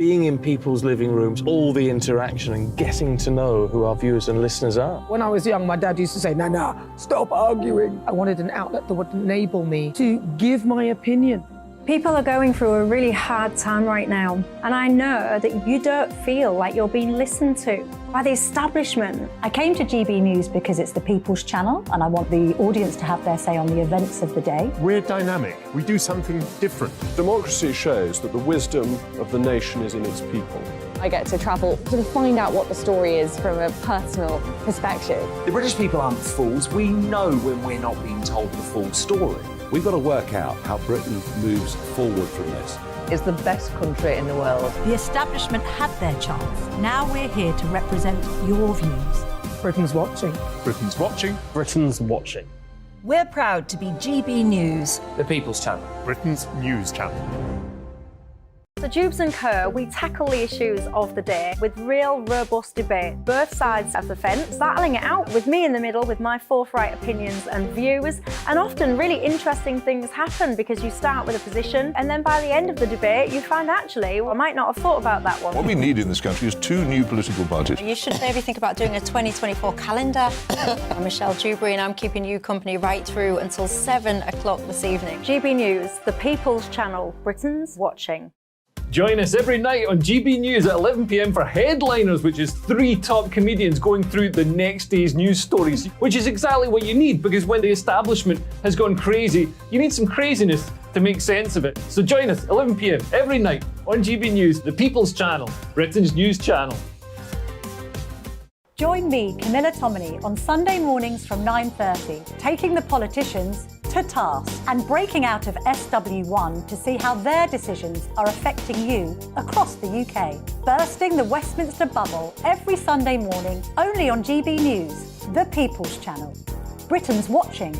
being in people's living rooms, all the interaction and getting to know who our viewers and listeners are. When I was young, my dad used to say, "No, stop arguing." I wanted an outlet that would enable me to give my opinion. People are going through a really hard time right now, and I know that you don't feel like you're being listened to by the establishment. I came to GB News because it's the People's Channel, and I want the audience to have their say on the events of the day. We're dynamic. We do something different. Democracy shows that the wisdom of the nation is in its people. I get to travel to find out what the story is from a personal perspective. The British people aren't fools. We know when we're not being told the full story. We've got to work out how Britain moves forward from this. It's the best country in the world. The establishment had their chance. Now we're here to represent your views. Britain's watching. Britain's watching. Britain's watching. We're proud to be GB News. The People's Channel. Britain's news channel. So Jubes & Co, we tackle the issues of the day with real, robust debate, both sides of the fence, battling it out with me in the middle with my forthright opinions and views. And often really interesting things happen because you start with a position and then by the end of the debate you find actually, well, I might not have thought about that one. What we need in this country is 2 new political parties. You should maybe think about doing a 2024 calendar. I'm Michelle Dewberry and I'm keeping you company right through until 7 o'clock this evening. GB News, the People's Channel, Britain's watching. Join us every night on GB News at 11 p.m. for Headliners, which is 3 top comedians going through the next day's news stories, which is exactly what you need, because when the establishment has gone crazy, you need some craziness to make sense of it. So join us 11 p.m. every night on GB News, the People's Channel, Britain's news channel. Join me, Camilla Tominey, on Sunday mornings from 9:30, taking the politicians to task and breaking out of SW1 to see how their decisions are affecting you across the UK. Bursting the Westminster bubble every Sunday morning, only on GB News, the People's Channel. Britain's watching.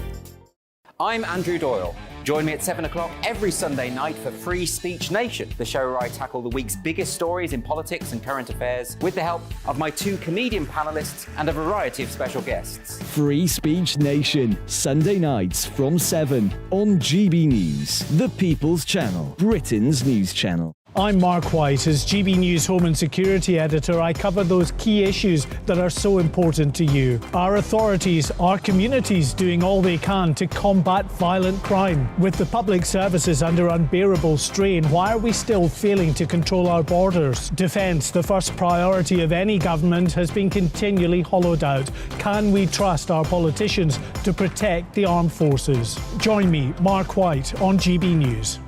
I'm Andrew Doyle. Join me at 7 o'clock every Sunday night for Free Speech Nation, the show where I tackle the week's biggest stories in politics and current affairs with the help of my 2 comedian panellists and a variety of special guests. Free Speech Nation, Sunday nights from 7 on GB News, the People's Channel, Britain's news channel. I'm Mark White. As GB News Home and Security Editor, I cover those key issues that are so important to you. Our authorities, our communities doing all they can to combat violent crime. With the public services under unbearable strain, why are we still failing to control our borders? Defence, the first priority of any government, has been continually hollowed out. Can we trust our politicians to protect the armed forces? Join me, Mark White, on GB News.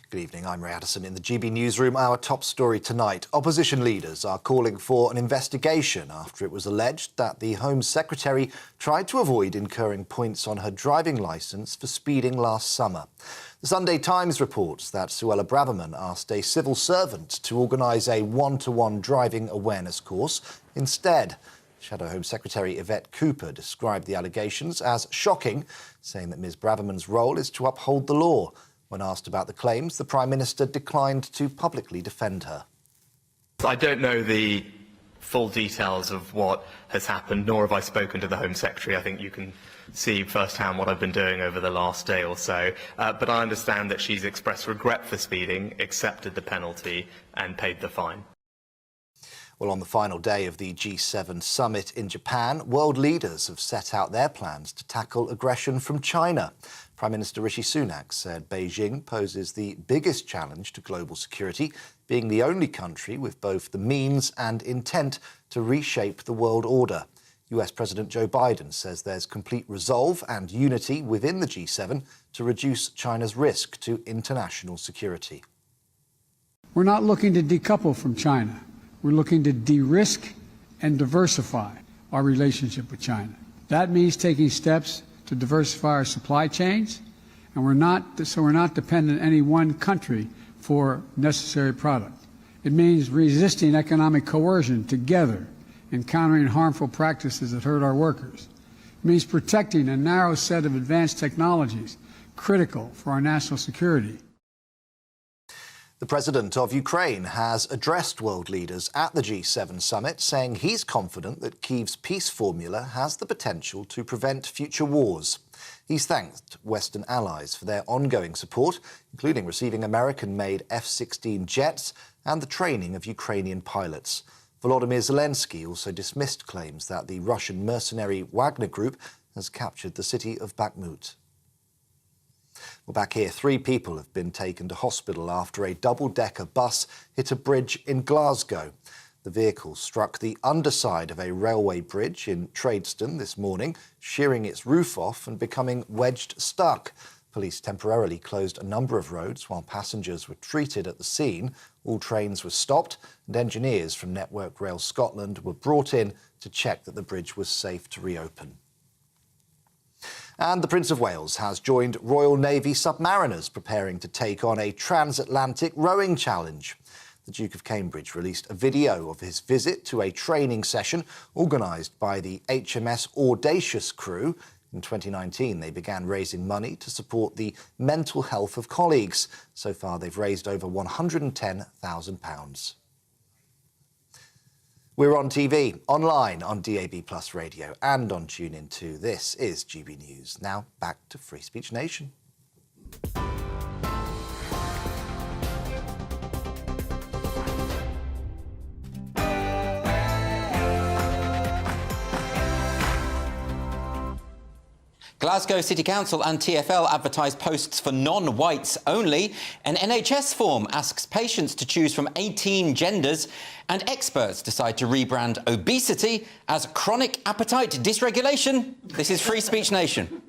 Good evening, I'm Ray Addison in the GB Newsroom. Our top story tonight. Opposition leaders are calling for an investigation after it was alleged that the Home Secretary tried to avoid incurring points on her driving licence for speeding last summer. The Sunday Times reports that Suella Braverman asked a civil servant to organise a one-to-one driving awareness course instead. Shadow Home Secretary Yvette Cooper described the allegations as shocking, saying that Ms Braverman's role is to uphold the law. When asked about the claims, the Prime Minister declined to publicly defend her. I don't know the full details of what has happened, nor have I spoken to the Home Secretary. I think you can see firsthand what I've been doing over the last day or so. But I understand that she's expressed regret for speeding, accepted the penalty and paid the fine. Well, on the final day of the G7 summit in Japan, world leaders have set out their plans to tackle aggression from China. Prime Minister Rishi Sunak said Beijing poses the biggest challenge to global security, being the only country with both the means and intent to reshape the world order. US President Joe Biden says there's complete resolve and unity within the G7 to reduce China's risk to international security. We're not looking to decouple from China. We're looking to de-risk and diversify our relationship with China. That means taking steps to diversify our supply chains, and we're not dependent on any one country for necessary product. It means resisting economic coercion together and countering harmful practices that hurt our workers. It means protecting a narrow set of advanced technologies critical for our national security. The president of Ukraine has addressed world leaders at the G7 summit, saying he's confident that Kyiv's peace formula has the potential to prevent future wars. He's thanked Western allies for their ongoing support, including receiving American-made F-16 jets and the training of Ukrainian pilots. Volodymyr Zelensky also dismissed claims that the Russian mercenary Wagner Group has captured the city of Bakhmut. Well, back here, 3 people have been taken to hospital after a double-decker bus hit a bridge in Glasgow. The vehicle struck the underside of a railway bridge in Tradeston this morning, shearing its roof off and becoming wedged stuck. Police temporarily closed a number of roads while passengers were treated at the scene. All trains were stopped and engineers from Network Rail Scotland were brought in to check that the bridge was safe to reopen. And the Prince of Wales has joined Royal Navy submariners preparing to take on a transatlantic rowing challenge. The Duke of Cambridge released a video of his visit to a training session organised by the HMS Audacious crew. In 2019, they began raising money to support the mental health of colleagues. So far, they've raised over £110,000. We're on TV, online, on DAB+ radio and on TuneIn too. This is GB News. Now back to Free Speech Nation. Glasgow City Council and TfL advertise posts for non-whites only. An NHS form asks patients to choose from 18 genders. And experts decide to rebrand obesity as chronic appetite dysregulation. This is Free Speech Nation.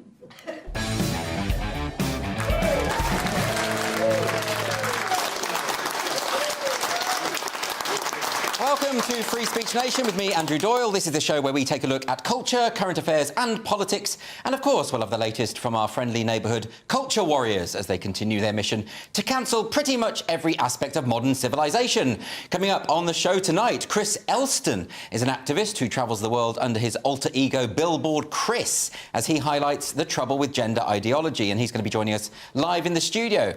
Welcome to Free Speech Nation with me, Andrew Doyle. This is the show where we take a look at culture, current affairs and politics. And of course, we'll have the latest from our friendly neighbourhood culture warriors as they continue their mission to cancel pretty much every aspect of modern civilization. Coming up on the show tonight, Chris Elston is an activist who travels the world under his alter ego Billboard Chris as he highlights the trouble with gender ideology. And he's going to be joining us live in the studio.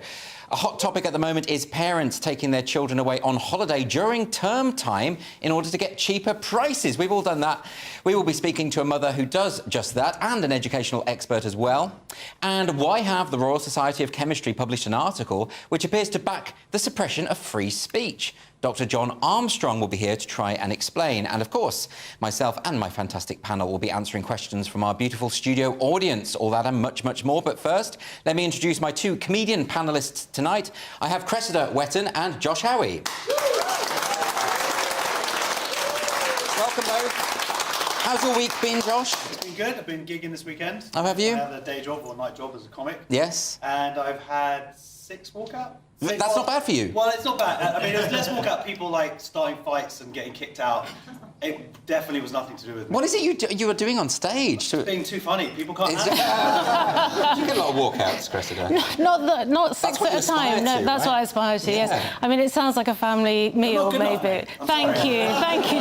A hot topic at the moment is parents taking their children away on holiday during term time in order to get cheaper prices. We've all done that. We will be speaking to a mother who does just that and an educational expert as well. And why have the Royal Society of Chemistry published an article which appears to back the suppression of free speech? Dr. John Armstrong will be here to try and explain. And of course, myself and my fantastic panel will be answering questions from our beautiful studio audience. All that and much, much more. But first, let me introduce my 2 comedian panellists tonight. I have Cressida Wetton and Josh Howie. Welcome both. How's your week been, Josh? It's been good. I've been gigging this weekend. Oh, have you? I have a day job or night job as a comic. Yes. And I've had 6 walkout. That's not bad for you. Well, it's not bad. I mean, there's less walkout people like starting fights and getting kicked out. It definitely was nothing to do with me. What is it you are doing on stage? Being too funny. People can't handle it. You get a lot of walkouts, Cressida. Not 6 at a time. No, that's what I aspire to. Yes. I mean, it sounds like a family meal, maybe. Thank you,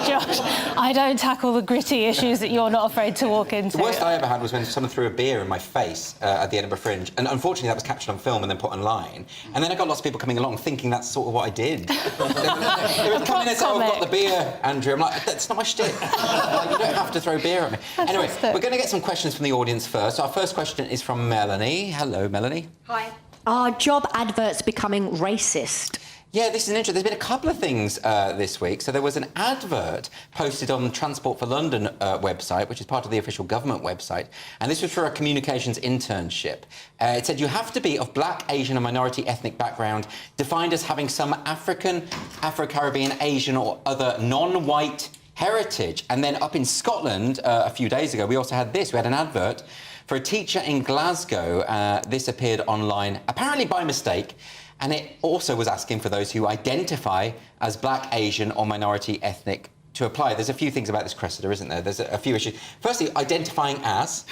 Josh. I don't tackle the gritty issues that you're not afraid to walk into. The worst I ever had was when someone threw a beer in my face at the Edinburgh Fringe, and unfortunately that was captured on film and then put online. And then I got lots of people coming along thinking that's sort of what I did. They would come in and say, "Oh, I've got the beer, Andrew." I'm like, "That's not my shtick. You don't have to throw beer at me." Anyway, we're going to get some questions from the audience first. Our first question is from Melanie. Hello, Melanie. Hi. Are job adverts becoming racist? Yeah, this is an interesting. There's been a couple of things this week. So there was an advert posted on the Transport for London website, which is part of the official government website, and this was for a communications internship. It said you have to be of black, Asian and minority ethnic background, defined as having some African, Afro-Caribbean, Asian or other non-white heritage. And then up in Scotland a few days ago, we also had this. We had an advert for a teacher in Glasgow. This appeared online, apparently by mistake. And it also was asking for those who identify as black, Asian or minority ethnic to apply. There's a few things about this, Cressida, isn't there? There's a few issues. Firstly, identifying as.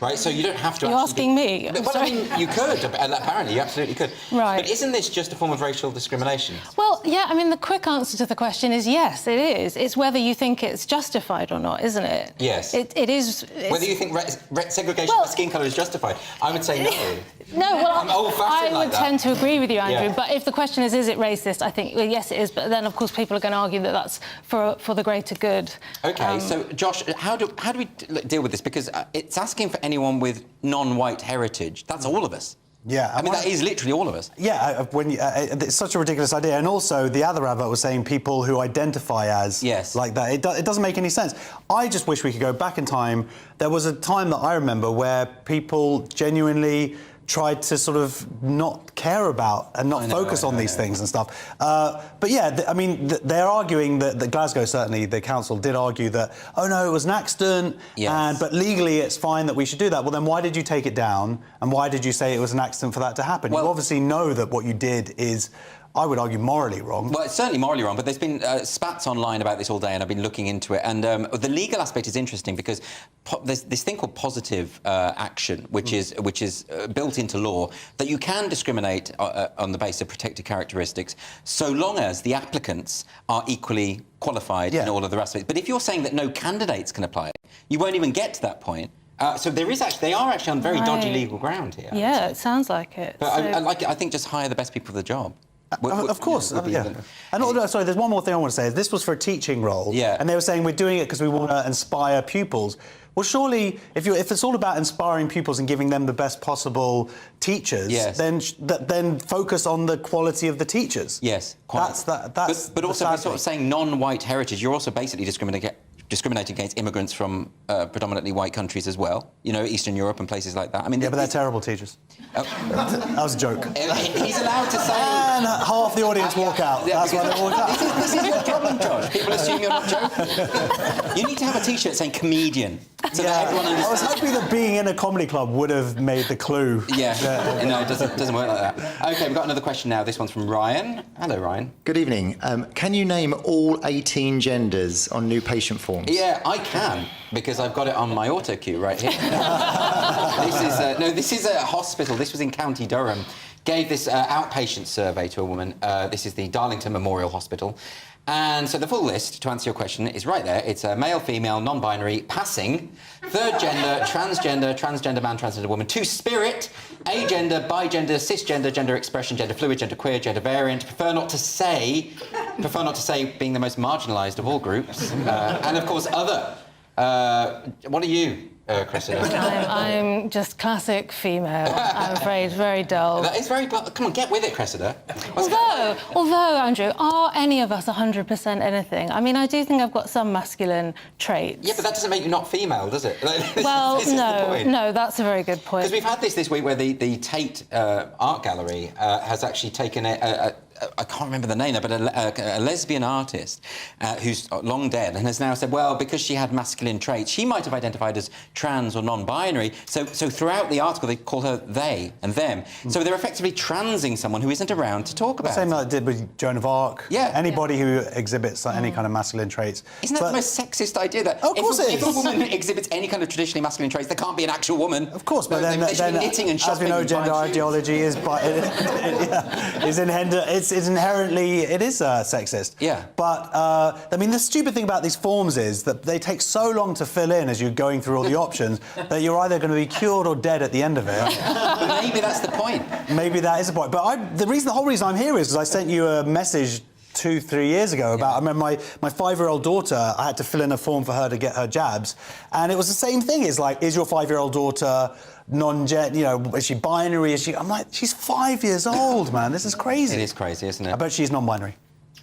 right? So you don't have to. You're asking me. Well, I mean, you could. Apparently, you absolutely could. Right. But isn't this just a form of racial discrimination? Well, yeah. I mean, the quick answer to the question is yes, it is. It's whether you think it's justified or not, isn't it? Yes. It is. Whether you think segregation by skin colour is justified, I would say no. No, well, I'm old-fashioned I would like that. tend to agree with you, Andrew. Yeah. But if the question is it racist? I think well, yes, it is. But then, of course, people are going to argue that that's for the greater good. OK, so Josh, how do we deal with this? Because it's asking for anyone with non-white heritage. That's all of us. Yeah, I mean, that is literally all of us. Yeah, it's such a ridiculous idea. And also, the other advert was saying people who identify as like that. It doesn't make any sense. I just wish we could go back in time. There was a time that I remember where people genuinely tried to sort of not care about and not focus on these things and stuff. But yeah, I mean, they're arguing that Glasgow, certainly, the council did argue that, oh no, it was an accident, but legally it's fine that we should do that. Well, then why did you take it down? And why did you say it was an accident for that to happen? Well, you obviously know that what you did is, I would argue, morally wrong. Well, it's certainly morally wrong, but there's been spats online about this all day, and I've been looking into it. And the legal aspect is interesting because there's this thing called positive action, which is built into law, that you can discriminate on the basis of protected characteristics so long as the applicants are equally qualified in all of the rest of it. But if you're saying that no candidates can apply it, you won't even get to that point. So they are actually on very dodgy legal ground here. Yeah, it sounds like it. But I think just hire the best people for the job. Of course, yeah. And sorry, there's one more thing I want to say. This was for a teaching role, and they were saying we're doing it because we want to inspire pupils. Well, surely, if it's all about inspiring pupils and giving them the best possible teachers, then focus on the quality of the teachers. Yes, that's But also, by sort of saying non-white heritage, you're also basically discriminating against immigrants from predominantly white countries as well. You know, Eastern Europe and places like that. I mean, but they're terrible teachers. That was a joke. He's allowed to say... And half the audience walk out. That's why they walk out. This is your problem, Josh. People assume you're not joking. You need to have a T-shirt saying comedian, so that everyone understands. I was hoping that being in a comedy club would have made the clue. Yeah. No, it doesn't work like that. OK, we've got another question now. This one's from Ryan. Hello, Ryan. Good evening. Can you name all 18 genders on new patient forms? Yeah, I can, because I've got it on my auto cue right here. This is a hospital. This was in County Durham. Gave this outpatient survey to a woman. This is the Darlington Memorial Hospital. And so the full list, to answer your question, is right there. It's male, female, non-binary, passing, third gender, transgender man, transgender woman, two-spirit, agender, bigender, cisgender, gender expression, gender fluid, gender queer, gender variant, prefer not to say being the most marginalised of all groups, and of course other. What are you, Cressida? I'm just classic female, I'm afraid, very dull. That is very... Come on, get with it, Cressida. Although, Andrew, are any of us 100% anything? I mean, I do think I've got some masculine traits. Yeah, but that doesn't make you not female, does it? Well, no, that's a very good point. Because we've had this week where the Tate Art Gallery has actually taken I can't remember the name, but a lesbian artist who's long dead and has now said, well, because she had masculine traits, she might have identified as trans or non-binary. So throughout the article, they call her they and them. So they're effectively transing someone who isn't around to talk about it. The same like they did with Joan of Arc. Yeah. Anybody who exhibits any kind of masculine traits. Isn't that the most sexist idea? That of course if a woman exhibits any kind of traditionally masculine traits, there can't be an actual woman. Of course, but then knitting and shopping. As we know, gender ideology is inherently sexist. Yeah. But, I mean, the stupid thing about these forms is that they take so long to fill in as you're going through all the options that you're either going to be cured or dead at the end of it. Maybe that's the point. Maybe that is the point. But the whole reason I'm here is because I sent you a message 2-3 years ago about, I remember my 5-year-old daughter, I had to fill in a form for her to get her jabs. And it was the same thing. It's like, is your 5-year-old daughter non-gender, is she binary? I'm like, she's 5 years old, man. This is crazy. It is crazy, isn't it? I bet she's non-binary.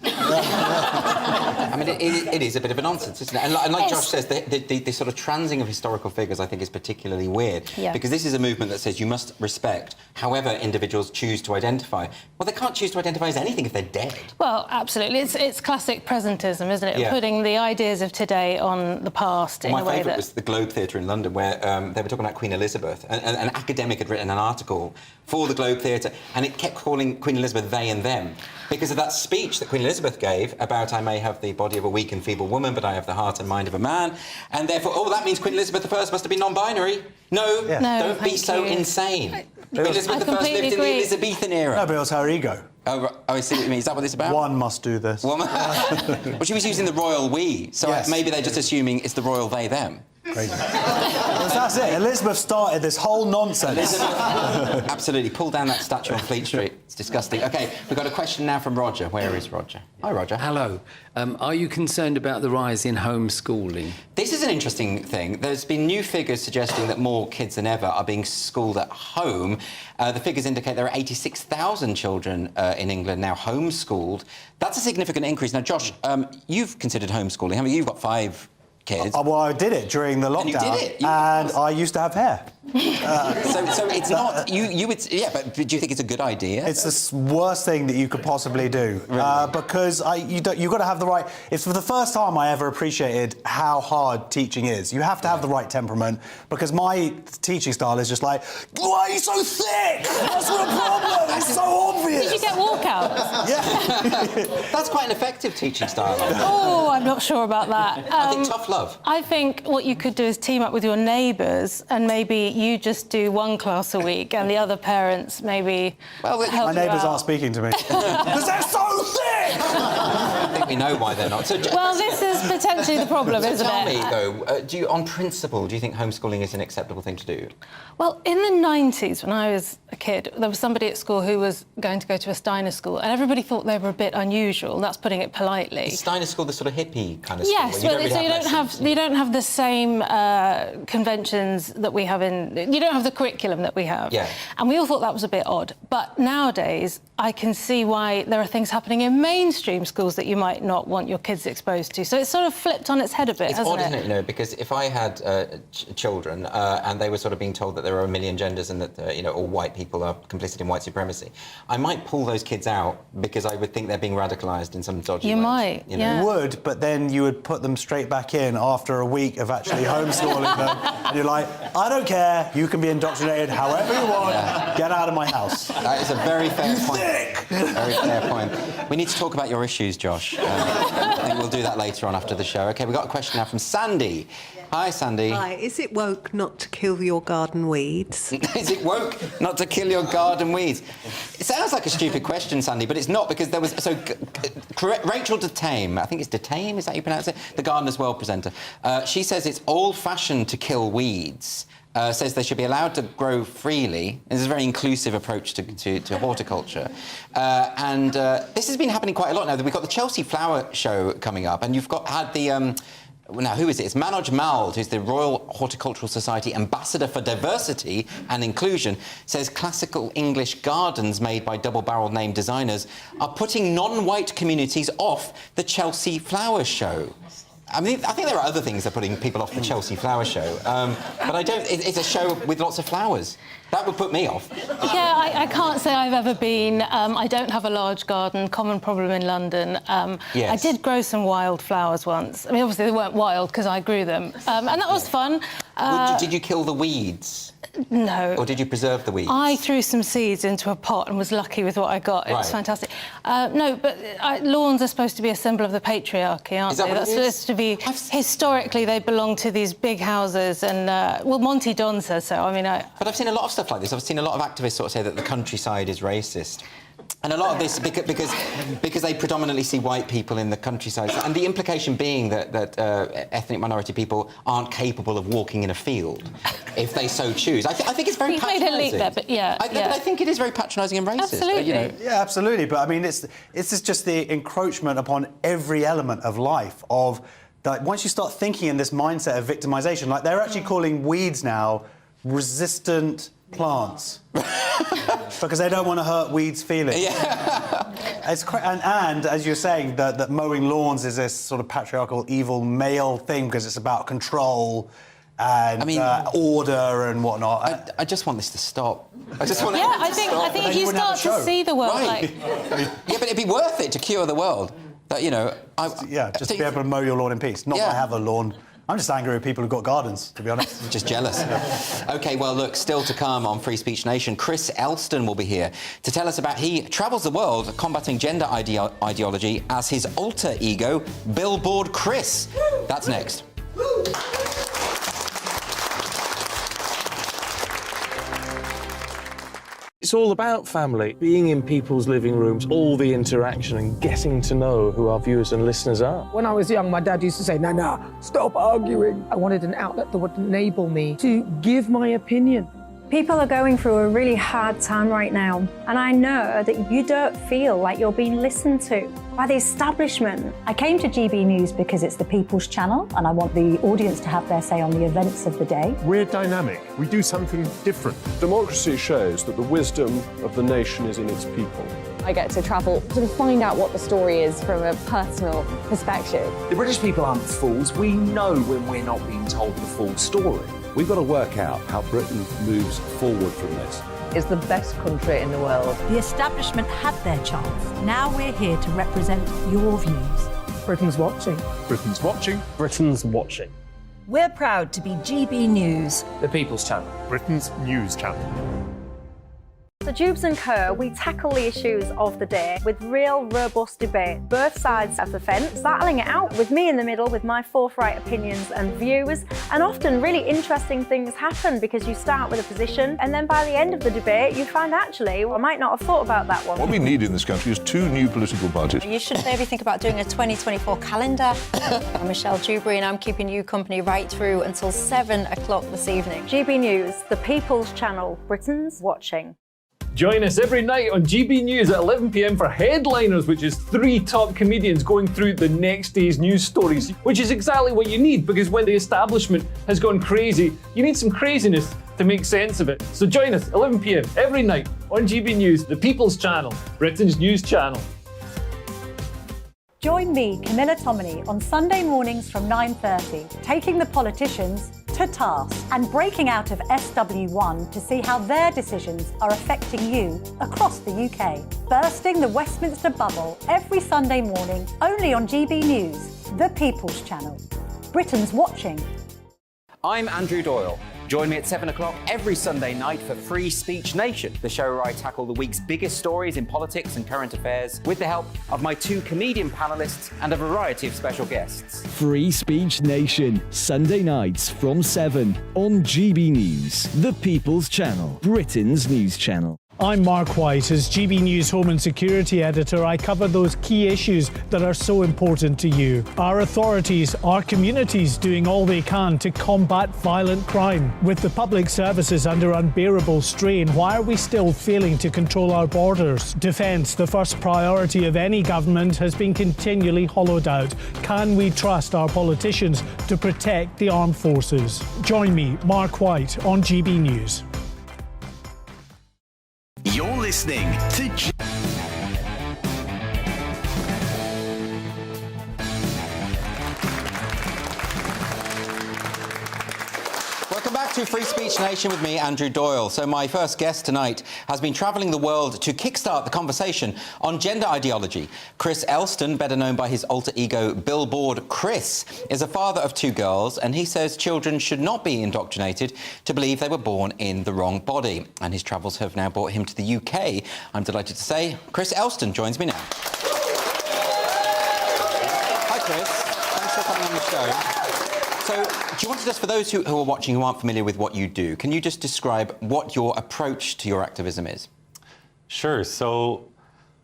I mean, it is a bit of a nonsense, isn't it? And like Josh says, the sort of transing of historical figures, I think, is particularly weird. Yeah. Because this is a movement that says you must respect however individuals choose to identify. Well, they can't choose to identify as anything if they're dead. Well, absolutely. It's classic presentism, isn't it? Yeah. Putting the ideas of today on the past in a way that... My favourite was the Globe Theatre in London, where they were talking about Queen Elizabeth. An academic had written an article for the Globe Theatre, and it kept calling Queen Elizabeth they and them, because of that speech that Queen Elizabeth gave about I may have the body body of a weak and feeble woman, but I have the heart and mind of a man. And therefore, that means Queen Elizabeth I must have been non-binary. No, don't be so insane. Queen Elizabeth I lived in the Elizabethan era. No, but it was her ego. Oh, I see what you mean. Is that what it's about? One must do this. Well, she was using the royal we, so maybe they're just assuming it's the royal they, them. Crazy. That's it. Elizabeth started this whole nonsense. Absolutely. Pull down that statue on Fleet Street. It's disgusting. OK, we've got a question now from Roger. Where is Roger? Hi, Roger. Hello. Are you concerned about the rise in homeschooling? This is an interesting thing. There's been new figures suggesting that more kids than ever are being schooled at home. The figures indicate there are 86,000 children in England now homeschooled. That's a significant increase. Now, Josh, you've considered homeschooling, haven't you? You've got 5 kids. Well, I did it during the lockdown. And you did it? And I used to have hair. So it's not... You would... Yeah, but do you think it's a good idea? It's the worst thing that you could possibly do. Really? Because you've got to have the right... It's for the first time I ever appreciated how hard teaching is. You have to have the right temperament, because my teaching style is just like, why are you so thick? That's the problem. It's so obvious. Did you get walkouts? Yeah. That's quite an effective teaching style. Oh, I'm not sure about that. I think tough love. I think what you could do is team up with your neighbours, and maybe you just do one class a week and the other parents maybe help my neighbours you out. aren't speaking to me. Because they're so thick! I think we know why they're not. So, well, this is potentially the problem, isn't tell it? me, though, on principle, do you think homeschooling is an acceptable thing to do? Well, in the 90s, when I was a kid, there was somebody at school who was going to go to a Steiner school, and everybody thought they were a bit unusual. That's putting it politely. Is Steiner school the sort of hippie kind of school? Yes, well, you don't have the same conventions that we have in... You don't have the curriculum that we have. Yeah. And we all thought that was a bit odd. But nowadays, I can see why there are things happening in mainstream schools that you might not want your kids exposed to. So it's sort of flipped on its head a bit, It's hasn't odd, isn't it? You know, because if I had children and they were sort of being told that there are a million genders and that, all white people are complicit in white supremacy, I might pull those kids out because I would think they're being radicalised in some dodgy way. You might, You would, but then you would put them straight back in after a week of actually homeschooling them. And you're like, I don't care, you can be indoctrinated however you want, get out of my house. That is a very fair point. Very fair point. We need to talk about your issues, Josh. I think we'll do that later on after the show. OK, we've got a question now from Sandy. Hi, Sandy. Hi. Is it woke not to kill your garden weeds? Is it woke not to kill your garden weeds? It sounds like a stupid question, Sandy, but it's not, because there was... So, Rachel Detame, I think it's Detame, is that how you pronounce it? The Gardener's World presenter. She says it's old-fashioned to kill weeds. Says they should be allowed to grow freely. This is a very inclusive approach to horticulture. This has been happening quite a lot now. We've got the Chelsea Flower Show coming up, and you've had the... Now, who is it? It's Manoj Mald, who's the Royal Horticultural Society Ambassador for Diversity and Inclusion, says classical English gardens made by double-barrelled name designers are putting non-white communities off the Chelsea Flower Show. I mean, I think there are other things that are putting people off the Chelsea Flower Show, but I don't... It's a show with lots of flowers. That would put me off. Yeah, I can't say I've ever been. I don't have a large garden, common problem in London. Yes. I did grow some wildflowers once. I mean, obviously they weren't wild because I grew them, and that was fun. Did you kill the weeds? No. Or did you preserve the weeds? I threw some seeds into a pot and was lucky with what I got. It was fantastic. No, but lawns are supposed to be a symbol of the patriarchy, aren't they? That's supposed to be... Historically, they belong to these big houses, and, well, Monty Don says so. I mean, But I've seen a lot of stuff like this. I've seen a lot of activists sort of say that the countryside is racist. And a lot of this, because they predominantly see white people in the countryside, and the implication being that ethnic minority people aren't capable of walking in a field if they so choose. I think it's very patronising. You've made a leap there, but yeah. But I think it is very patronising and racist. Absolutely. Yeah, absolutely. But I mean, it's just the encroachment upon every element of life of... Like, once you start thinking in this mindset of victimisation, like they're actually calling weeds now resistant plants because they don't want to hurt weeds' feelings. Yeah. It's and as you're saying, that mowing lawns is this sort of patriarchal, evil male thing because it's about control and order and whatnot. I just want this to stop. I just want I think if you start to see the world like... Yeah, but it'd be worth it to cure the world. That, just to be able to mow your lawn in peace. Not to have a lawn. I'm just angry with people who've got gardens, to be honest. Just jealous. OK, well, look, still to come on Free Speech Nation, Chris Elston will be here to tell us about he travels the world combating gender ideology as his alter ego, Billboard Chris. That's next. It's all about family, being in people's living rooms, all the interaction and getting to know who our viewers and listeners are. When I was young, my dad used to say, "Nana, stop arguing." I wanted an outlet that would enable me to give my opinion. People are going through a really hard time right now, and I know that you don't feel like you're being listened to by the establishment. I came to GB News because it's the People's Channel, and I want the audience to have their say on the events of the day. We're dynamic. We do something different. Democracy shows that the wisdom of the nation is in its people. I get to travel to find out what the story is from a personal perspective. The British people aren't fools. We know when we're not being told the full story. We've got to work out how Britain moves forward from this. It's the best country in the world. The establishment had their chance. Now we're here to represent your views. Britain's watching. Britain's watching. Britain's watching. We're proud to be GB News. The People's Channel. Britain's news channel. So Jubes and Co, we tackle the issues of the day with real robust debate, both sides of the fence, battling it out with me in the middle with my forthright opinions and views. And often really interesting things happen because you start with a position and then by the end of the debate you find actually, well, I might not have thought about that one. What we need in this country is 2 new political parties. You should maybe think about doing a 2024 calendar. I'm Michelle Dewberry and I'm keeping you company right through until 7 o'clock this evening. GB News, the People's Channel, Britain's watching. Join us every night on GB News at 11 p.m. for Headliners, which is 3 top comedians going through the next day's news stories, which is exactly what you need because when the establishment has gone crazy, you need some craziness to make sense of it. So join us 11 p.m. every night on GB News, the People's Channel, Britain's news channel. Join me, Camilla Tominey, on Sunday mornings from 9:30, taking the politicians to task and breaking out of SW1 to see how their decisions are affecting you across the UK. Bursting the Westminster bubble every Sunday morning, only on GB News, the People's Channel. Britain's watching. I'm Andrew Doyle. Join me at 7 o'clock every Sunday night for Free Speech Nation, the show where I tackle the week's biggest stories in politics and current affairs with the help of my 2 comedian panellists and a variety of special guests. Free Speech Nation, Sunday nights from 7 on GB News, the People's Channel, Britain's news channel. I'm Mark White. As GB News Home and Security Editor, I cover those key issues that are so important to you. Our authorities, our communities doing all they can to combat violent crime. With the public services under unbearable strain, why are we still failing to control our borders? Defence, the first priority of any government, has been continually hollowed out. Can we trust our politicians to protect the armed forces? Join me, Mark White, on GB News. You're listening to Welcome back to Free Speech Nation with me, Andrew Doyle. So my first guest tonight has been travelling the world to kickstart the conversation on gender ideology. Chris Elston, better known by his alter ego Billboard Chris, is a father of 2 girls, and he says children should not be indoctrinated to believe they were born in the wrong body. And his travels have now brought him to the UK. I'm delighted to say Chris Elston joins me now. Hi, Chris. Thanks for coming on the show. So, do you want to just, for those who are watching who aren't familiar with what you do, can you just describe what your approach to your activism is? Sure. So,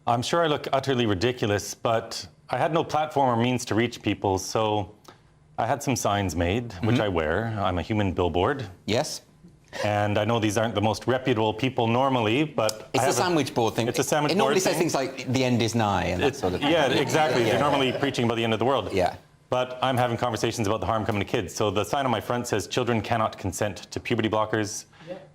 I'm sure I look utterly ridiculous, but I had no platform or means to reach people, so I had some signs made, which I wear. I'm a human billboard. Yes. And I know these aren't the most reputable people normally, but... It's a sandwich board thing. It's a sandwich board. It normally says things like, the end is nigh, and that sort of thing. Yeah, exactly. They're normally preaching about the end of the world. Yeah. But I'm having conversations about the harm coming to kids. So the sign on my front says, children cannot consent to puberty blockers.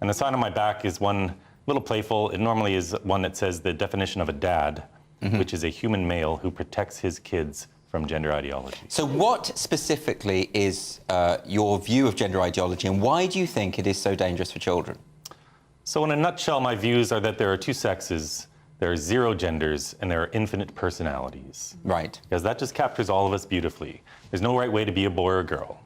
And the sign on my back is one little playful. It normally is one that says the definition of a dad, which is a human male who protects his kids from gender ideology. So what specifically is your view of gender ideology, and why do you think it is so dangerous for children? So in a nutshell, my views are that there are 2 sexes, there are 0 genders, and there are infinite personalities. Right. Because that just captures all of us beautifully. There's no right way to be a boy or a girl.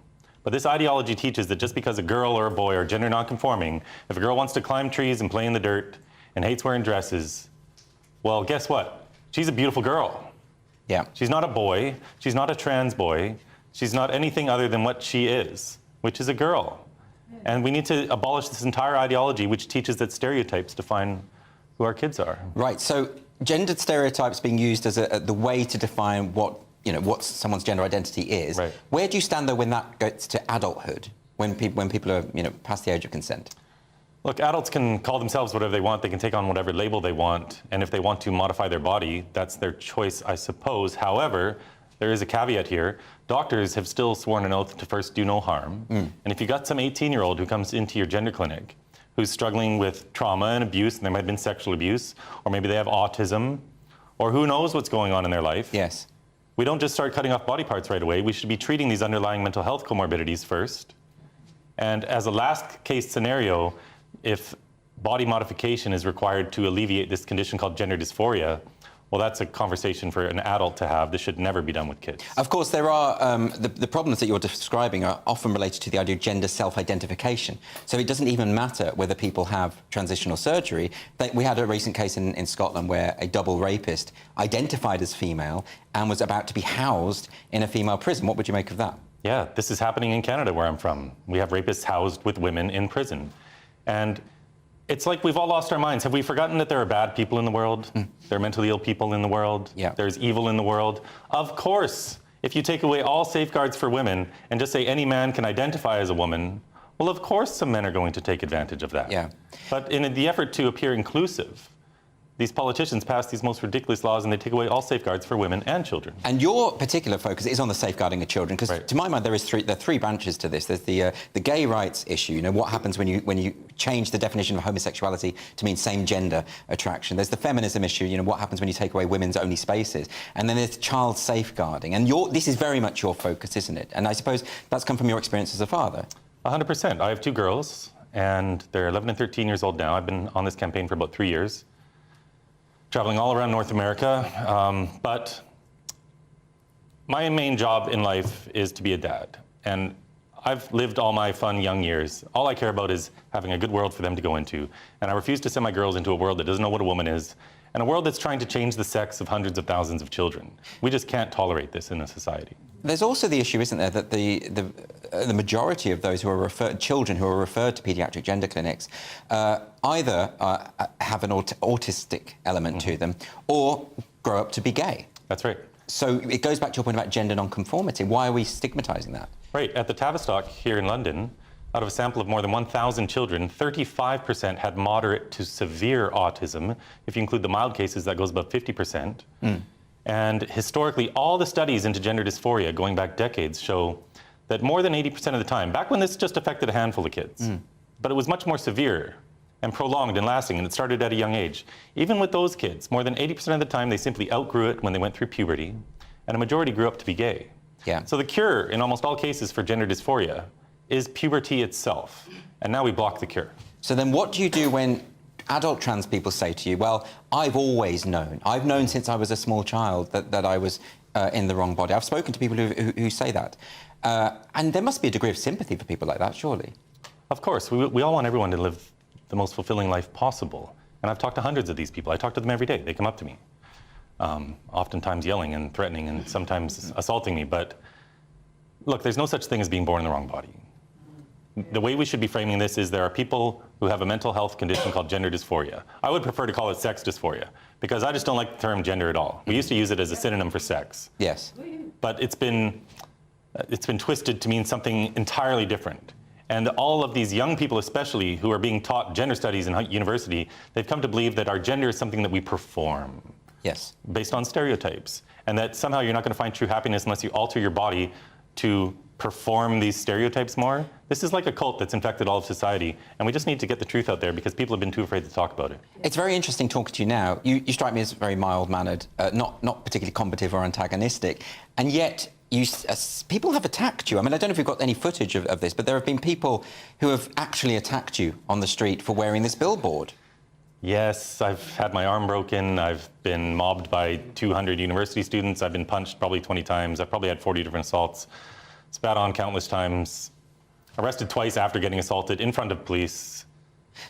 But this ideology teaches that just because a girl or a boy are gender nonconforming, if a girl wants to climb trees and play in the dirt and hates wearing dresses, well, guess what? She's a beautiful girl. Yeah. She's not a boy. She's not a trans boy. She's not anything other than what she is, which is a girl. And we need to abolish this entire ideology which teaches that stereotypes define who our kids are. Right, so gendered stereotypes being used as the way to define what someone's gender identity is. Right. Where do you stand, though, when that gets to adulthood, when people are, past the age of consent? Look, adults can call themselves whatever they want. They can take on whatever label they want. And if they want to modify their body, that's their choice, I suppose. However, there is a caveat here. Doctors have still sworn an oath to first do no harm. And if you got some 18-year-old who comes into your gender clinic who's struggling with trauma and abuse, and there might have been sexual abuse, or maybe they have autism, or who knows what's going on in their life. Yes. We don't just start cutting off body parts right away. We should be treating these underlying mental health comorbidities first. And as a last case scenario, if body modification is required to alleviate this condition called gender dysphoria, well, that's a conversation for an adult to have. This should never be done with kids. Of course, there are the problems that you're describing are often related to the idea of gender self-identification. So it doesn't even matter whether people have transitional surgery. We had a recent case in Scotland where a double rapist identified as female and was about to be housed in a female prison. What would you make of that? Yeah, this is happening in Canada, where I'm from. We have rapists housed with women in prison. And it's like we've all lost our minds. Have we forgotten that there are bad people in the world? There are mentally ill people in the world. Yeah. There's evil in the world. Of course, if you take away all safeguards for women and just say any man can identify as a woman, well, of course some men are going to take advantage of that. Yeah. But in the effort to appear inclusive, these politicians pass these most ridiculous laws and they take away all safeguards for women and children. And your particular focus is on the safeguarding of children, because to my mind there are three branches to this. There's the gay rights issue, what happens when you change the definition of homosexuality to mean same-gender attraction. There's the feminism issue, what happens when you take away women's only spaces. And then there's child safeguarding. And this is very much your focus, isn't it? And I suppose that's come from your experience as a father. 100%. I have two girls, and they're 11 and 13 years old now. I've been on this campaign for about 3 years. Traveling all around North America, but my main job in life is to be a dad. And I've lived all my fun young years. All I care about is having a good world for them to go into. And I refuse to send my girls into a world that doesn't know what a woman is, and a world that's trying to change the sex of hundreds of thousands of children. We just can't tolerate this in a society. There's also the issue, isn't there, that the majority of those who are children who are referred to paediatric gender clinics either have an autistic element to them or grow up to be gay. That's right. So it goes back to your point about gender nonconformity. Why are we stigmatising that? Right. At the Tavistock here in London, out of a sample of more than 1,000 children, 35% had moderate to severe autism. If you include the mild cases, that goes above 50%. And historically, all the studies into gender dysphoria going back decades show that more than 80% of the time, back when this just affected a handful of kids, but it was much more severe and prolonged and lasting, and it started at a young age. Even with those kids, more than 80% of the time, they simply outgrew it when they went through puberty, and a majority grew up to be gay. Yeah. So the cure in almost all cases for gender dysphoria is puberty itself, and now we block the cure. So then what do you do when adult trans people say to you, well, I've always known. I've known since I was a small child that I was in the wrong body. I've spoken to people who say that. And there must be a degree of sympathy for people like that, surely. Of course. We all want everyone to live the most fulfilling life possible. And I've talked to hundreds of these people. I talk to them every day. They come up to me, oftentimes yelling and threatening and sometimes assaulting me. But look, there's no such thing as being born in the wrong body. The way we should be framing this is there are people who have a mental health condition called gender dysphoria. I would prefer to call it sex dysphoria, because I just don't like the term gender at all. We used to use it as a synonym for sex. Yes. But it's been twisted to mean something entirely different. And all of these young people especially who are being taught gender studies in university, they've come to believe that our gender is something that we perform. Yes. Based on stereotypes. And that somehow you're not going to find true happiness unless you alter your body to perform these stereotypes more. This is like a cult that's infected all of society, and we just need to get the truth out there because people have been too afraid to talk about it. It's very interesting talking to you now. You strike me as very mild-mannered, not particularly combative or antagonistic, and yet people have attacked you. I mean, I don't know if you've got any footage of this, but there have been people who have actually attacked you on the street for wearing this billboard. Yes, I've had my arm broken. I've been mobbed by 200 university students. I've been punched probably 20 times. I've probably had 40 different assaults. Spat on countless times. arrested twice after getting assaulted in front of police.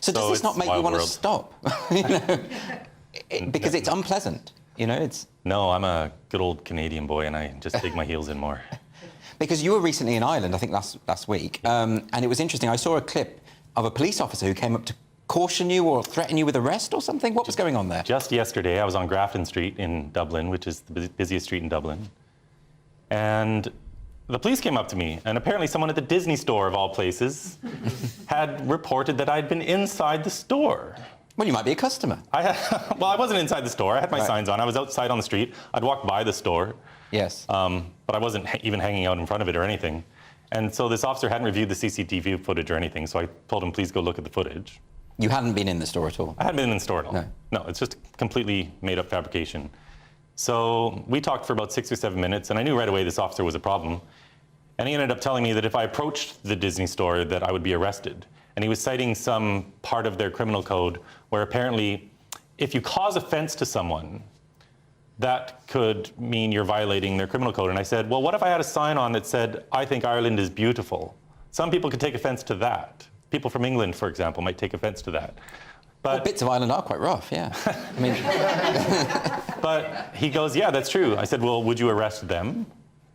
So does this not make you want to world. stop? Because it's unpleasant, it's... No, I'm a good old Canadian boy and I just dig my heels in more. Because you were recently in Ireland, I think last week, and it was interesting. I saw a clip of a police officer who came up to caution you or threaten you with arrest or something. What was going on there? Just yesterday, I was on Grafton Street in Dublin, which is the busiest street in Dublin. And the police came up to me, and apparently someone at the Disney store, of all places, had reported that I'd been inside the store. Well, you might be a customer. Well, I wasn't inside the store. I had my signs on. I was outside on the street. I'd walked by the store. Yes. But I wasn't even hanging out in front of it or anything. And so this officer hadn't reviewed the CCTV footage or anything, so I told him, please go look at the footage. You hadn't been in the store at all? I hadn't been in the store at all. No. No, it's just completely made-up fabrication. So we talked for about 6 or 7 minutes, and I knew right away this officer was a problem. And he ended up telling me that if I approached the Disney store, that I would be arrested. And he was citing some part of their criminal code where apparently if you cause offense to someone, that could mean you're violating their criminal code. And I said, well, what if I had a sign on that said, I think Ireland is beautiful? Some people could take offense to that. People from England, for example, might take offense to that. But well, bits of Ireland are quite rough, yeah. I mean... But he goes, yeah, that's true. I said, well, would you arrest them?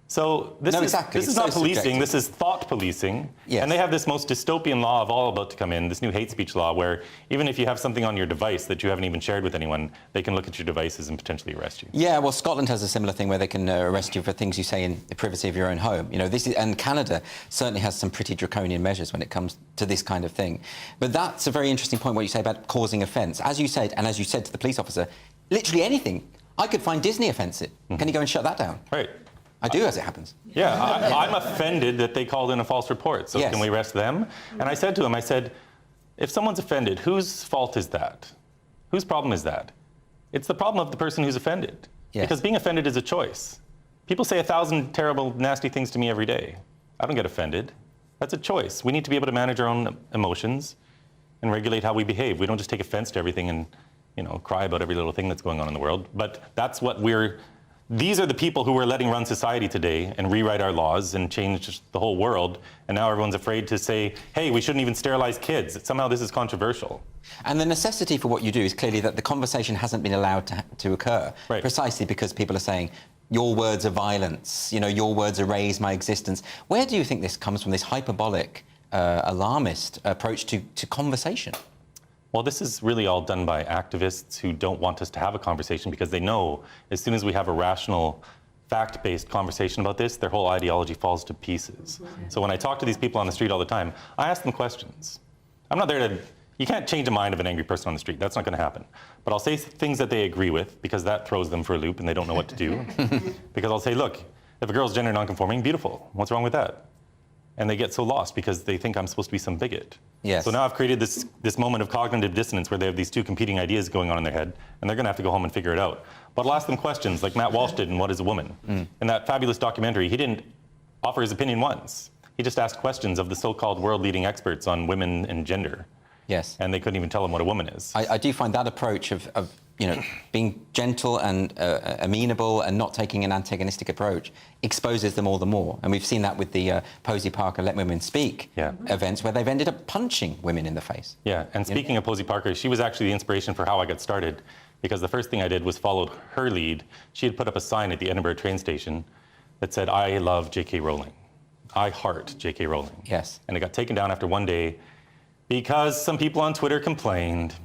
So this is not policing, this is thought policing. Yes. And they have this most dystopian law of all about to come in, this new hate speech law, where even if you have something on your device that you haven't even shared with anyone, they can look at your devices and potentially arrest you. Yeah, well, Scotland has a similar thing where they can arrest you for things you say in the privacy of your own home. And Canada certainly has some pretty draconian measures when it comes to this kind of thing. But that's a very interesting point, what you say about causing offence. As you said, and as you said to the police officer, literally anything. I could find Disney offensive. Can you go and shut that down? Right. I do, as it happens. Yeah, I'm offended that they called in a false report, so can we arrest them? And I said to him, I said, if someone's offended, whose fault is that? Whose problem is that? It's the problem of the person who's offended. Yes. Because being offended is a choice. People say 1,000 terrible, nasty things to me every day. I don't get offended. That's a choice. We need to be able to manage our own emotions and regulate how we behave. We don't just take offense to everything and, cry about every little thing that's going on in the world. But that's what these are the people who we're letting run society today and rewrite our laws and change the whole world. And now everyone's afraid to say, hey, we shouldn't even sterilize kids. Somehow this is controversial. And the necessity for what you do is clearly that the conversation hasn't been allowed to occur. Right. Precisely because people are saying, your words are violence, your words erase my existence. Where do you think this comes from, this hyperbolic, alarmist approach to conversation? Well, this is really all done by activists who don't want us to have a conversation because they know as soon as we have a rational, fact-based conversation about this, their whole ideology falls to pieces. So when I talk to these people on the street all the time, I ask them questions. I'm not there to... You can't change the mind of an angry person on the street. That's not going to happen. But I'll say things that they agree with because that throws them for a loop and they don't know what to do. Because I'll say, look, if a girl's gender nonconforming, beautiful. What's wrong with that? And they get so lost because they think I'm supposed to be some bigot. Yes. So now I've created this moment of cognitive dissonance where they have these two competing ideas going on in their head, and they're going to have to go home and figure it out. But I'll ask them questions like Matt Walsh did in What is a Woman? In that fabulous documentary, he didn't offer his opinion once. He just asked questions of the so-called world-leading experts on women and gender. Yes. And they couldn't even tell him what a woman is. I do find that approach of being gentle and amenable and not taking an antagonistic approach exposes them all the more. And we've seen that with the Posey Parker Let Women Speak events where they've ended up punching women in the face. Yeah, and speaking of Posey Parker, she was actually the inspiration for how I got started because the first thing I did was followed her lead. She had put up a sign at the Edinburgh train station that said, I love J.K. Rowling. I heart J.K. Rowling. Yes. And it got taken down after one day because some people on Twitter complained.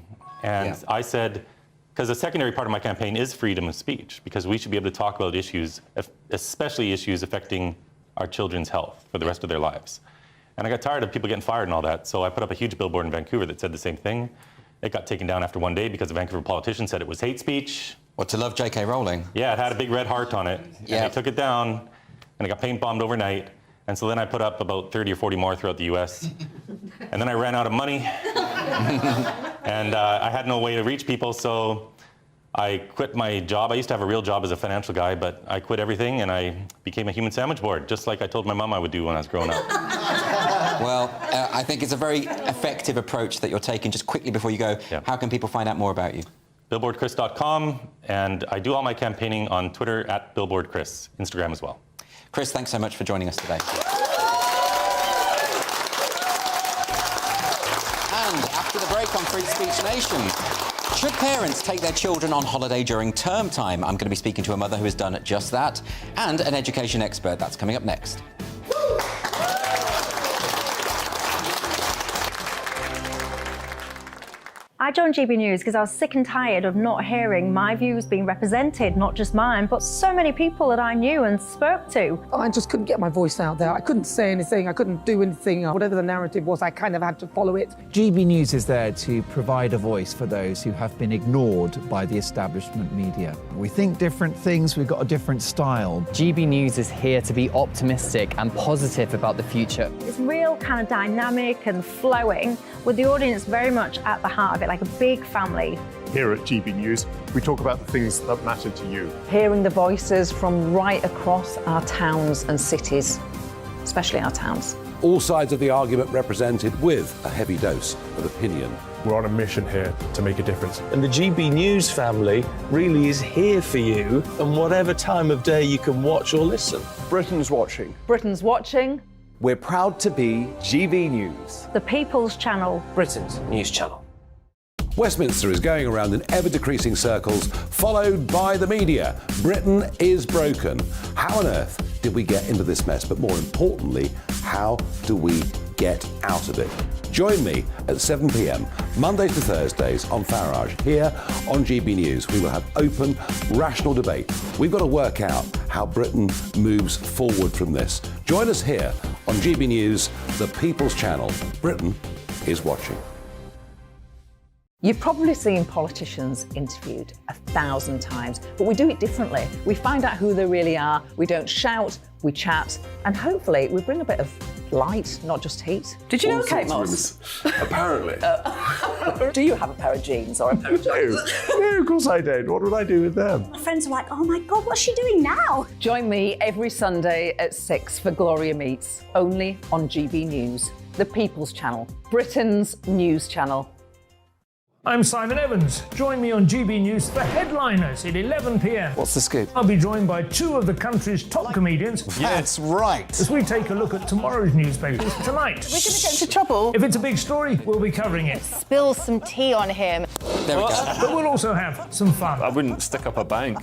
And I said, because a secondary part of my campaign is freedom of speech, because we should be able to talk about issues, especially issues affecting our children's health for the rest of their lives. And I got tired of people getting fired and all that, so I put up a huge billboard in Vancouver that said the same thing. It got taken down after one day because a Vancouver politician said it was hate speech. What, to love J.K. Rowling? Yeah, it had a big red heart on it. And they took it down, and it got paint bombed overnight. And so then I put up about 30 or 40 more throughout the US. And then I ran out of money. And I had no way to reach people, so I quit my job. I used to have a real job as a financial guy, but I quit everything and I became a human sandwich board, just like I told my mom I would do when I was growing up. Well, I think it's a very effective approach that you're taking. Just quickly before you go, how can people find out more about you? BillboardChris.com, and I do all my campaigning on Twitter at BillboardChris, Instagram as well. Chris, thanks so much for joining us today. after the break on Free Speech Nation. Should parents take their children on holiday during term time? I'm going to be speaking to a mother who has done just that, and an education expert. That's coming up next. I joined GB News because I was sick and tired of not hearing my views being represented, not just mine, but so many people that I knew and spoke to. I just couldn't get my voice out there. I couldn't say anything. I couldn't do anything. Whatever the narrative was, I kind of had to follow it. GB News is there to provide a voice for those who have been ignored by the establishment media. We think different things, we've got a different style. GB News is here to be optimistic and positive about the future. It's real kind of dynamic and flowing, with the audience very much at the heart of it, like a big family. Here at GB News, we talk about the things that matter to you. Hearing the voices from right across our towns and cities, especially our towns. All sides of the argument represented with a heavy dose of opinion. We're on a mission here to make a difference. And the GB News family really is here for you, and whatever time of day you can watch or listen. Britain's watching. Britain's watching. We're proud to be GB News. The People's Channel. Britain's news channel. Westminster is going around in ever-decreasing circles, followed by the media. Britain is broken. How on earth did we get into this mess? But more importantly, how do we get out of it? Join me at 7 p.m, Mondays to Thursdays on Farage, here on GB News. We will have open, rational debate. We've got to work out how Britain moves forward from this. Join us here on GB News, the People's Channel. Britain is watching. You've probably seen politicians interviewed 1,000 times, but we do it differently. We find out who they really are, we don't shout, we chat, and hopefully we bring a bit of light, not just heat. Did you know Kate Moss? Apparently. Do you have a pair of jeans or a pair of jeans? No, of course I don't. What would I do with them? My friends are like, oh my God, what's she doing now? Join me every Sunday at 6 for Gloria Meets, only on GB News, the People's Channel, Britain's news channel. I'm Simon Evans. Join me on GB News for Headliners at 11 p.m. What's the scoop? I'll be joined by two of the country's top comedians. That's right. As we take a look at tomorrow's newspapers tonight. We're going to get into trouble. If it's a big story, we'll be covering it. Spill some tea on him. There we go. But we'll also have some fun. I wouldn't stick up a bank.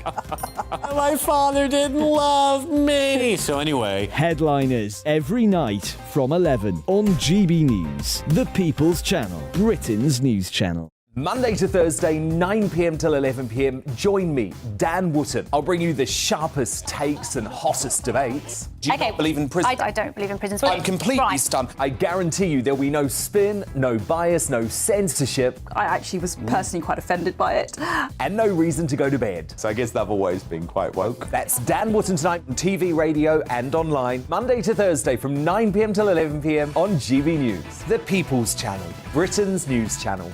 My father didn't love me. So anyway. Headliners every night from 11 on GB News, the People's Channel, Britain's news channel. Monday to Thursday, 9 p.m. till 11 p.m. Join me, Dan Wootton. I'll bring you the sharpest takes and hottest debates. Do you not believe in prisons? I don't believe in prisons. I'm completely stunned. I guarantee you there'll be no spin, no bias, no censorship. I actually was personally quite offended by it. And no reason to go to bed. So I guess they've always been quite woke. That's Dan Wootton tonight on TV, radio and online. Monday to Thursday from 9 p.m. till 11 p.m. on GB News. The People's Channel, Britain's news channel.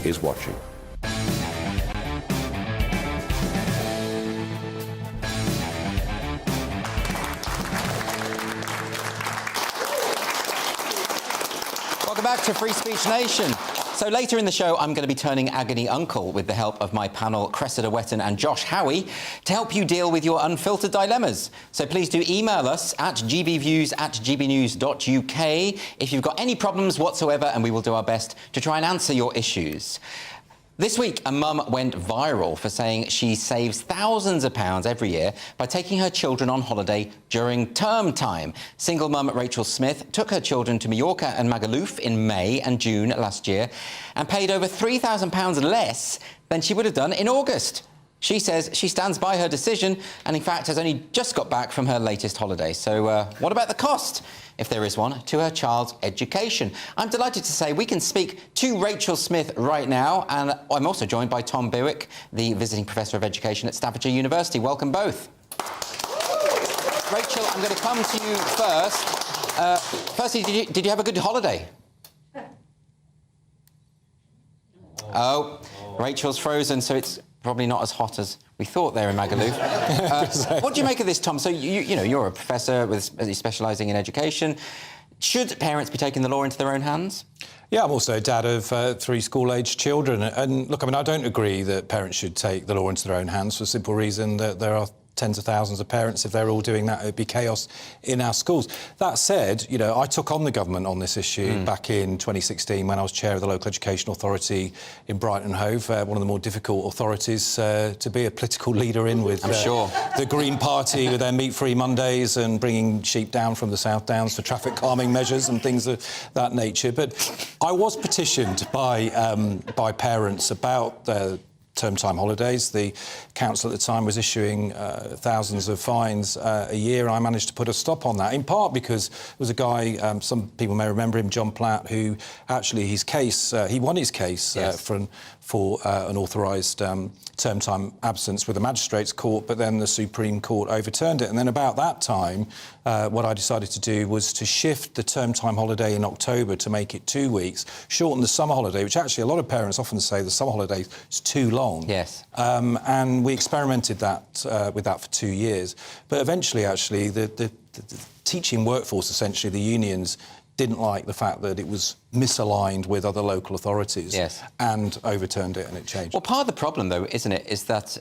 Is watching. Welcome back to Free Speech Nation. So later in the show, I'm going to be turning agony uncle with the help of my panel, Cressida Wetton and Josh Howie, to help you deal with your unfiltered dilemmas. So please do email us at gbviews@gbnews.uk if you've got any problems whatsoever, and we will do our best to try and answer your issues. This week, a mum went viral for saying she saves thousands of pounds every year by taking her children on holiday during term time. Single mum Rachel Smith took her children to Mallorca and Magaluf in May and June last year and paid over £3,000 less than she would have done in August. She says she stands by her decision and, in fact, has only just got back from her latest holiday. So what about the cost, if there is one, to her child's education? I'm delighted to say we can speak to Rachel Smith right now, and I'm also joined by Tom Bewick, the visiting professor of education at Staffordshire University. Welcome both. Rachel, I'm going to come to you first. Firstly, did you have a good holiday? Oh, Rachel's frozen, so it's probably not as hot as we thought there in Magaluf. What do you make of this, Tom? So you're a professor specialising in education. Should parents be taking the law into their own hands? Yeah, I'm also a dad of 3 school-aged children. And look, I mean, I don't agree that parents should take the law into their own hands for the simple reason that there are tens of thousands of parents. If they're all doing that, it would be chaos in our schools. That said, you know, I took on the government on this issue back in 2016 when I was chair of the local education authority in Brighton and Hove, one of the more difficult authorities to be a political leader in, with the Green Party with their meat-free Mondays and bringing sheep down from the South Downs for traffic calming measures and things of that nature. But I was petitioned by parents about term time holidays. The council at the time was issuing thousands of fines a year. I managed to put a stop on that, in part because there was a guy, some people may remember him, John Platt, who actually his case, he won his case for an authorised term time absence with the Magistrates' Court, but then the Supreme Court overturned it. And then about that time, what I decided to do was to shift the term time holiday in October to make it 2 weeks, shorten the summer holiday, which actually a lot of parents often say the summer holiday is too long. Yes. And we experimented with that for 2 years. But eventually, actually, the teaching workforce, essentially, the unions, didn't like the fact that it was misaligned with other local authorities and overturned it, and it changed. Well, part of the problem, though, isn't it, is that,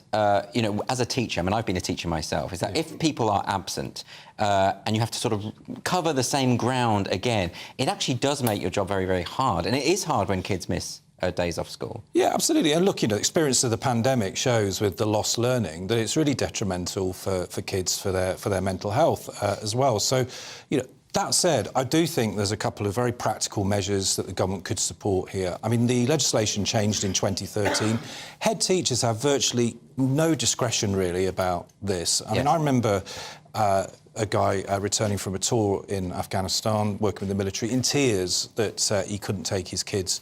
you know, as a teacher, I mean, I've been a teacher myself, is that if people are absent and you have to sort of cover the same ground again, it actually does make your job very, very hard. And it is hard when kids miss days off school. Yeah, absolutely. And look, you know, the experience of the pandemic shows with the lost learning that it's really detrimental for kids, for their mental health as well. So, you know, that said, I do think there's a couple of very practical measures that the government could support here. I mean, the legislation changed in 2013. Head teachers have virtually no discretion, really, about this. I mean, I remember a guy returning from a tour in Afghanistan, working with the military, in tears that he couldn't take his kids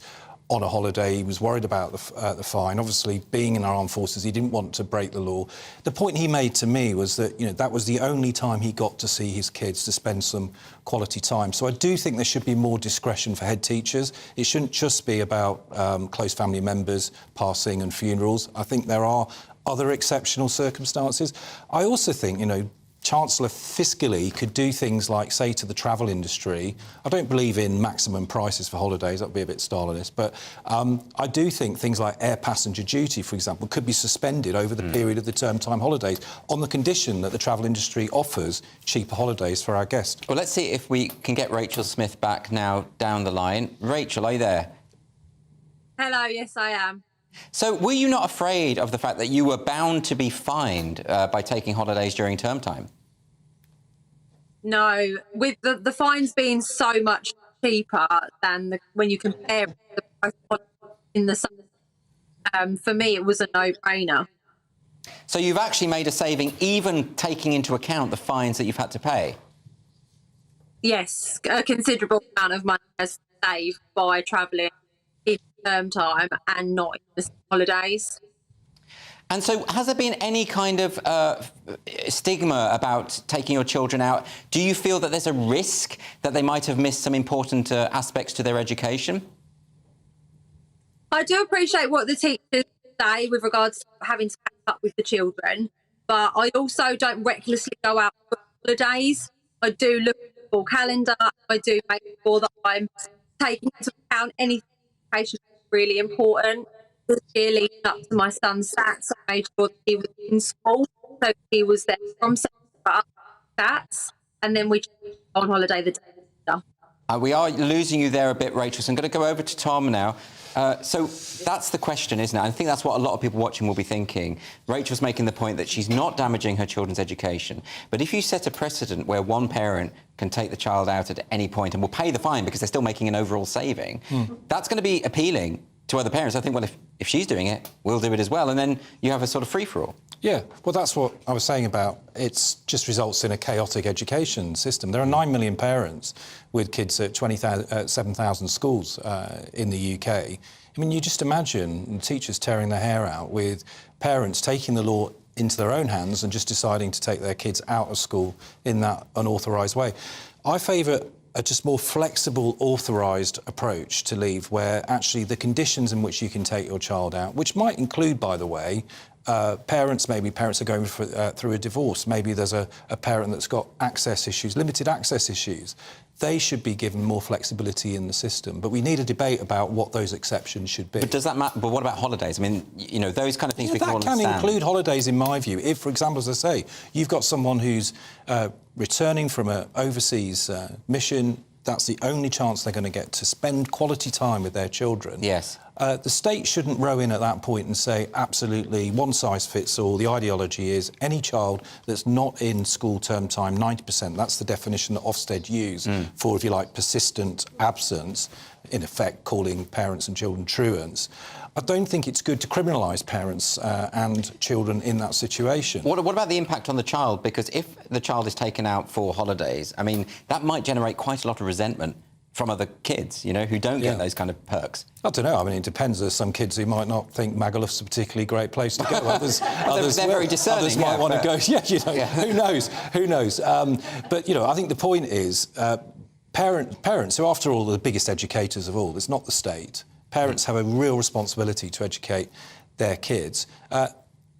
on a holiday. He was worried about the fine. Obviously, being in our armed forces, he didn't want to break the law. The point he made to me was that, you know, that was the only time he got to see his kids, to spend some quality time. So I do think there should be more discretion for head teachers. It shouldn't just be about close family members passing and funerals. I think there are other exceptional circumstances. I also think, you know, Chancellor fiscally could do things like say to the travel industry, I don't believe in maximum prices for holidays, that would be a bit Stalinist, but I do think things like air passenger duty, for example, could be suspended over the period of the term time holidays on the condition that the travel industry offers cheaper holidays for our guests. Well, let's see if we can get Rachel Smith back now down the line. Rachel, are you there? Hello, yes, I am. So were you not afraid of the fact that you were bound to be fined by taking holidays during term time? No, with the fines being so much cheaper than when you compare the price in the summer, for me it was a no-brainer. So you've actually made a saving, even taking into account the fines that you've had to pay? Yes, a considerable amount of money has saved by travelling in term time and not in the holidays. And so has there been any kind of stigma about taking your children out? Do you feel that there's a risk that they might have missed some important aspects to their education? I do appreciate what the teachers say with regards to having to catch up with the children, but I also don't recklessly go out for holidays. I do look at the full calendar. I do make sure that I'm taking into account anything education is really important. This year leading up to my son's SATs, I made sure that he was in school, so he was there from SATs, and then we on holiday the day after. We are losing you there a bit, Rachel, so I'm going to go over to Tom now. So that's the question, isn't it? I think that's what a lot of people watching will be thinking. Rachel's making the point that she's not damaging her children's education, but if you set a precedent where one parent can take the child out at any point and will pay the fine because they're still making an overall saving, that's going to be appealing to other parents. I think, well, if she's doing it, we'll do it as well. And then you have a sort of free-for-all. Yeah, well, that's what I was saying about it just results in a chaotic education system. There are 9 million parents with kids at 7,000 schools in the UK. I mean, you just imagine teachers tearing their hair out with parents taking the law into their own hands and just deciding to take their kids out of school in that unauthorised way. I favour a just more flexible, authorised approach to leave, where actually the conditions in which you can take your child out, which might include, by the way, parents, maybe parents are going through a divorce, maybe there's a parent that's got access issues, limited access issues. They should be given more flexibility in the system. But we need a debate about what those exceptions should be. But does that matter? But what about holidays? I mean, you know, those kind of things we can all that can understand. include holidays, in my view. If, for example, as I say, you've got someone who's returning from an overseas mission, that's the only chance they're going to get to spend quality time with their children. Yes. The state shouldn't row in at that point and say, absolutely, one size fits all. The ideology is any child that's not in school term time, 90%, that's the definition that Ofsted used for, if you like, persistent absence, in effect calling parents and children truants. I don't think it's good to criminalise parents and children in that situation. What about the impact on the child? Because if the child is taken out for holidays, I mean, that might generate quite a lot of resentment from other kids, you know, who don't get those kind of perks. I don't know. I mean, it depends. There's some kids who might not think Magaluf's a particularly great place to go. Others they're very discerning. Others might want to go. Yeah, you know, who knows? Who knows? But, you know, I think the point is parents, who, after all, are the biggest educators of all, it's not the state. Parents have a real responsibility to educate their kids.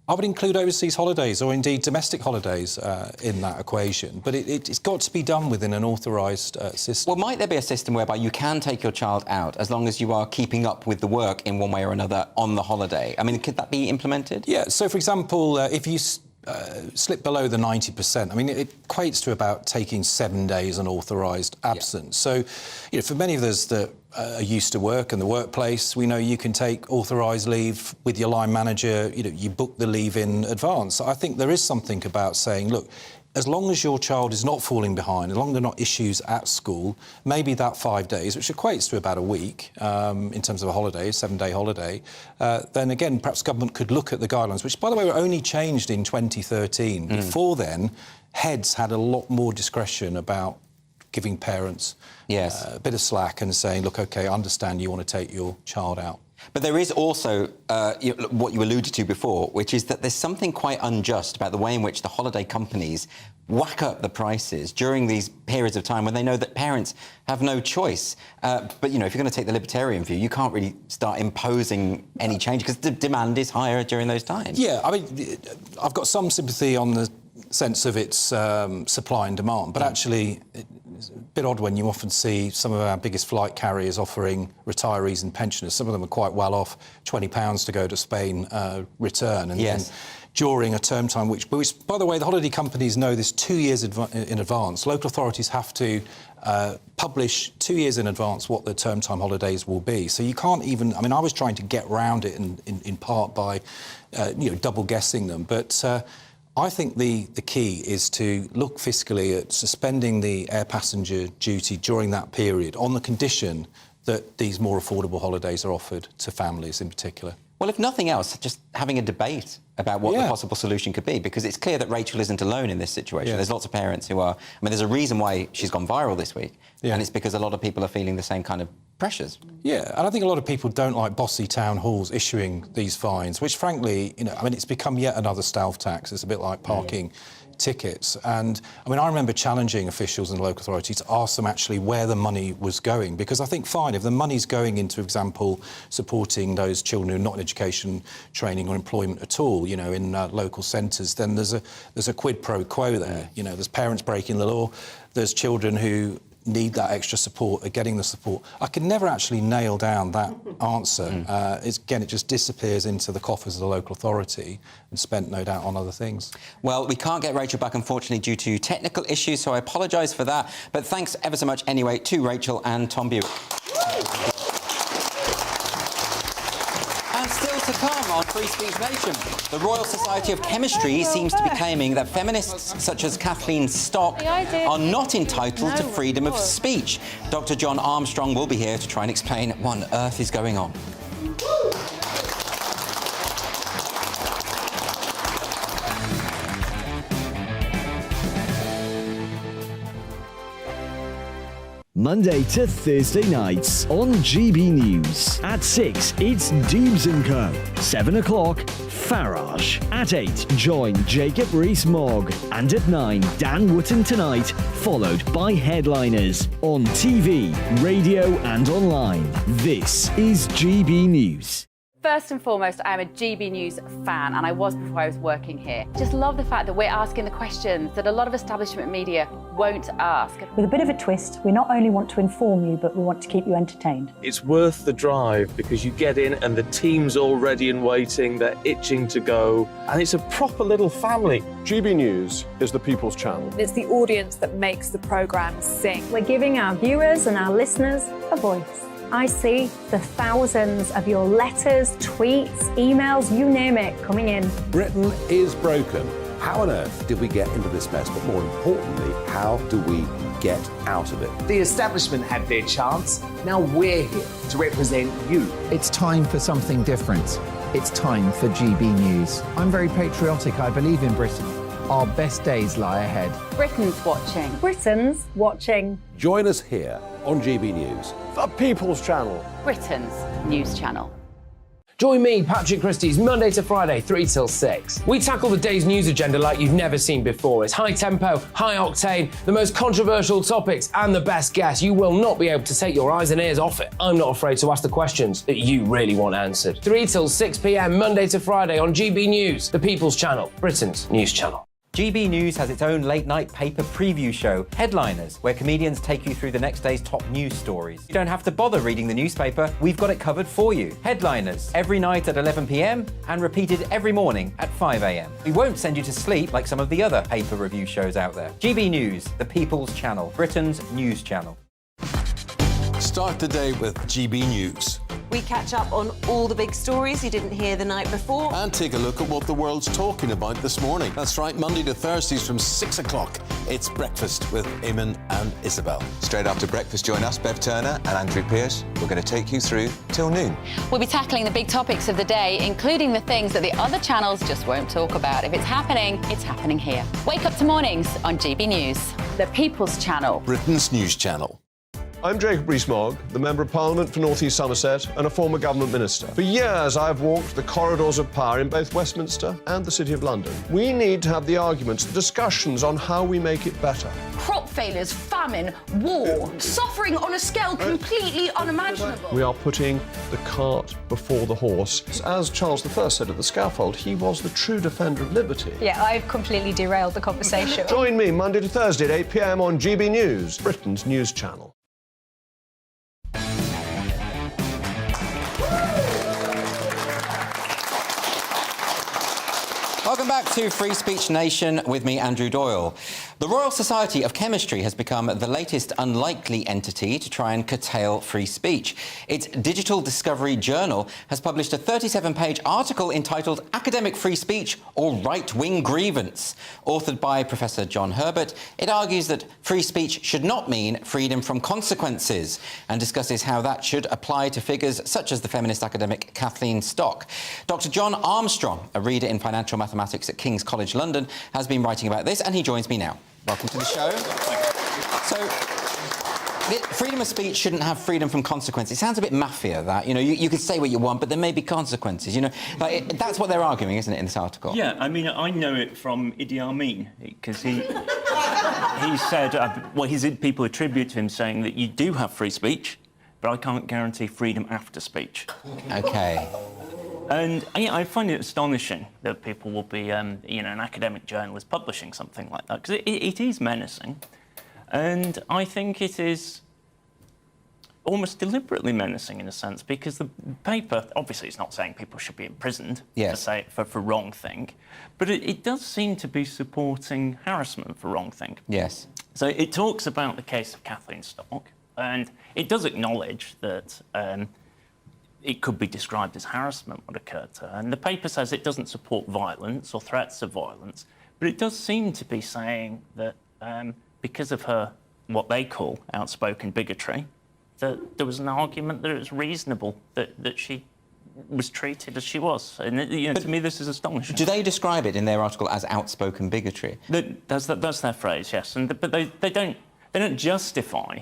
I would include overseas holidays or indeed domestic holidays in that equation, but it's got to be done within an authorised system. Well, might there be a system whereby you can take your child out as long as you are keeping up with the work in one way or another on the holiday? I mean, could that be implemented? Yeah, so, for example, if you slip below the 90%, I mean, it equates to about taking 7 days unauthorised absence. So, you know, for many of us that are used to work and the workplace, we know you can take authorised leave with your line manager, you know, you book the leave in advance. I think there is something about saying, look, as long as your child is not falling behind, as long as there are not issues at school, maybe that 5 days, which equates to about a week in terms of a holiday, a 7-day holiday, then again, perhaps government could look at the guidelines, which, by the way, were only changed in 2013. Before then, heads had a lot more discretion about giving parents a bit of slack and saying, look, OK, I understand you want to take your child out. But there is also what you alluded to before, which is that there's something quite unjust about the way in which the holiday companies whack up the prices during these periods of time when they know that parents have no choice. But, you know, if you're going to take the libertarian view, you can't really start imposing any change because the demand is higher during those times. Yeah, I mean, I've got some sympathy on the sense of its supply and demand, but actually it's a bit odd when you often see some of our biggest flight carriers offering retirees and pensioners. Some of them are quite well off, £20 to go to Spain, return, and then during a term time, which, by the way, the holiday companies know this 2 years in advance. Local authorities have to publish 2 years in advance what the term time holidays will be. So you can't even, I mean, I was trying to get around it in part by, you know, double guessing them, but I think the key is to look fiscally at suspending the air passenger duty during that period on the condition that these more affordable holidays are offered to families in particular. Well, if nothing else, just having a debate about what the possible solution could be, because it's clear that Rachel isn't alone in this situation. There's lots of parents who are... I mean, there's a reason why she's gone viral this week, and it's because a lot of people are feeling the same kind of pressures. Yeah, and I think a lot of people don't like bossy town halls issuing these fines, which, frankly, you know, I mean, it's become yet another stealth tax. It's a bit like parking tickets. And, I mean, I remember challenging officials in the local authority to ask them actually where the money was going, because I think, fine, if the money's going into, for example, supporting those children who are not in education, training or employment at all, you know, in local centres, then there's a quid pro quo there. You know, there's parents breaking the law, there's children who need that extra support, are getting the support. I could never actually nail down that answer. Again, it just disappears into the coffers of the local authority and spent, no doubt, on other things. Well, we can't get Rachel back, unfortunately, due to technical issues, so I apologise for that. But thanks ever so much anyway to Rachel and Tom Buick. And still to come on Free Speech Nation, the Royal Society of Chemistry seems to be claiming that feminists such as Kathleen Stock are not entitled to freedom of speech. Dr. John Armstrong will be here to try and explain what on earth is going on. Monday to Thursday nights on GB News. At 6, it's Dubes & Co. 7 o'clock, Farage. At 8, join Jacob Rees-Mogg. And at 9, Dan Wootton Tonight, followed by Headliners. On TV, radio and online. This is GB News. First and foremost, I'm a GB News fan, and I was before I was working here. Just love the fact that we're asking the questions that a lot of establishment media won't ask. With a bit of a twist, we not only want to inform you, but we want to keep you entertained. It's worth the drive because you get in and the team's all ready and waiting, they're itching to go, and it's a proper little family. GB News is the People's Channel. It's the audience that makes the programme sing. We're giving our viewers and our listeners a voice. I see the thousands of your letters, tweets, emails, you name it, coming in. Britain is broken. How on earth did we get into this mess? But more importantly, how do we get out of it? The establishment had their chance. Now we're here to represent you. It's time for something different. It's time for GB News. I'm very patriotic. I believe in Britain. Our best days lie ahead. Britain's watching. Britain's watching. Join us here on GB News. The People's Channel. Britain's news channel. Join me, Patrick Christie's, Monday to Friday, 3 till 6. We tackle the day's news agenda like you've never seen before. It's high tempo, high octane, the most controversial topics, and the best guests. You will not be able to take your eyes and ears off it. I'm not afraid to ask the questions that you really want answered. 3 till 6 p.m, Monday to Friday on GB News, the People's Channel, Britain's news channel. GB News has its own late-night paper preview show, Headliners, where comedians take you through the next day's top news stories. You don't have to bother reading the newspaper, we've got it covered for you. Headliners, every night at 11 p.m. and repeated every morning at 5 a.m. We won't send you to sleep like some of the other paper review shows out there. GB News, the People's Channel, Britain's news channel. Start the day with GB News. We catch up on all the big stories you didn't hear the night before. And take a look at what the world's talking about this morning. That's right, Monday to Thursdays from 6 o'clock. It's Breakfast with Eamon and Isabel. Straight after breakfast, join us, Bev Turner and Andrew Pearce. We're going to take you through till noon. We'll be tackling the big topics of the day, including the things that the other channels just won't talk about. If it's happening here. Wake up to mornings on GB News, the People's Channel. Britain's news channel. I'm Jacob Rees-Mogg, the Member of Parliament for North East Somerset and a former government minister. For years, I've walked the corridors of power in both Westminster and the City of London. We need to have the arguments, the discussions on how we make it better. Crop failures, famine, war, suffering on a scale completely unimaginable. We are putting the cart before the horse. As Charles I said at the scaffold, he was the true defender of liberty. Yeah, I've completely derailed the conversation. Join me Monday to Thursday at 8 p.m. on GB News, Britain's news channel. Welcome back to Free Speech Nation with me, Andrew Doyle. The Royal Society of Chemistry has become the latest unlikely entity to try and curtail free speech. Its Digital Discovery Journal has published a 37-page article entitled Academic Free Speech or Right-Wing Grievance. Authored by Professor John Herbert, it argues that free speech should not mean freedom from consequences and discusses how that should apply to figures such as the feminist academic Kathleen Stock. Dr. John Armstrong, a reader in financial mathematics at King's College London, has been writing about this, and he joins me now. Welcome to the show. So, freedom of speech shouldn't have freedom from consequence. It sounds a bit mafia, that. You know, you could say what you want, but there may be consequences, you know. Like, that's what they're arguing, isn't it, in this article? Yeah, I mean, I know it from Idi Amin, because he said, people attribute to him saying that you do have free speech, but I can't guarantee freedom after speech. OK. And I find it astonishing that people will be, an academic journalist publishing something like that, because it is menacing. And I think it is almost deliberately menacing in a sense, because the paper, obviously it's not saying people should be imprisoned for wrong thing, but it does seem to be supporting harassment for wrong thing. Yes. So it talks about the case of Kathleen Stock, and it does acknowledge that it could be described as harassment what occurred to her. And the paper says it doesn't support violence or threats of violence, but it does seem to be saying that because of her, what they call outspoken bigotry, that there was an argument that it was reasonable that she was treated as she was. And to me, this is astonishing. Do they describe it in their article as outspoken bigotry? That's their phrase, yes. But they don't justify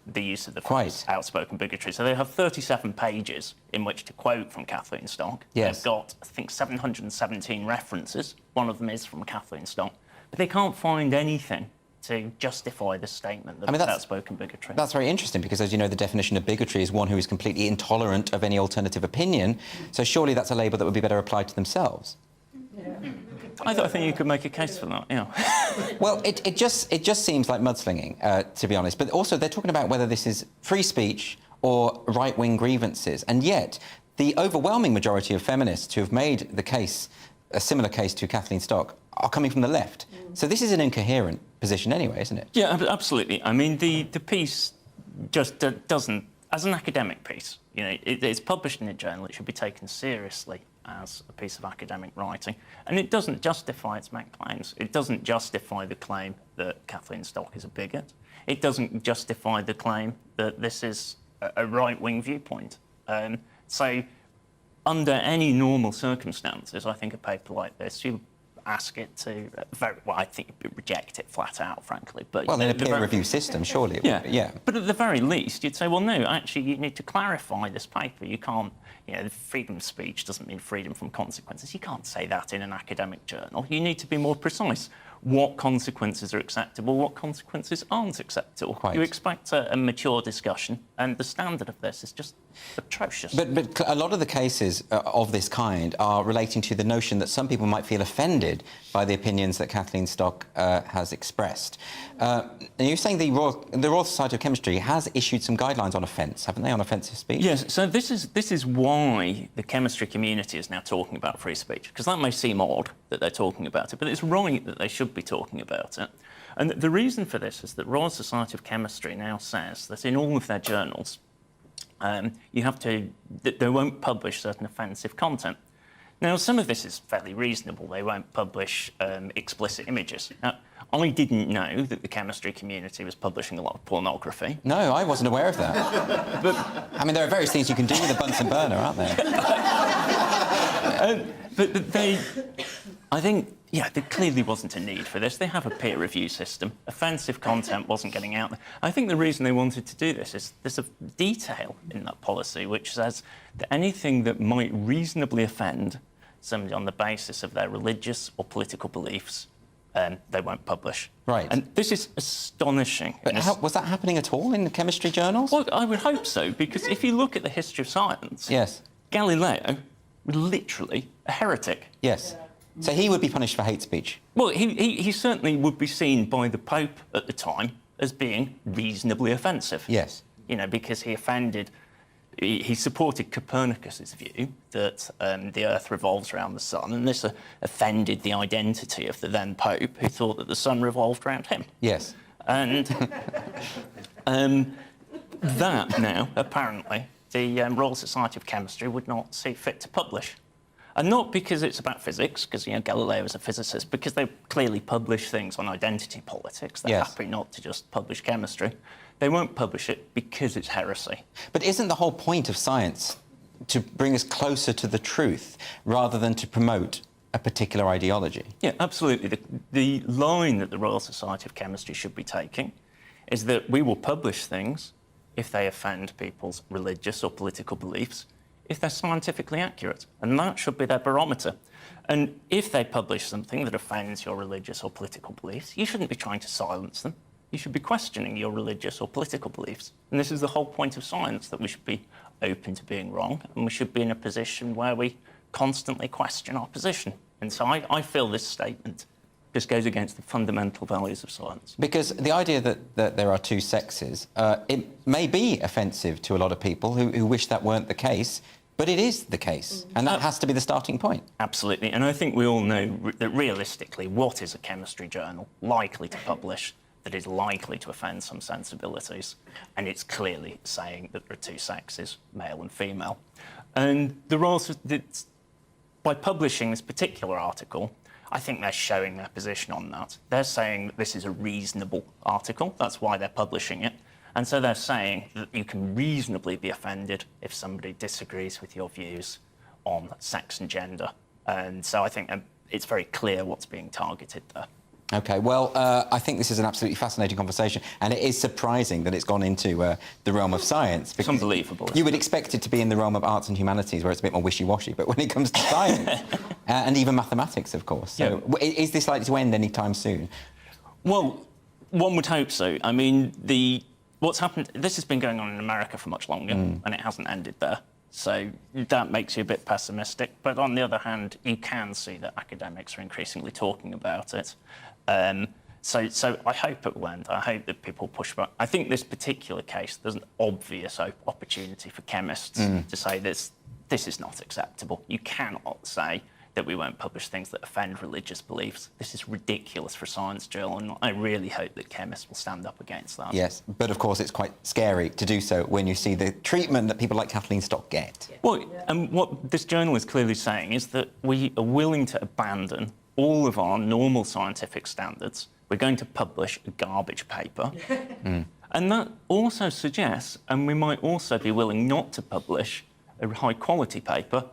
the use of the phrase outspoken bigotry. So they have 37 pages in which to quote from Kathleen Stock. Yes. They've got, I think, 717 references. One of them is from Kathleen Stock. But they can't find anything to justify the statement that that's outspoken bigotry. That's very interesting because, as you know, the definition of bigotry is one who is completely intolerant of any alternative opinion. So surely that's a label that would be better applied to themselves. I think you could make a case for that, yeah. Well, it just seems like mudslinging, to be honest. But also, they're talking about whether this is free speech or right-wing grievances. And yet, the overwhelming majority of feminists who have made the case, a similar case to Kathleen Stock, are coming from the left. So this is an incoherent position anyway, isn't it? Yeah, absolutely. I mean, the piece just doesn't, as an academic piece, you know, it's published in a journal, it should be taken seriously as a piece of academic writing. And it doesn't justify its main claims. It doesn't justify the claim that Kathleen Stock is a bigot. It doesn't justify the claim that this is a right-wing viewpoint. So under any normal circumstances, I think a paper like this, you ask it to, I think you'd reject it flat out, frankly. But well, in a peer review system, surely it would be, yeah. But at the very least, you'd say, well, no, actually, you need to clarify this paper. You can't, you know, freedom of speech doesn't mean freedom from consequences. You can't say that in an academic journal. You need to be more precise. What consequences are acceptable, what consequences aren't acceptable. Quite. You expect a mature discussion, and the standard of this is just atrocious. But a lot of the cases of this kind are relating to the notion that some people might feel offended by the opinions that Kathleen Stock has expressed. And you're saying the Royal Society of Chemistry has issued some guidelines on offence, haven't they, on offensive speech? Yes, so this is why the chemistry community is now talking about free speech, because that may seem odd that they're talking about it, but it's right that they should be talking about it. And the reason for this is that Royal Society of Chemistry now says that in all of their journals, you have to, that they won't publish certain offensive content. Now, some of this is fairly reasonable. They won't publish explicit images. Now, I didn't know that the chemistry community was publishing a lot of pornography. No, I wasn't aware of that. But I mean, there are various things you can do with a Bunsen burner, aren't there? But they, I think, yeah, there clearly wasn't a need for this. They have a peer review system. Offensive content wasn't getting out there. I think the reason they wanted to do this is there's a detail in that policy which says that anything that might reasonably offend somebody on the basis of their religious or political beliefs, they won't publish. Right. And this is astonishing. But was that happening at all in the chemistry journals? Well, I would hope so, because if you look at the history of science, yes, Galileo was literally a heretic. Yes. So he would be punished for hate speech? Well, he certainly would be seen by the Pope at the time as being reasonably offensive. Yes. You know, because he offended... He supported Copernicus's view that the Earth revolves around the Sun, and this offended the identity of the then Pope, who thought that the Sun revolved around him. Yes. And that now, apparently, the Royal Society of Chemistry would not see fit to publish. And not because it's about physics, because, you know, Galileo is a physicist, because they clearly publish things on identity politics. They're happy not to just publish chemistry. They won't publish it because it's heresy. But isn't the whole point of science to bring us closer to the truth rather than to promote a particular ideology? Yeah, absolutely. The line that the Royal Society of Chemistry should be taking is that we will publish things if they offend people's religious or political beliefs, if they're scientifically accurate. And that should be their barometer. And if they publish something that offends your religious or political beliefs, you shouldn't be trying to silence them. You should be questioning your religious or political beliefs. And this is the whole point of science, that we should be open to being wrong, and we should be in a position where we constantly question our position. And so I feel this statement just goes against the fundamental values of science. Because the idea that there are two sexes, it may be offensive to a lot of people who wish that weren't the case, but it is the case, and that has to be the starting point. Absolutely, and I think we all know that realistically, what is a chemistry journal likely to publish that is likely to offend some sensibilities? And it's clearly saying that there are two sexes, male and female. And by publishing this particular article, I think they're showing their position on that. They're saying that this is a reasonable article. That's why they're publishing it. And so they're saying that you can reasonably be offended if somebody disagrees with your views on sex and gender. And so I think it's very clear what's being targeted there. OK, well, I think this is an absolutely fascinating conversation, and it is surprising that it's gone into the realm of science. It's unbelievable. You would expect it to be in the realm of arts and humanities, where it's a bit more wishy-washy, but when it comes to science, and even mathematics, of course. So is this likely to end any time soon? Well, One would hope so. I mean, what's happened, this has been going on in America for much longer, and it hasn't ended there. So that makes you a bit pessimistic. But on the other hand, you can see that academics are increasingly talking about it. So I hope it will end. I hope that people push back. I think this particular case, there's an obvious opportunity for chemists to say this is not acceptable. You cannot say that we won't publish things that offend religious beliefs. This is ridiculous for a science journal, and I really hope that chemists will stand up against that. Yes, but of course it's quite scary to do so when you see the treatment that people like Kathleen Stock get. Well, and what this journal is clearly saying is that we are willing to abandon all of our normal scientific standards. We're going to publish a garbage paper. And that also suggests, and we might also be willing not to publish a high-quality paper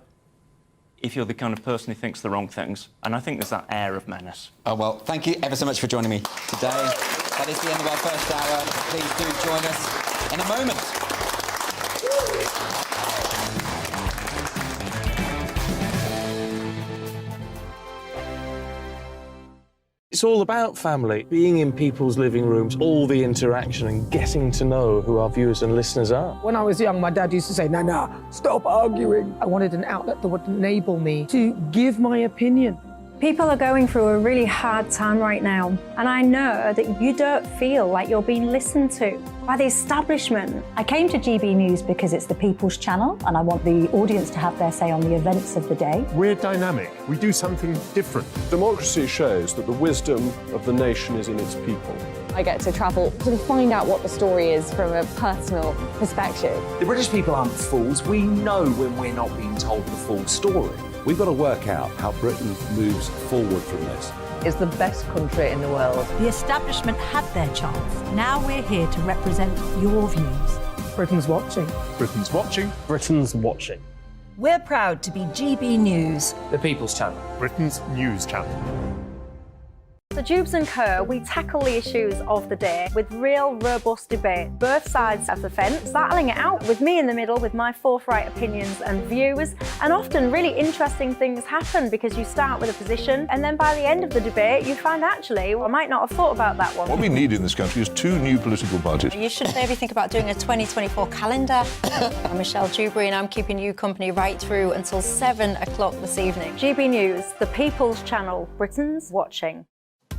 if you're the kind of person who thinks the wrong things. And I think there's that air of menace. Oh, well, thank you ever so much for joining me today. That is the end of our first hour. Please do join us in a moment. It's all about family, being in people's living rooms, all the interaction and getting to know who our viewers and listeners are. When I was young, my dad used to say, Nana, stop arguing. I wanted an outlet that would enable me to give my opinion. People are going through a really hard time right now, and I know that you don't feel like you're being listened to by the establishment. I came to GB News because it's the People's Channel, and I want the audience to have their say on the events of the day. We're dynamic. We do something different. Democracy shows that the wisdom of the nation is in its people. I get to travel to find out what the story is from a personal perspective. The British people aren't fools. We know when we're not being told the full story. We've got to work out how Britain moves forward from this. It's the best country in the world. The establishment had their chance. Now we're here to represent your views. Britain's watching. Britain's watching. Britain's watching. We're proud to be GB News. The People's Channel. Britain's news channel. So Jubes and Co, we tackle the issues of the day with real robust debate, both sides of the fence, battling it out with me in the middle with my forthright opinions and views. And often really interesting things happen because you start with a position and then by the end of the debate you find actually, well, I might not have thought about that one. What we need in this country is 2 new political parties. You should maybe think about doing a 2024 calendar. I'm Michelle Dewberry and I'm keeping you company right through until 7 o'clock this evening. GB News, the People's Channel, Britain's watching.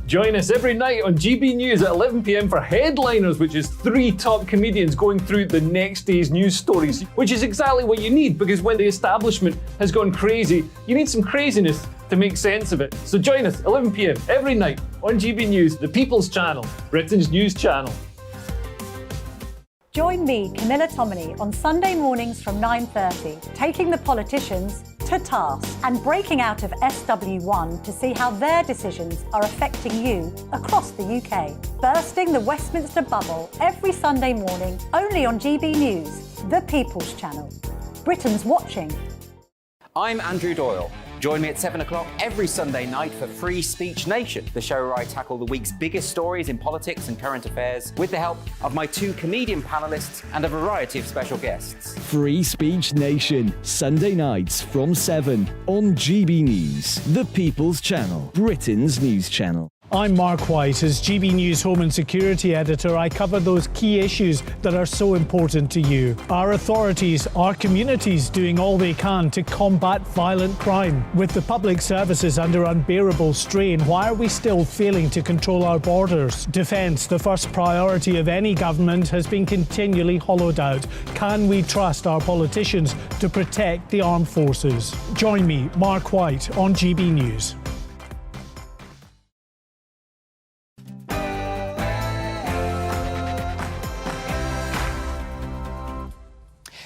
Join us every night on GB News at 11 p.m. for Headliners, which is 3 top comedians going through the next day's news stories, which is exactly what you need, because when the establishment has gone crazy, you need some craziness to make sense of it. So join us 11 p.m. every night on GB News, the People's Channel, Britain's news channel. Join me, Camilla Tominey, on Sunday mornings from 9:30, taking the politicians to task and breaking out of SW1 to see how their decisions are affecting you across the UK. Bursting the Westminster bubble every Sunday morning, only on GB News, the People's Channel. Britain's watching. I'm Andrew Doyle. Join me at 7 o'clock every Sunday night for Free Speech Nation, the show where I tackle the week's biggest stories in politics and current affairs with the help of my 2 comedian panellists and a variety of special guests. Free Speech Nation, Sunday nights from 7 on GB News, the People's Channel, Britain's news channel. I'm Mark White. As GB News Home and Security Editor, I cover those key issues that are so important to you. Our authorities, our communities doing all they can to combat violent crime. With the public services under unbearable strain, why are we still failing to control our borders? Defence, the first priority of any government, has been continually hollowed out. Can we trust our politicians to protect the armed forces? Join me, Mark White, on GB News.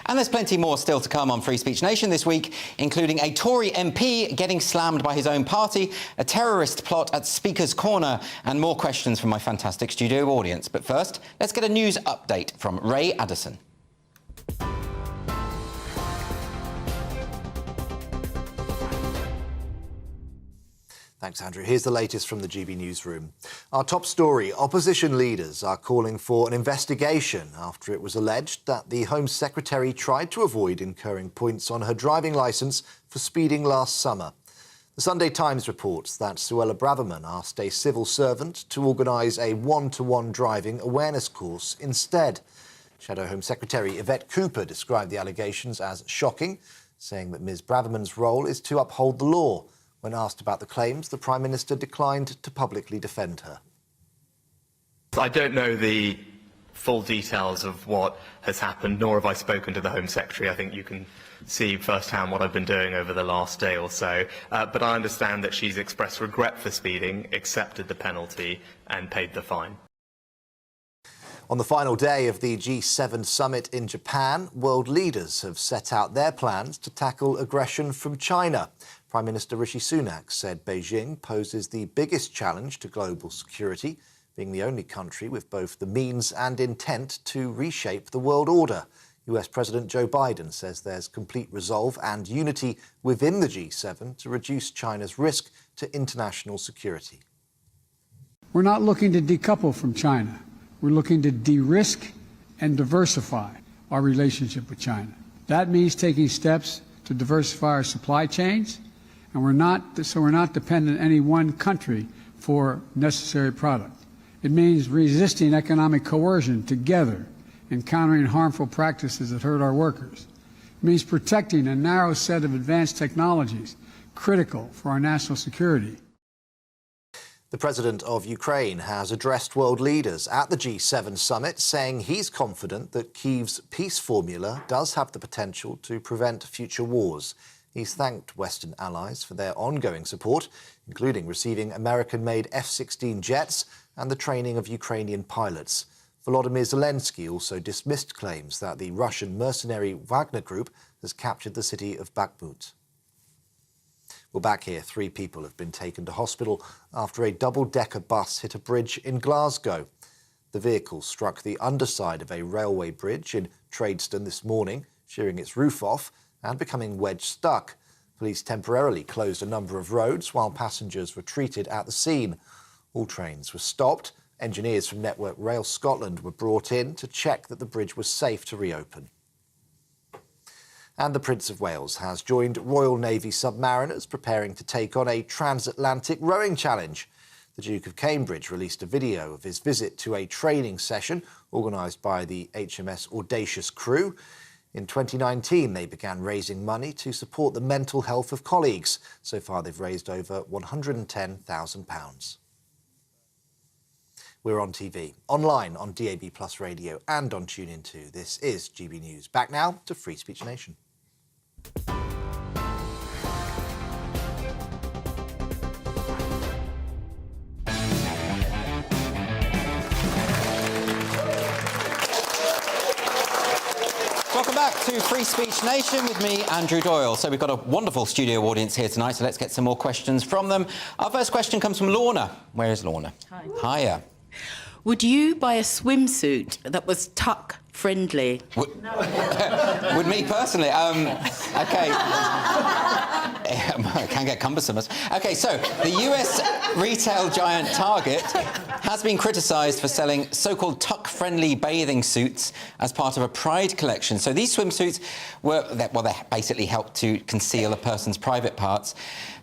And there's plenty more still to come on Free Speech Nation this week, including a Tory MP getting slammed by his own party, a terrorist plot at Speaker's Corner, and more questions from my fantastic studio audience. But first, let's get a news update from Ray Addison. Thanks, Andrew. Here's the latest from the GB newsroom. Our top story, opposition leaders are calling for an investigation after it was alleged that the Home Secretary tried to avoid incurring points on her driving licence for speeding last summer. The Sunday Times reports that Suella Braverman asked a civil servant to organise a one-to-one driving awareness course instead. Shadow Home Secretary Yvette Cooper described the allegations as shocking, saying that Ms Braverman's role is to uphold the law. When asked about the claims, the Prime Minister declined to publicly defend her. I don't know the full details of what has happened, nor have I spoken to the Home Secretary. I think you can see firsthand what I've been doing over the last day or so. But I understand that she's expressed regret for speeding, accepted the penalty and paid the fine. On the final day of the G7 summit in Japan, world leaders have set out their plans to tackle aggression from China. Prime Minister Rishi Sunak said Beijing poses the biggest challenge to global security, being the only country with both the means and intent to reshape the world order. US President Joe Biden says there's complete resolve and unity within the G7 to reduce China's risk to international security. We're not looking to decouple from China. We're looking to de-risk and diversify our relationship with China. That means taking steps to diversify our supply chains, and we're not dependent on any one country for necessary product. It means resisting economic coercion together and countering harmful practices that hurt our workers. It means protecting a narrow set of advanced technologies critical for our national security. The President of Ukraine has addressed world leaders at the G7 summit, saying he's confident that Kyiv's peace formula does have the potential to prevent future wars. He's thanked Western allies for their ongoing support, including receiving American-made F-16 jets and the training of Ukrainian pilots. Volodymyr Zelensky also dismissed claims that the Russian mercenary Wagner Group has captured the city of Bakhmut. Well, back here, 3 people have been taken to hospital after a double-decker bus hit a bridge in Glasgow. The vehicle struck the underside of a railway bridge in Tradeston this morning, shearing its roof off and becoming wedge-stuck. Police temporarily closed a number of roads while passengers were treated at the scene. All trains were stopped. Engineers from Network Rail Scotland were brought in to check that the bridge was safe to reopen. And the Prince of Wales has joined Royal Navy submariners preparing to take on a transatlantic rowing challenge. The Duke of Cambridge released a video of his visit to a training session organised by the HMS Audacious crew. In 2019, they began raising money to support the mental health of colleagues. So far, they've raised over £110,000. We're on TV, online on DAB Plus Radio and on TuneIn 2. This is GB News. Back now to Free Speech Nation. Welcome back to Free Speech Nation with me, Andrew Doyle. So we've got a wonderful studio audience here tonight, so let's get some more questions from them. Our first question comes from Lorna. Where is Lorna? Hi. Hiya. Would you buy a swimsuit that was tuck-friendly? Would me personally? OK. It can get cumbersome. OK, so the US retail giant Target has been criticised for selling so-called tuck-friendly bathing suits as part of a Pride collection. So these swimsuits they basically help to conceal a person's private parts.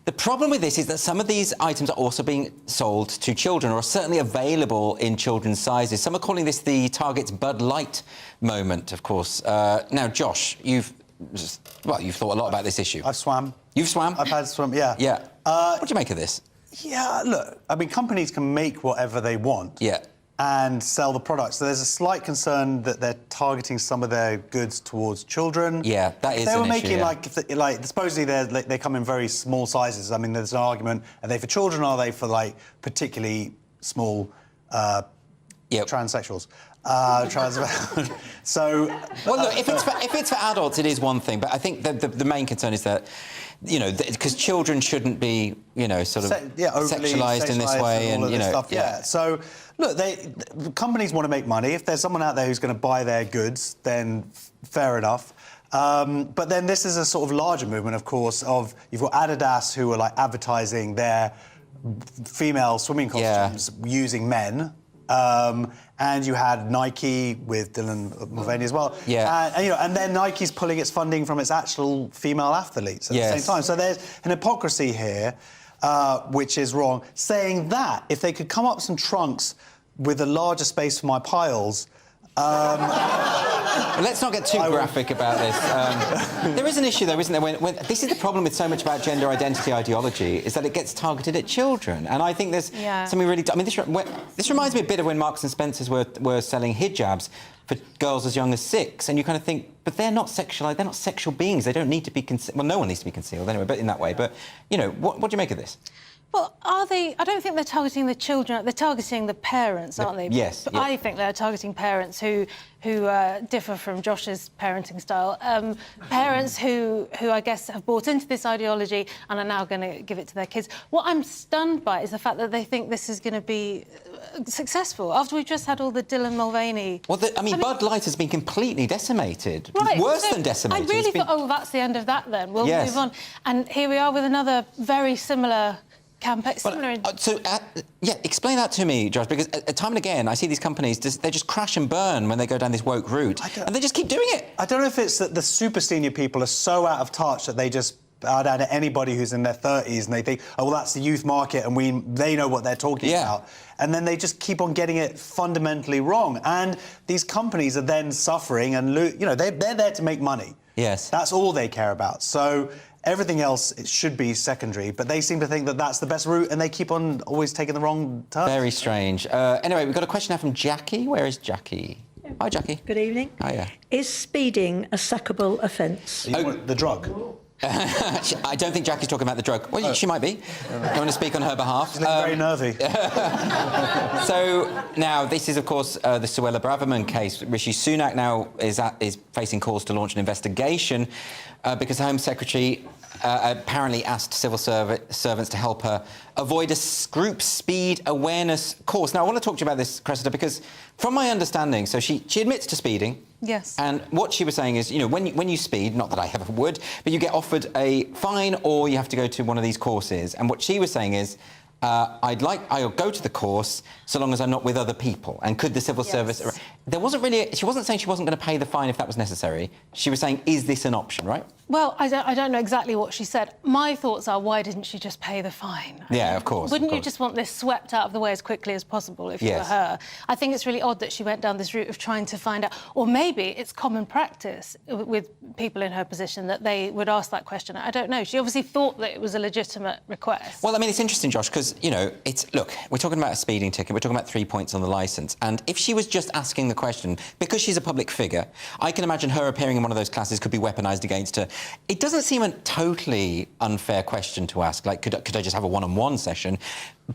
The problem with this is that some of these items are also being sold to children, or are certainly available in children's sizes. Some are calling this the Target's Bud Light moment, of course. Now, Josh, you've thought a lot about this issue. I've swam. You've swam? I've had swim, yeah. Yeah. What do you make of this? Yeah, look, I mean, companies can make whatever they want. Yeah. And sell the products. So there's a slight concern that they're targeting some of their goods towards children. Yeah, that is an issue. They were making, yeah. Supposedly they come in very small sizes. I mean, there's an argument, are they for children or are they for, particularly small transsexuals? So... Well, look, if it's for adults, it is one thing, but I think the main concern is that, because children shouldn't be, sexualised in this way and stuff. Yeah. So, look, companies want to make money. If there's someone out there who's going to buy their goods, then fair enough. But then this is a sort of larger movement, of course, of you've got Adidas who are advertising their female swimming costumes using men. And you had Nike with Dylan Mulvaney as well. Yeah. And then Nike's pulling its funding from its actual female athletes at the same time. So there's an hypocrisy here, which is wrong. Saying that, if they could come up with some trunks with a larger space for my piles... Let's not get too graphic about this. There is an issue, though, isn't there? When this is the problem with so much about gender identity ideology, is that it gets targeted at children. And I think there's something really... I mean, this reminds me a bit of when Marks and Spencer's were selling hijabs for girls as young as 6, and you kind of think, but they're not sexual. They're not sexual beings. They don't need to be concealed. Well, no one needs to be concealed anyway, but in that way. But what do you make of this? Well, are they... I don't think they're targeting the children. They're targeting the parents, aren't they? Yes. But I think they're targeting parents who differ from Josh's parenting style. Parents who I guess have bought into this ideology and are now going to give it to their kids. What I'm stunned by is the fact that they think this is going to be successful after we've just had all the Dylan Mulvaney... Well, I mean, Bud Light has been completely decimated. Right. Worse than decimated. I really thought, oh, that's the end of that then. We'll move on. And here we are with another very similar... campaign. Explain that to me, Josh, because time and again I see these companies, they just crash and burn when they go down this woke route, and they just keep doing it. I don't know if it's that the super senior people are so out of touch that they just bow down to anybody who's in their 30s and they think, oh, well, that's the youth market and they know what they're talking about. And then they just keep on getting it fundamentally wrong. And these companies are then suffering and, they're there to make money. Yes. That's all they care about. So... everything else, it should be secondary, but they seem to think that that's the best route, and they keep on always taking the wrong turn. Very strange. Anyway, we've got a question now from Jackie. Where is Jackie? Hi, Jackie. Good evening. Hiya. Is speeding a sackable offence? The drug? I don't think Jackie's talking about the drug. Well, she might be. I want to speak on her behalf. She's very nervy. So, now, this is, of course, the Suella Braverman case. Rishi Sunak now is facing calls to launch an investigation because the Home Secretary apparently asked civil servants to help her avoid a group speed awareness course. Now, I want to talk to you about this, Cressida, because from my understanding, so she admits to speeding. Yes. And what she was saying is, when you speed, not that I ever would, but you get offered a fine or you have to go to one of these courses. And what she was saying is, I'll go to the course so long as I'm not with other people. And could the civil service... she wasn't saying she wasn't going to pay the fine if that was necessary. She was saying, is this an option, right? Well, I don't know exactly what she said. My thoughts are, why didn't she just pay the fine? Yeah, of course. Wouldn't you just want this swept out of the way as quickly as possible if you were her? I think it's really odd that she went down this route of trying to find out... Or maybe it's common practice with people in her position that they would ask that question. I don't know. She obviously thought that it was a legitimate request. Well, I mean, it's interesting, Josh, because, look, we're talking about a speeding ticket, we're talking about 3 points on the licence, and if she was just asking the question, because she's a public figure, I can imagine her appearing in one of those classes could be weaponised against her. It doesn't seem a totally unfair question to ask, like, could I just have a one-on-one session?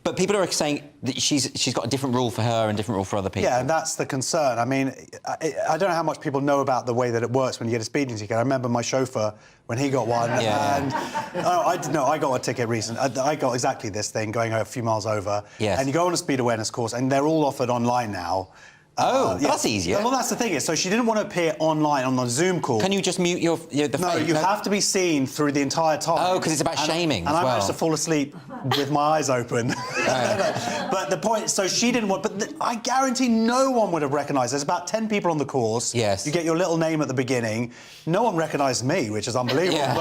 But people are saying that she's got a different rule for her and different rule for other people. Yeah, and that's the concern. I mean, I don't know how much people know about the way that it works when you get a speeding ticket. I remember my chauffeur, when he got one, and... I got a ticket recently. I got exactly this thing, going a few miles over. Yes. And you go on a speed awareness course, and they're all offered online now. That's easier. Well, that's the thing is, so she didn't want to appear online on the Zoom call. Can you just mute the phone? No, you have to be seen through the entire time. Oh, because it's about shaming and as I well. managed to fall asleep with my eyes open. But the point, so she didn't want... But I guarantee no one would have recognised. There's about 10 people on the course. Yes. You get your little name at the beginning. No one recognised me, which is unbelievable. Yeah.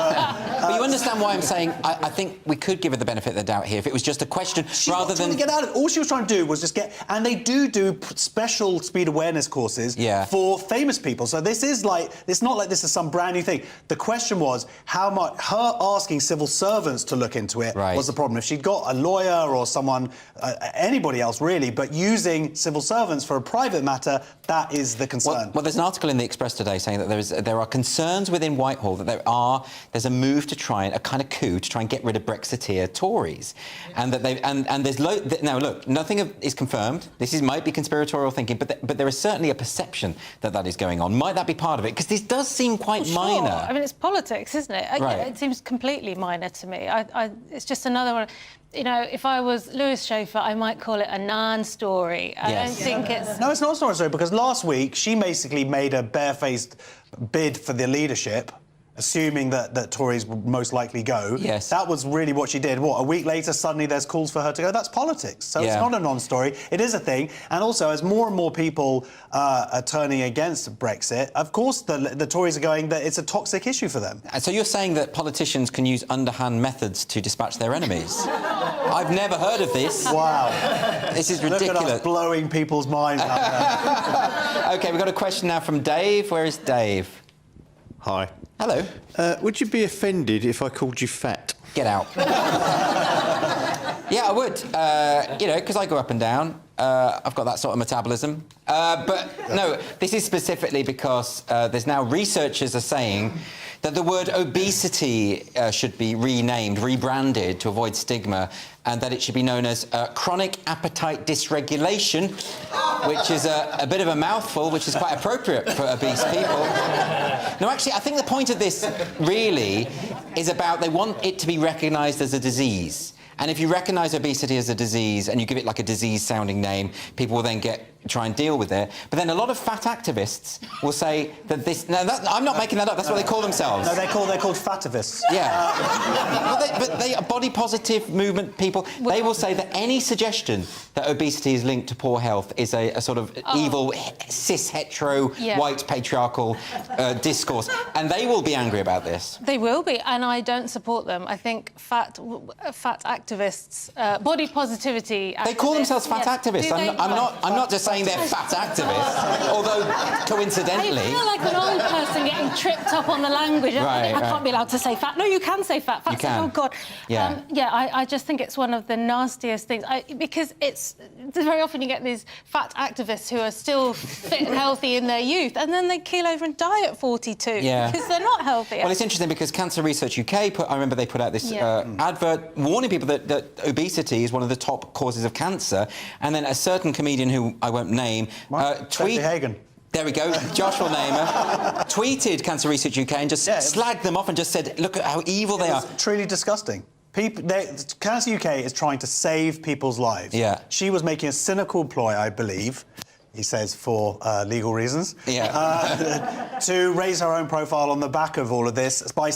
But you understand why I'm saying I think we could give her the benefit of the doubt here if it was just a question rather than... to get out of it. All she was trying to do was just get... And they do special speed awareness courses for famous people. So this is like... It's not like this is some brand new thing. The question was how much... Her asking civil servants to look into it was the problem. If she'd got a lawyer or someone, anybody else really, but using civil servants for a private matter, that is the concern. Well, there's an article in the Express today saying that there are concerns within Whitehall that there's a move to try and a kind of coup to try and get rid of Brexiteer Tories, and that there's now look, nothing is confirmed. This might be conspiratorial thinking, but there is certainly a perception that is going on. Might that be part of it? Because this does seem quite minor. I mean, it's politics, isn't it? It seems completely minor to me. It's just another one. If I was Lewis Schaefer, I might call it a non-story. I don't think it's... No, it's not a story, because last week she basically made a barefaced bid for the leadership assuming that Tories would most likely go. Yes. That was really what she did. What, a week later, suddenly there's calls for her to go? That's politics. So it's not a non-story. It is a thing. And also, as more and more people are turning against Brexit, of course the Tories are going that it's a toxic issue for them. So you're saying that politicians can use underhand methods to dispatch their enemies? I've never heard of this. Wow. This is ridiculous. Look at us blowing people's minds out there. OK, we've got a question now from Dave. Where is Dave? Hi. Hello. Would you be offended if I called you fat? Get out. Yeah, I would. You know, because I go up and down. I've got that sort of metabolism. But no, this is specifically because there's now researchers are saying that the word obesity should be renamed, rebranded to avoid stigma, and that it should be known as chronic appetite dysregulation, which is a bit of a mouthful, which is quite appropriate for obese people. No, actually, I think the point of this really is about they want it to be recognised as a disease. And if you recognise obesity as a disease and you give it like a disease-sounding name, people will then try and deal with it. But then a lot of fat activists will say that this... No, I'm not making that up. That's what they call themselves. No, they're called fativists. Yeah. But they are body-positive movement people. They will say that any suggestion that obesity is linked to poor health is a sort of evil, cis-hetero, white patriarchal discourse. And they will be angry about this. They will be, and I don't support them. I think fat activists, body positivity activists... They call themselves fat activists. I'm not just saying they're fat activists, although coincidentally... I feel like an old person getting tripped up on the language. I can't be allowed to say fat. No, you can say fat. You can. Oh, God. Yeah. I just think it's one of the nastiest things. Because very often you get these fat activists who are still fit and healthy in their youth, and then they keel over and die at 42 because they're not healthy. Well, it's interesting because Cancer Research UK, I remember they put out this advert warning people that obesity is one of the top causes of cancer, and then a certain comedian who I won't name Hagen. There we go, Josh will name her. Tweeted Cancer Research UK and just slagged them off and just said, look at how evil they are. Truly disgusting. Cancer UK is trying to save people's lives. Yeah. She was making a cynical ploy, I believe, he says for legal reasons, to raise her own profile on the back of all of this by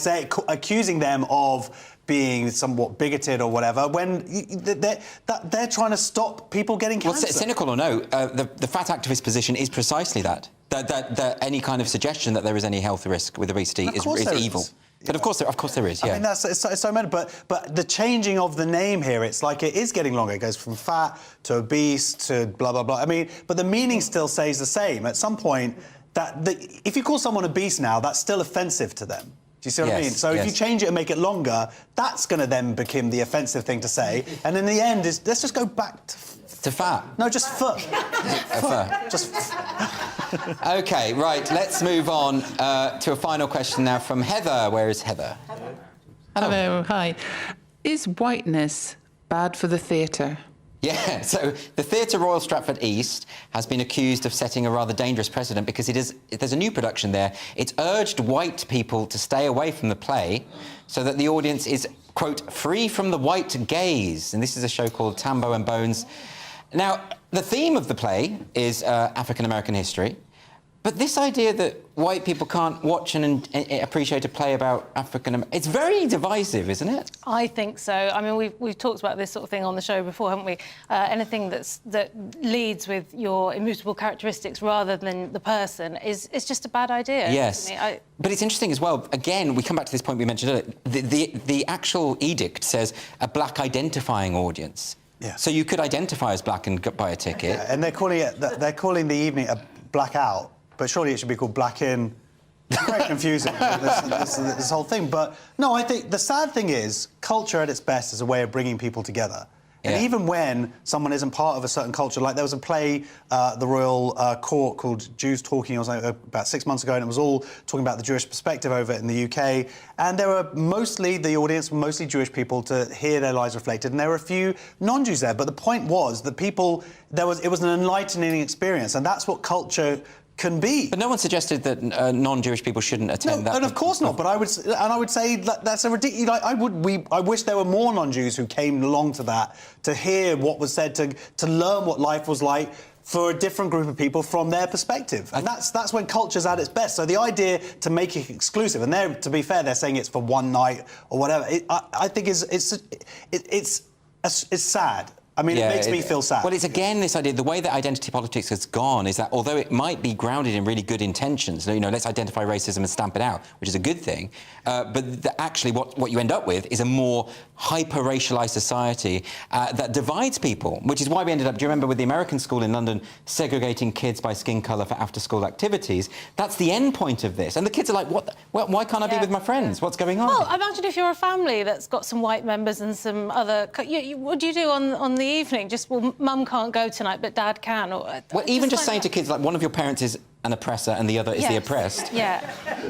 accusing them of being somewhat bigoted or whatever, when they're trying to stop people getting cancer. Well, cynical or no, the fat activist position is precisely that any kind of suggestion that there is any health risk with obesity is evil. But of course there is, yeah. I mean, it's so many, but the changing of the name here, it's like it is getting longer. It goes from fat to obese to blah, blah, blah. I mean, but the meaning still stays the same. At some point, if you call someone obese now, that's still offensive to them. Do you see what I mean? So if you change it and make it longer, that's going to then become the offensive thing to say. And in the end, let's just go back to fat. No, just foot. Just OK, right, let's move on to a final question now from Heather. Where is Heather? Hello, hi. Is whiteness bad for the theatre? Yeah, so the Theatre Royal Stratford East has been accused of setting a rather dangerous precedent because there's a new production there. It's urged white people to stay away from the play so that the audience is, quote, free from the white gaze. And this is a show called Tambo and Bones. Now, the theme of the play is African-American history. But this idea that white people can't watch and appreciate a play about African-American... It's very divisive, isn't it? I think so. I mean, we've talked about this sort of thing on the show before, haven't we? Anything that leads with your immutable characteristics rather than the person is just a bad idea. Yes. But it's interesting as well. Again, we come back to this point we mentioned earlier. The actual edict says a black identifying audience. Yeah. So you could identify as black and buy a ticket. Yeah, and they're calling the evening a blackout. But surely it should be called Black In. It's very confusing, this whole thing. But, no, I think the sad thing is culture at its best is a way of bringing people together. And even when someone isn't part of a certain culture, like there was a play at the Royal Court called Jews Talking, about 6 months ago, and it was all talking about the Jewish perspective over in the UK. And there were the audience were mostly Jewish people to hear their lives reflected, and there were a few non-Jews there. But the point was that it was an enlightening experience, and that's what culture can be. But no one suggested that non-Jewish people shouldn't attend that. And of course not. But I would say that's a ridiculous. I wish there were more non-Jews who came along to that to hear what was said, to learn what life was like for a different group of people from their perspective. And that's when culture's at its best. So the idea to make it exclusive, and they're, to be fair, they're saying it's for one night or whatever, I think it's sad. I mean, it makes me feel sad. Well, it's again this idea, the way that identity politics has gone is that although it might be grounded in really good intentions, you know, let's identify racism and stamp it out, which is a good thing, but actually what you end up with is a more hyper-racialised society that divides people, which is why we ended up, do you remember with the American school in London segregating kids by skin colour for after-school activities? That's the end point of this. And the kids are like, why can't I be with my friends? What's going on? Well, imagine if you're a family that's got some white members and some other... what do you do on the evening? Just, well, mum can't go tonight, but dad can. Or, well, even just saying to kids, like, one of your parents is an oppressor and the other is the oppressed. Yeah.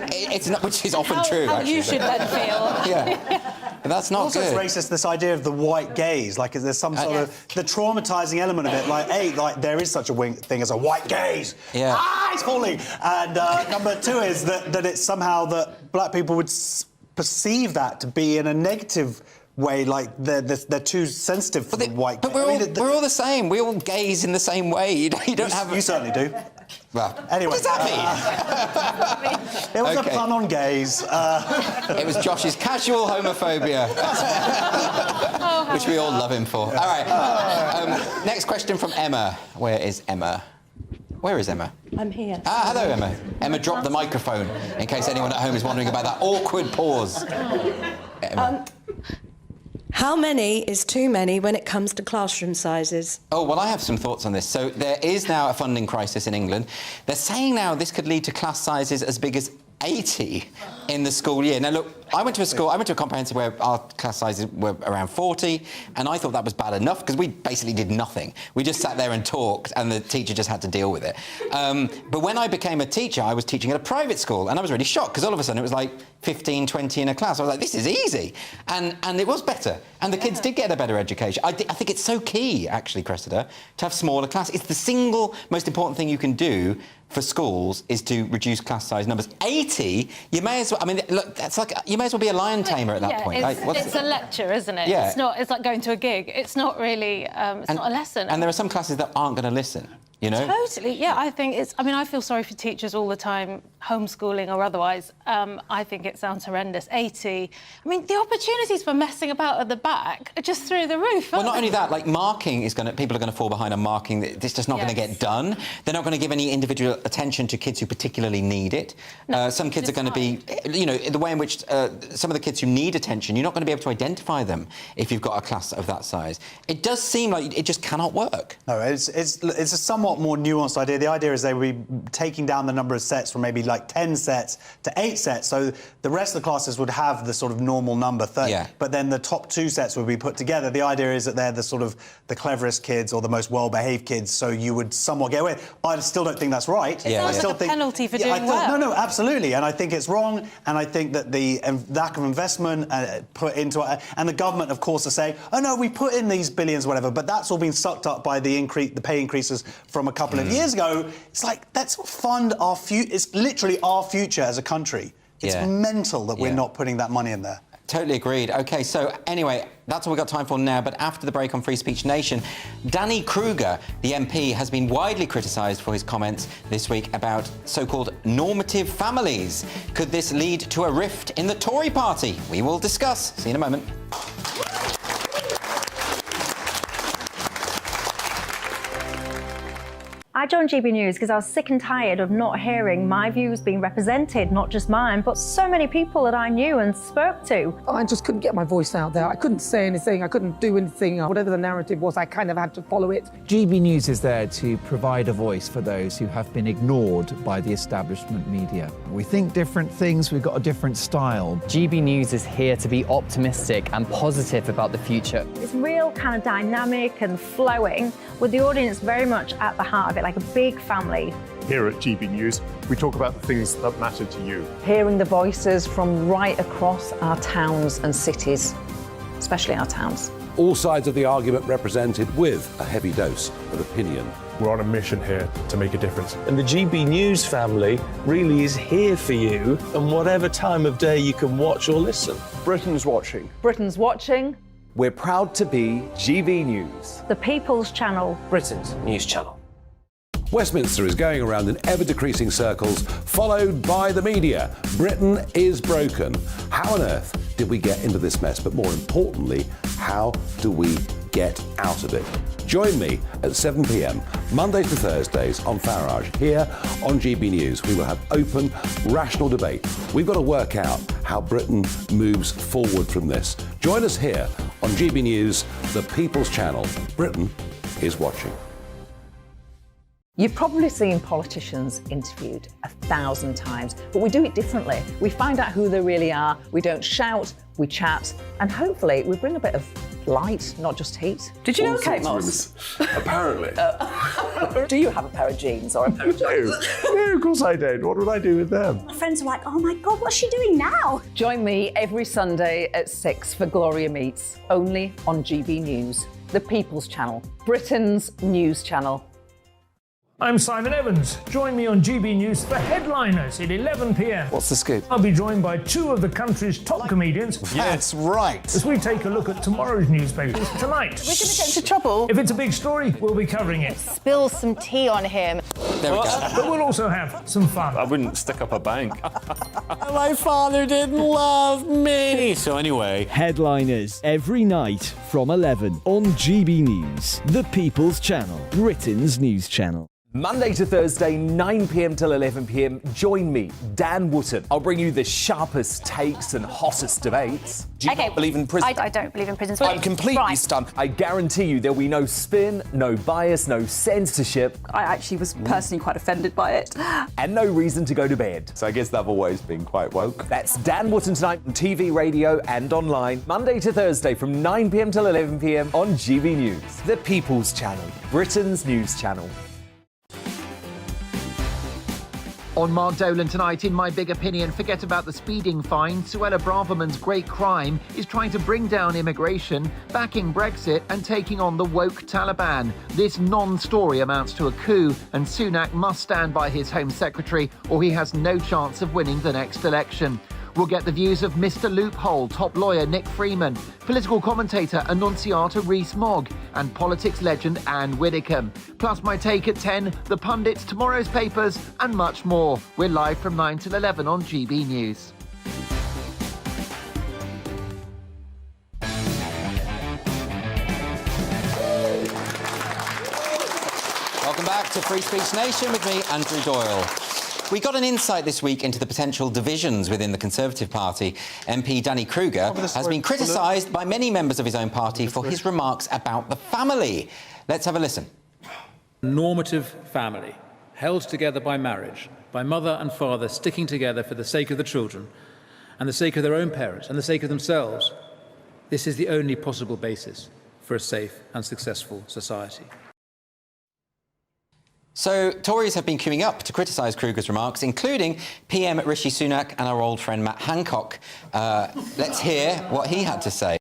It's not, which is often true, how actually. you should then feel. Yeah. But that's not also, good. it's racist, this idea of the white gaze, like there's some sort of the traumatising element of it, like there is such a thing as a white gaze. Yeah. Ah, it's falling. And number two is that it's somehow that black people would perceive that to be in a negative way, like they're too sensitive for the white gaze. But we're all the same. We all gaze in the same way. You don't have. You certainly do. Well, anyway, what does that mean? It was a pun on gays. It was Josh's casual homophobia, which we all love him for. All right. Next question from Emma. Where is Emma? Where is Emma? I'm here. Ah, hello, Emma. Emma dropped the microphone in case anyone at home is wondering about that awkward pause. Emma. How many is too many when it comes to classroom sizes? Oh, well, I have some thoughts on this. So there is now a funding crisis in England. They're saying now this could lead to class sizes as big as 80 in the school year. Now, look, I went to a comprehensive where our class sizes were around 40, and I thought that was bad enough because we basically did nothing. We just sat there and talked, and the teacher just had to deal with it. But when I became a teacher, I was teaching at a private school, and I was really shocked because all of a sudden it was like 15, 20 in a class. I was like, this is easy. And it was better. And the kids did get a better education. I think it's so key, actually, Cressida, to have smaller classes. It's the single most important thing you can do for schools is to reduce class size numbers. 80, you may as well... I mean, look, that's like... You may as well be a lion tamer at that point. It's a lecture, isn't it? Yeah. It's not... It's like going to a gig. It's not really... it's not a lesson. And there are some classes that aren't going to listen, you know? Totally, yeah. I think it's... I mean, I feel sorry for teachers all the time, homeschooling or otherwise. I think it sounds horrendous. 80... I mean, the opportunities for messing about at the back are just through the roof, Well, not only that, like, marking is going to... People are going to fall behind on marking. It's just not going to get done. They're not going to give any individual attention to kids who particularly need it. Some kids are going to be... You know, the way in which some of the kids who need attention, you're not going to be able to identify them if you've got a class of that size. It does seem like it just cannot work. No, it's a somewhat more nuanced idea. The idea is they would be taking down the number of sets from maybe like 10 sets to 8 sets, so the rest of the classes would have the sort of normal number 30, but then the top 2 sets would be put together. The idea is that they're the sort of the cleverest kids or the most well-behaved kids, so you would somewhat get away. I still don't think that's right. I still think... penalty for doing well. No, absolutely, and I think it's wrong, and I think that the lack of investment put into it, and the government, of course, are saying, oh no, we put in these billions, whatever, but that's all been sucked up by the pay increases from a couple of years ago. It's like, let's fund our future. It's literally our future as a country. It's mental that we're not putting that money in there. Totally agreed. OK, so anyway, that's all we've got time for now, but after the break on Free Speech Nation, Danny Kruger, the MP, has been widely criticised for his comments this week about so-called normative families. Could this lead to a rift in the Tory party? We will discuss. See you in a moment. I joined GB News because I was sick and tired of not hearing my views being represented, not just mine, but so many people that I knew and spoke to. I just couldn't get my voice out there. I couldn't say anything. I couldn't do anything. Whatever the narrative was, I kind of had to follow it. GB News is there to provide a voice for those who have been ignored by the establishment media. We think different things, we've got a different style. GB News is here to be optimistic and positive about the future. It's real kind of dynamic and flowing, with the audience very much at the heart of it, like a big family. Here at GB News, we talk about the things that matter to you. Hearing the voices from right across our towns and cities, especially our towns. All sides of the argument represented with a heavy dose of opinion. We're on a mission here to make a difference. And the GB News family really is here for you, and whatever time of day you can watch or listen. Britain's watching. Britain's watching. We're proud to be GB News. The People's Channel. Britain's news channel. Westminster is going around in ever-decreasing circles, followed by the media. Britain is broken. How on earth did we get into this mess? But more importantly, how do we get out of it? Join me at 7 p.m, Mondays to Thursdays on Farage. Here on GB News, we will have open, rational debate. We've got to work out how Britain moves forward from this. Join us here on GB News, the People's Channel. Britain is watching. You've probably seen politicians interviewed 1,000 times, but we do it differently. We find out who they really are, we don't shout, we chat, and hopefully we bring a bit of light, not just heat. Did you know Kate Moss? Apparently. Do you have a pair of jeans or a pair of jeans? No, of course I don't. What would I do with them? My friends are like, oh my God, what's she doing now? Join me every Sunday at 6 for Gloria Meets, only on GB News, the People's Channel, Britain's news channel. I'm Simon Evans. Join me on GB News for Headliners at 11 p.m. What's the scoop? I'll be joined by two of the country's top comedians. That's right. As we take a look at tomorrow's newspapers tonight. We're going to get into trouble. If it's a big story, we'll be covering it. Spill some tea on him. There we go. But we'll also have some fun. I wouldn't stick up a bank. My father didn't love me. So anyway. Headliners every night from 11 on GB News, the People's Channel, Britain's news channel. Monday to Thursday, 9 p.m. till 11 p.m. Join me, Dan Wootton. I'll bring you the sharpest takes and hottest debates. Do you not believe in prison? I don't believe in prisons. I'm completely stunned. I guarantee you there'll be no spin, no bias, no censorship. I actually was personally quite offended by it. And no reason to go to bed. So I guess they've always been quite woke. That's Dan Wootton tonight on TV, radio and online. Monday to Thursday from 9 p.m. till 11 p.m. on GB News. The People's Channel, Britain's news channel. On Mark Dolan tonight, in My Big Opinion, forget about the speeding fine. Suella Braverman's great crime is trying to bring down immigration, backing Brexit and taking on the woke Taliban. This non-story amounts to a coup, and Sunak must stand by his Home Secretary or he has no chance of winning the next election. We'll get the views of Mr. Loophole, top lawyer Nick Freeman, political commentator Annunciata Rees-Mogg, and politics legend Anne Widdecombe. Plus my take at 10, the pundits, tomorrow's papers, and much more. We're live from 9 till 11 on GB News. Welcome back to Free Speech Nation with me, Andrew Doyle. We got an insight this week into the potential divisions within the Conservative Party. MP Danny Kruger has been criticised by many members of his own party for his remarks about the family. Let's have a listen. Normative family, held together by marriage, by mother and father sticking together for the sake of the children and the sake of their own parents and the sake of themselves. This is the only possible basis for a safe and successful society. So, Tories have been queuing up to criticise Kruger's remarks, including PM Rishi Sunak and our old friend Matt Hancock. Let's hear what he had to say.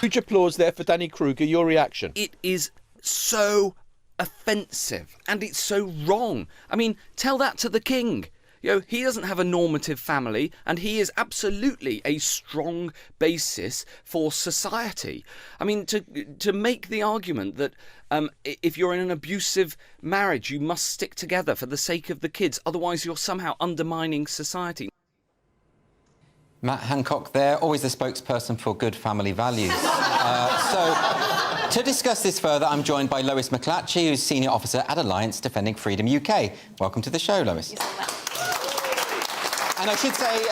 Huge applause there for Danny Kruger. Your reaction? It is so offensive and it's so wrong. I mean, tell that to the king. You know, he doesn't have a normative family and he is absolutely a strong basis for society. I mean, to make the argument that if you're in an abusive marriage, you must stick together for the sake of the kids, otherwise you're somehow undermining society. Matt Hancock there, always the spokesperson for good family values. To discuss this further, I'm joined by Lois McClatchy, who's Senior Officer at Alliance Defending Freedom UK. Welcome to the show, Lois. And I should say,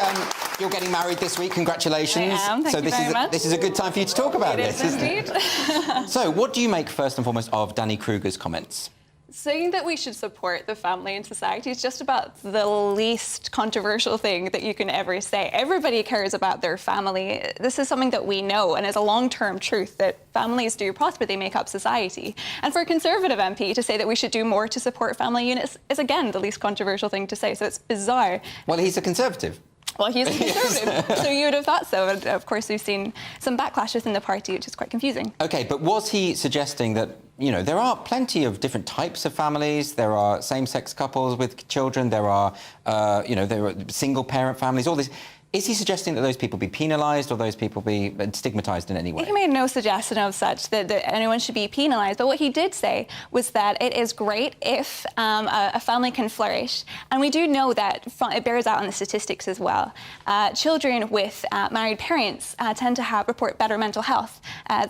you're getting married this week. Congratulations. I am. Thank you very much. This is a good time for you to talk about this, isn't it? So, what do you make, first and foremost, of Danny Kruger's comments? Saying that we should support the family and society is just about the least controversial thing that you can ever say. Everybody cares about their family. This is something that we know and is a long-term truth that families do prosper, they make up society. And for a Conservative MP to say that we should do more to support family units is, again, the least controversial thing to say. So it's bizarre. Well, he's a Conservative. Well, he's a Conservative, so you would have thought so. And of course, we've seen some backlashes in the party, which is quite confusing. OK, but was he suggesting that, you know, there are plenty of different types of families, there are same-sex couples with children, there are, you know, there are single-parent families, all this. Is he suggesting that those people be penalised or those people be stigmatised in any way? He made no suggestion of such, that anyone should be penalised. But what he did say was that it is great if a family can flourish. And we do know that it bears out in the statistics as well. Children with married parents tend to report better mental health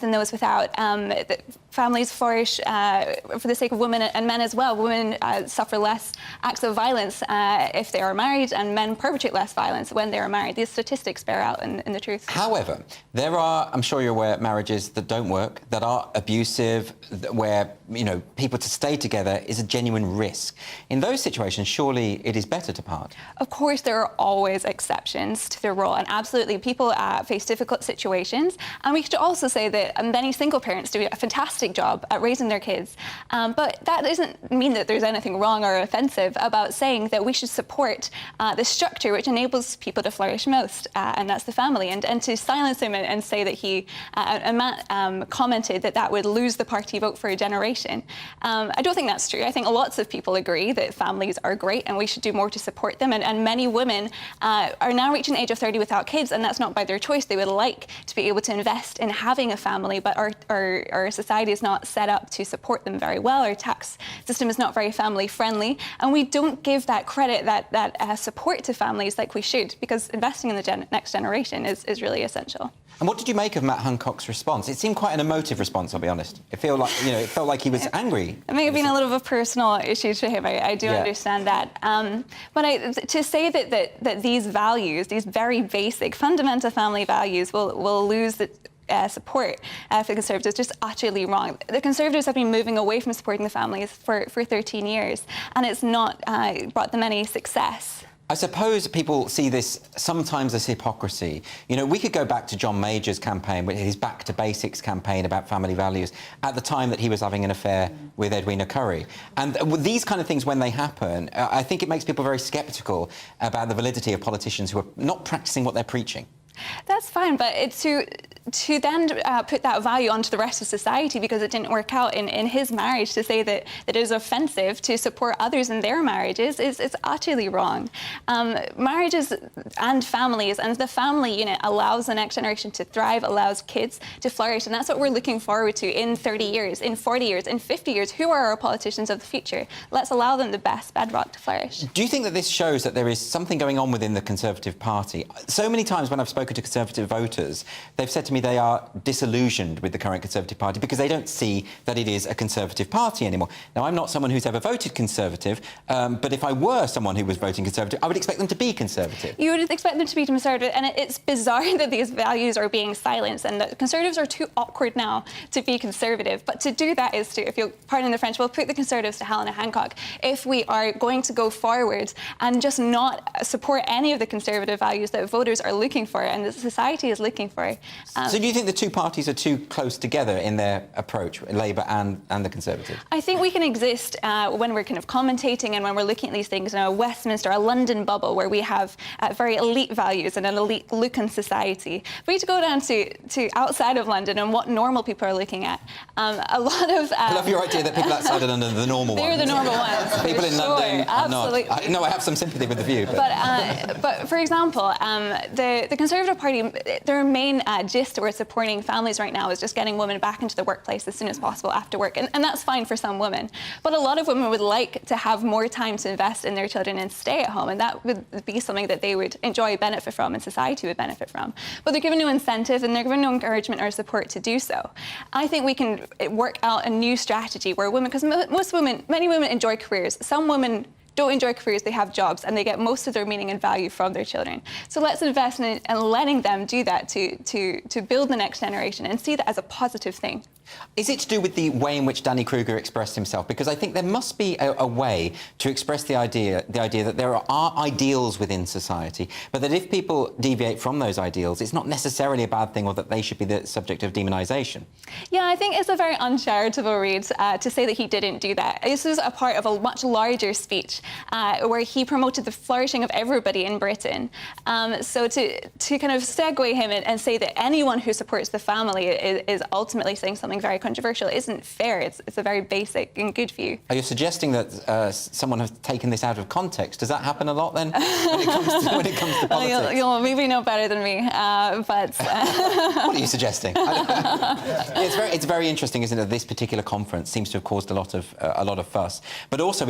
than those without. Families flourish for the sake of women and men as well. Women suffer less acts of violence if they are married, and men perpetrate less violence when they are married. These statistics bear out in the truth. However, there are, I'm sure you're aware, marriages that don't work, that are abusive, where, you know, people to stay together is a genuine risk. In those situations, surely it is better to part. Of course, there are always exceptions to the rule, and absolutely, people face difficult situations. And we should also say that many single parents do a fantastic job at raising their kids. But that doesn't mean that there's anything wrong or offensive about saying that we should support the structure which enables people to flourish most, and that's the family. And to silence him and say that he, and Matt commented that would lose the party vote for a generation. I don't think that's true. I think lots of people agree that families are great and we should do more to support them. And many women are now reaching the age of 30 without kids, and that's not by their choice. They would like to be able to invest in having a family, but our society is not set up to support them very well. Our tax system is not very family friendly, and we don't give that credit, that support to families like we should, because investing in the next generation is really essential. And what did you make of Matt Hancock's response? It seemed quite an emotive response, I'll be honest. It felt like he was angry. It may have been a little bit of a personal issue to him. I do understand that. But to say that these values, these very basic, fundamental family values, will lose the support for the Conservatives, just utterly wrong. The Conservatives have been moving away from supporting the families for 13 years, and it's not brought them any success. I suppose people see this sometimes as hypocrisy. You know, we could go back to John Major's campaign, his Back to Basics campaign about family values, at the time that he was having an affair with Edwina Currie. And these kind of things, when they happen, I think it makes people very sceptical about the validity of politicians who are not practicing what they're preaching. That's fine, but to then put that value onto the rest of society because it didn't work out in his marriage, to say that it is offensive to support others in their marriages is utterly wrong. Marriages and families, and the family unit allows the next generation to thrive, allows kids to flourish, and that's what we're looking forward to in 30 years, in 40 years, in 50 years. Who are our politicians of the future? Let's allow them the best bedrock to flourish. Do you think that this shows that there is something going on within the Conservative Party? So many times when I've spoken to Conservative voters, they've said to me they are disillusioned with the current Conservative Party because they don't see that it is a Conservative Party anymore. Now, I'm not someone who's ever voted Conservative, but if I were someone who was voting Conservative, I would expect them to be Conservative. You would expect them to be Conservative, and it's bizarre that these values are being silenced, and that Conservatives are too awkward now to be Conservative. But to do that is to, if you'll pardon the French, we'll put the Conservatives to hell in a Hancock if we are going to go forward and just not support any of the Conservative values that voters are looking for and the society is looking for. So do you think the two parties are too close together in their approach, Labour and the Conservatives? I think we can exist when we're kind of commentating and when we're looking at these things in a Westminster, a London bubble where we have very elite values and an elite look in society. We need to go down to outside of London and what normal people are looking at. A lot of... I love your idea that people outside of London are the normal ones. They're the normal ones. People in London are absolutely. not. No, I have some sympathy with the view. But for example, the Conservative Party, their main gist towards supporting families right now is just getting women back into the workplace as soon as possible after work. And that's fine for some women. But a lot of women would like to have more time to invest in their children and stay at home. And that would be something that they would enjoy, benefit from, and society would benefit from. But they're given no incentive and they're given no encouragement or support to do so. I think we can work out a new strategy where women, because many women enjoy careers. Some women don't enjoy careers, they have jobs, and they get most of their meaning and value from their children. So let's invest in letting them do that to build the next generation and see that as a positive thing. Is it to do with the way in which Danny Kruger expressed himself? Because I think there must be a way to express the idea that there are ideals within society, but that if people deviate from those ideals, it's not necessarily a bad thing or that they should be the subject of demonisation. Yeah, I think it's a very uncharitable read to say that he didn't do that. This is a part of a much larger speech where he promoted the flourishing of everybody in Britain. So to kind of segue him and say that anyone who supports the family is ultimately saying something something very controversial isn't fair. It's a very basic and good view. Are you suggesting that someone has taken this out of context? Does that happen a lot then when it comes to politics? You'll maybe know better than me, but... What are you suggesting? It's very interesting, isn't it? This particular conference seems to have caused a lot of fuss. But also,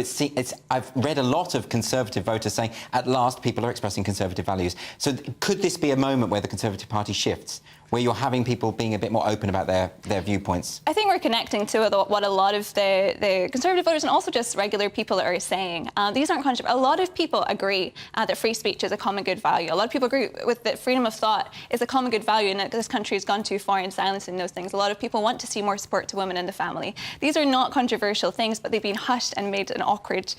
I've read a lot of Conservative voters saying, at last, people are expressing Conservative values. So could this be a moment where the Conservative Party shifts, where you're having people being a bit more open about their viewpoints? I think we're connecting to what a lot of the Conservative voters and also just regular people are saying. These aren't controversial. A lot of people agree that free speech is a common good value. A lot of people agree with that freedom of thought is a common good value and that this country has gone too far in silencing those things. A lot of people want to see more support to women and the family. These are not controversial things, but they've been hushed and made an awkward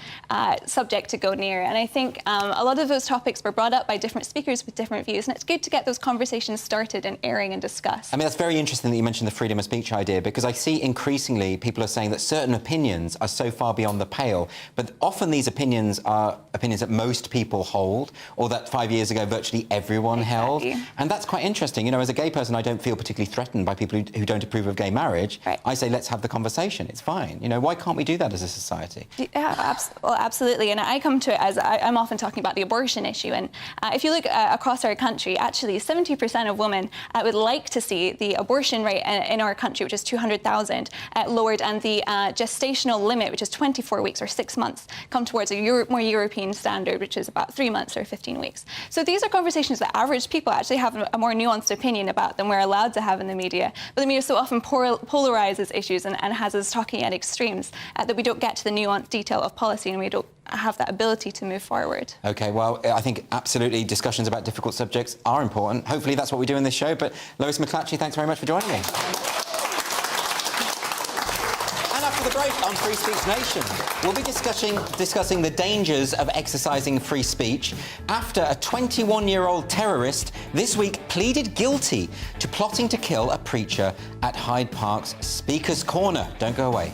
subject to go near. And I think a lot of those topics were brought up by different speakers with different views, and it's good to get those conversations started and airing and discussed. I mean, that's very interesting that you mentioned the freedom of speech idea, because I see increasingly people are saying that certain opinions are so far beyond the pale, but often these opinions are opinions that most people hold, or that 5 years ago virtually everyone held. And that's quite interesting. You know, as a gay person, I don't feel particularly threatened by people who don't approve of gay marriage. Right. I say, let's have the conversation. It's fine. You know, why can't we do that as a society? Yeah, absolutely. And I come to it as I'm often talking about the abortion issue. And if you look across our country, actually 70% of women would like to see the abortion rate in our country, which is 200,000, lowered, and the gestational limit, which is 24 weeks or 6 months, come towards a more European standard, which is about 3 months or 15 weeks. So these are conversations that average people actually have a more nuanced opinion about than we're allowed to have in the media. But the media so often polarizes issues and has us talking at extremes that we don't get to the nuanced detail of policy, and we don't have that ability to move forward. OK, well, I think absolutely discussions about difficult subjects are important. Hopefully that's what we do in this show. But Lois McClatchy, thanks very much for joining me. The break on Free Speech Nation, we'll be discussing the dangers of exercising free speech after a 21-year-old terrorist this week pleaded guilty to plotting to kill a preacher at Hyde Park's Speaker's Corner. Don't go away.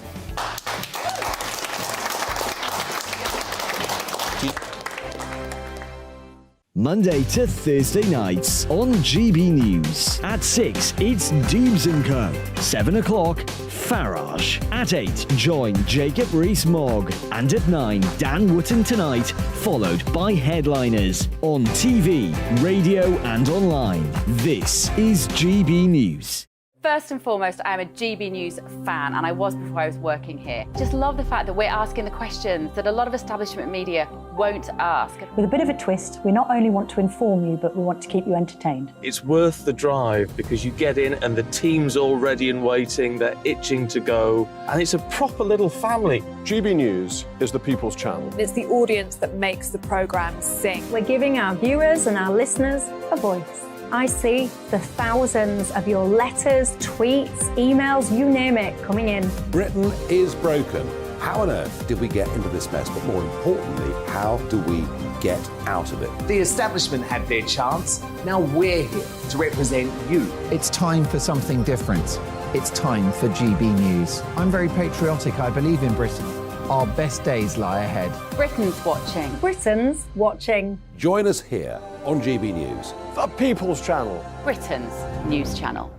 Monday to Thursday nights on GB News. At 6, it's Dubes & Co. 7 o'clock, Farage. At 8, join Jacob Rees-Mogg. And at 9, Dan Wootton Tonight, followed by Headliners. On TV, radio and online. This is GB News. First and foremost, I'm a GB News fan, and I was before I was working here. Just love the fact that we're asking the questions that a lot of establishment media won't ask. With a bit of a twist, we not only want to inform you, but we want to keep you entertained. It's worth the drive because you get in and the team's all ready and waiting, they're itching to go, and it's a proper little family. GB News is the people's channel. It's the audience that makes the programme sing. We're giving our viewers and our listeners a voice. I see the thousands of your letters, tweets, emails, you name it, coming in. Britain is broken. How on earth did we get into this mess? But more importantly, how do we get out of it? The establishment had their chance. Now we're here to represent you. It's time for something different. It's time for GB News. I'm very patriotic. I believe in Britain. Our best days lie ahead. Britain's watching. Britain's watching. Join us here on GB News. The people's channel. Britain's news channel.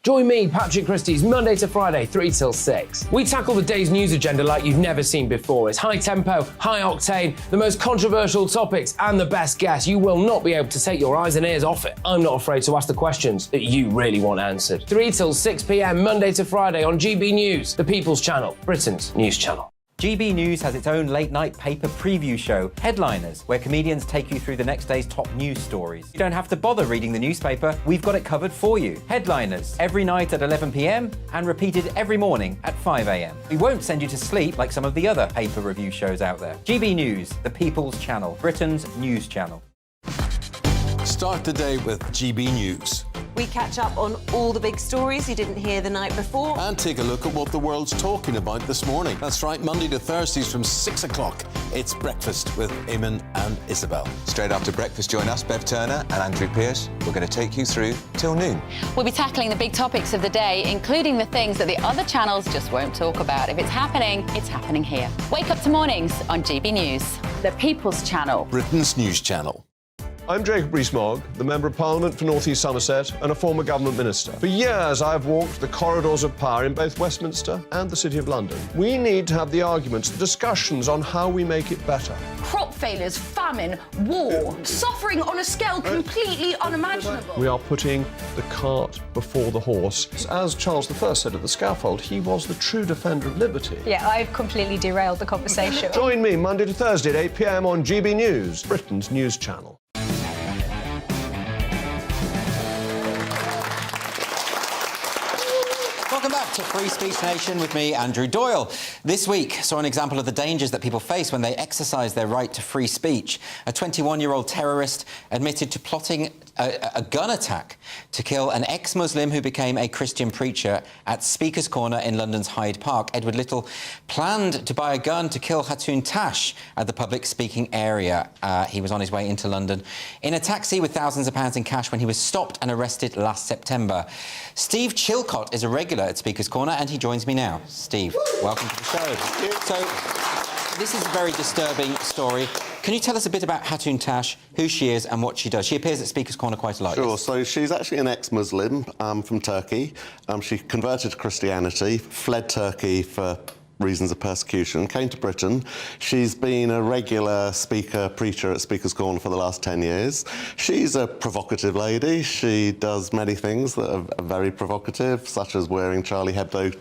Join me, Patrick Christie's, Monday to Friday, 3 till 6. We tackle the day's news agenda like you've never seen before. It's high tempo, high octane, the most controversial topics and the best guests. You will not be able to take your eyes and ears off it. I'm not afraid to ask the questions that you really want answered. 3 till 6 p.m, Monday to Friday on GB News, the People's Channel, Britain's news channel. GB News has its own late-night paper preview show, Headliners, where comedians take you through the next day's top news stories. You don't have to bother reading the newspaper, we've got it covered for you. Headliners, every night at 11 p.m, and repeated every morning at 5 a.m. We won't send you to sleep like some of the other paper review shows out there. GB News, the People's Channel, Britain's news channel. Start the day with GB News. We catch up on all the big stories you didn't hear the night before. And take a look at what the world's talking about this morning. That's right, Monday to Thursdays from 6 o'clock. It's Breakfast with Eamon and Isabel. Straight after breakfast, join us, Bev Turner and Andrew Pearce. We're going to take you through till noon. We'll be tackling the big topics of the day, including the things that the other channels just won't talk about. If it's happening here. Wake up to mornings on GB News, the People's Channel. Britain's news channel. I'm Jacob Rees-Mogg, the Member of Parliament for North East Somerset and a former government minister. For years, I have walked the corridors of power in both Westminster and the City of London. We need to have the arguments, the discussions on how we make it better. Crop failures, famine, war, suffering on a scale completely unimaginable. We are putting the cart before the horse. As Charles I said at the scaffold, he was the true defender of liberty. Yeah, I've completely derailed the conversation. Join me Monday to Thursday at 8 p.m. on GB News, Britain's news channel. Welcome back to Free Speech Nation with me, Andrew Doyle. This week saw an example of the dangers that people face when they exercise their right to free speech. A 21-year-old terrorist admitted to plotting a gun attack to kill an ex-Muslim who became a Christian preacher at Speaker's Corner in London's Hyde Park. Edward Little planned to buy a gun to kill Hatun Tash at the public speaking area. He was on his way into London in a taxi with thousands of pounds in cash when he was stopped and arrested last September. Steve Chilcott is a regular at Speaker's Corner and he joins me now. Steve, welcome to the show. So, this is a very disturbing story. Can you tell us a bit about Hatun Tash, who she is and what she does? She appears at Speaker's Corner quite a lot. Sure, so she's actually an ex-Muslim from Turkey. She converted to Christianity, fled Turkey for reasons of persecution, came to Britain. She's been a regular preacher at Speaker's Corner for the last 10 years. She's a provocative lady. She does many things that are very provocative, such as wearing Charlie Hebdo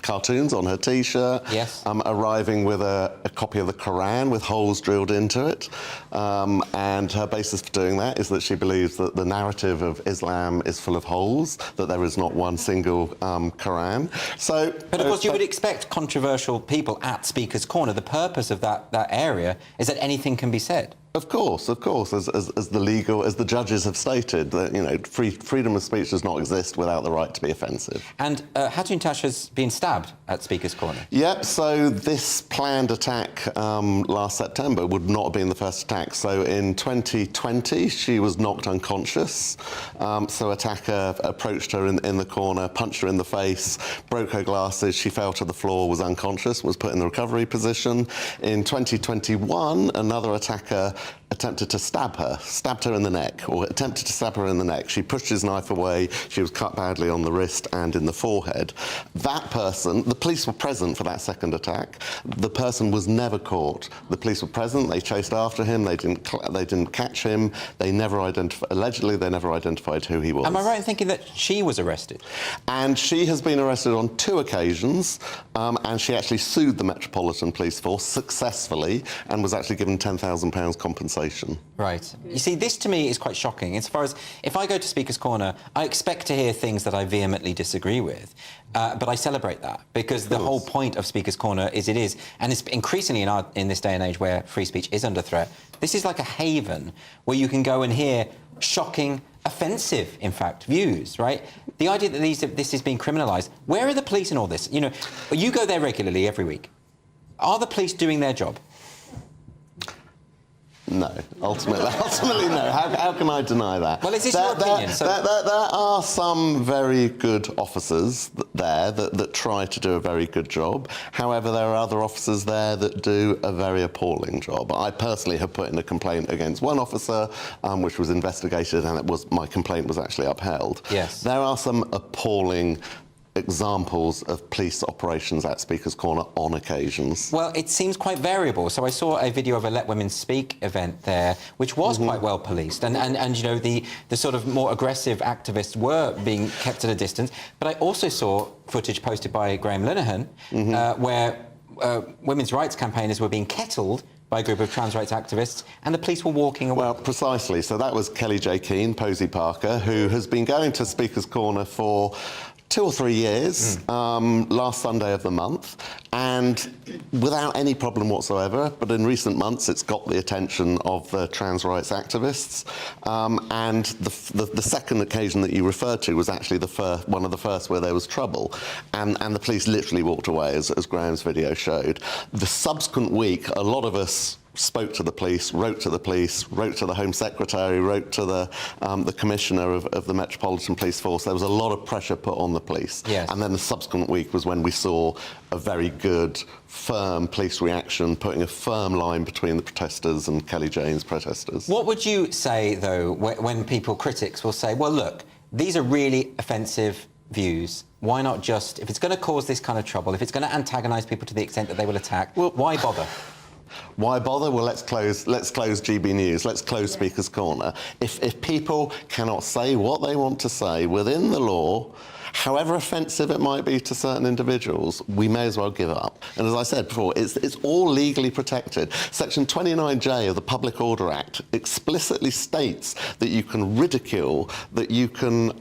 cartoons on her T-shirt, yes. Arriving with a copy of the Quran with holes drilled into it. And her basis for doing that is that she believes that the narrative of Islam is full of holes, that there is not one single Quran. So, but of course you would expect controversial people at Speaker's Corner. The purpose of that area is that anything can be said. Of course, as the judges have stated, that freedom of speech does not exist without the right to be offensive. And Hatun Tash has been stabbed at Speaker's Corner. Yep. So this planned attack last September would not have been the first attack. So in 2020, she was knocked unconscious. So attacker approached her in the corner, punched her in the face, broke her glasses. She fell to the floor, was unconscious, was put in the recovery position. In 2021, another attacker attempted to stabbed her in the neck, or attempted to stab her in the neck. She pushed his knife away. She was cut badly on the wrist and in the forehead. That person, the police were present for that second attack. The person was never caught. The police were present. They chased after him. They didn't catch him. Allegedly, they never identified who he was. Am I right in thinking that she was arrested? And she has been arrested on 2 occasions, and she actually sued the Metropolitan Police Force successfully and was actually given £10,000 compensation. Right. You see, this to me is quite shocking. As far as if I go to Speaker's Corner, I expect to hear things that I vehemently disagree with, but I celebrate that because the whole point of Speaker's Corner is and it's increasingly in this day and age where free speech is under threat. This is like a haven where you can go and hear shocking, offensive, in fact, views, right? The idea that this is being criminalised. Where are the police in all this? You go there regularly every week. Are the police doing their job? No, ultimately no. How can I deny that? Well, is this your opinion? There are some very good officers there that try to do a very good job. However, there are other officers there that do a very appalling job. I personally have put in a complaint against one officer, which was investigated, and my complaint was actually upheld. Yes. There are some appalling examples of police operations at Speaker's Corner on occasions. Well, it seems quite variable. So I saw a video of a Let Women Speak event there, which was quite well policed, and the sort of more aggressive activists were being kept at a distance. But I also saw footage posted by Graham Linehan where women's rights campaigners were being kettled by a group of trans rights activists, and the police were walking away. Well, precisely. So that was Kelly J. Keane, Posey Parker, who has been going to Speaker's Corner for 2 or 3 years, last Sunday of the month, and without any problem whatsoever. But in recent months, it's got the attention of the trans rights activists. And the second occasion that you referred to was actually one of the first where there was trouble. And the police literally walked away, as Graham's video showed. The subsequent week, a lot of us spoke to the police, wrote to the Home Secretary, wrote to the Commissioner of the Metropolitan Police Force. There was a lot of pressure put on the police. Yes. And then the subsequent week was when we saw a very good, firm police reaction, putting a firm line between the protesters and Kelly Jane's protesters. What would you say, though, when critics will say, well, look, these are really offensive views. Why not just, if it's going to cause this kind of trouble, if it's going to antagonise people to the extent that they will attack, well, why bother? Why bother? Well, let's close GB News. Let's close Speaker's Corner. If people cannot say what they want to say within the law, however offensive it might be to certain individuals, we may as well give up. And as I said before, it's all legally protected. Section 29J of the Public Order Act explicitly states that you can ridicule, that you can...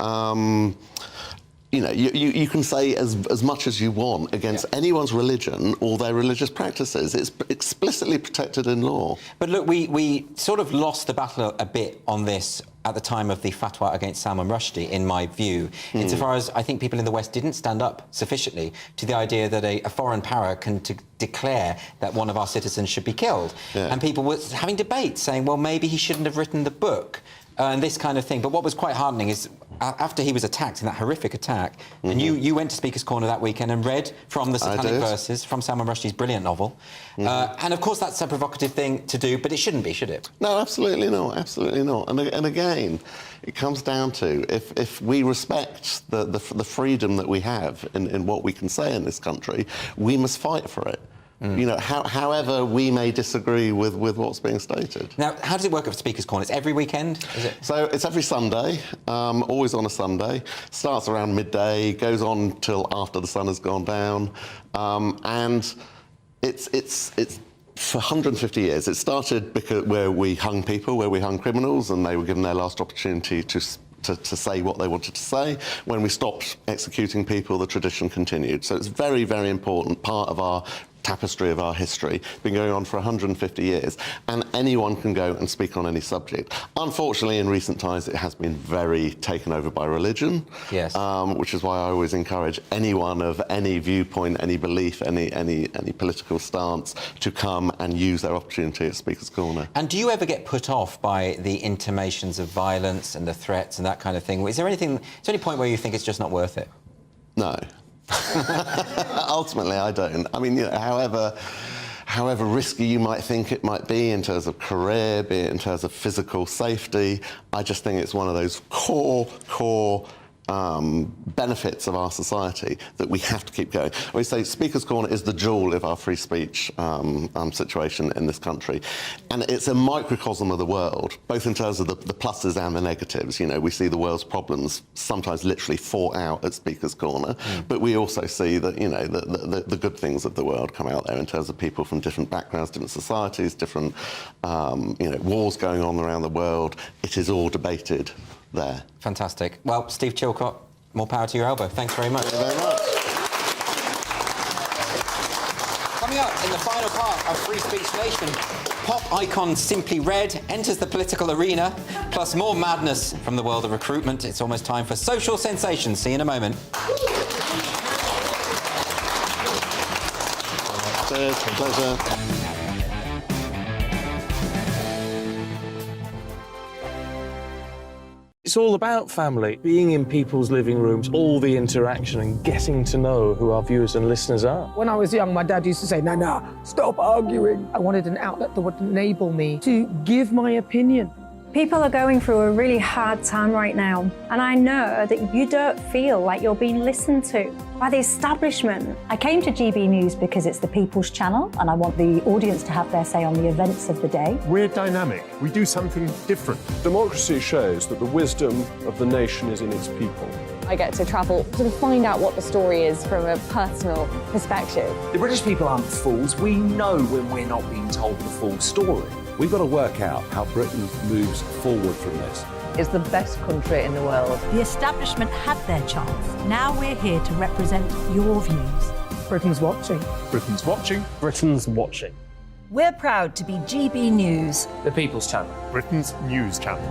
you can say as much as you want against anyone's religion or their religious practices. It's explicitly protected in law. But look, we sort of lost the battle a bit on this at the time of the fatwa against Salman Rushdie, in my view, insofar as I think people in the West didn't stand up sufficiently to the idea that a foreign power can declare that one of our citizens should be killed. Yeah. And people were having debates saying, well, maybe he shouldn't have written the book. And this kind of thing. But what was quite heartening is after he was attacked in that horrific attack, and you went to Speaker's Corner that weekend and read from the Satanic Verses from Salman Rushdie's brilliant novel. And of course that's a provocative thing to do, but it shouldn't be, should it? No, absolutely not, absolutely not. And again, it comes down to if we respect the freedom that we have in what we can say in this country, we must fight for it. However we may disagree with what's being stated. Now, how does it work at Speaker's Corner? It's every weekend, is it? So it's every Sunday, always on a Sunday. Starts around midday, goes on till after the sun has gone down, and it's for 150 years. It started where we hung people, where we hung criminals, and they were given their last opportunity to say what they wanted to say. When we stopped executing people, the tradition continued. So it's a very, very important part of our tapestry of our history. It's been going on for 150 years, and anyone can go and speak on any subject. Unfortunately, in recent times, it has been very taken over by religion, yes. Which is why I always encourage anyone of any viewpoint, any belief, any political stance to come and use their opportunity at Speaker's Corner. And do you ever get put off by the intimations of violence and the threats and that kind of thing? Is there any point where you think it's just not worth it? No. Ultimately, I don't. I mean, however risky you might think it might be in terms of career, be it in terms of physical safety, I just think it's one of those core benefits of our society that we have to keep going. We say Speaker's Corner is the jewel of our free speech situation in this country, and it's a microcosm of the world, both in terms of the pluses and the negatives. We see the world's problems sometimes literally fought out at Speaker's Corner, but we also see that the good things of the world come out there in terms of people from different backgrounds, different societies, different wars going on around the world. It is all debated there. Fantastic. Well, Steve Chilcott, more power to your elbow. Thanks very much. Thank you very much. Coming up in the final part of Free Speech Nation, pop icon Simply Red enters the political arena, plus more madness from the world of recruitment. It's almost time for social sensations. See you in a moment. Cheers, pleasure. It's all about family, being in people's living rooms, all the interaction and getting to know who our viewers and listeners are. When I was young, my dad used to say, "Nana, stop arguing." I wanted an outlet that would enable me to give my opinion. People are going through a really hard time right now, and I know that you don't feel like you're being listened to by the establishment. I came to GB News because it's the people's channel, and I want the audience to have their say on the events of the day. We're dynamic. We do something different. Democracy shows that the wisdom of the nation is in its people. I get to travel to find out what the story is from a personal perspective. The British people aren't fools. We know when we're not being told the full story. We've got to work out how Britain moves forward from this. It's the best country in the world. The establishment had their chance. Now we're here to represent your views. Britain's watching. Britain's watching. Britain's watching. We're proud to be GB News. The People's Channel. Britain's news channel.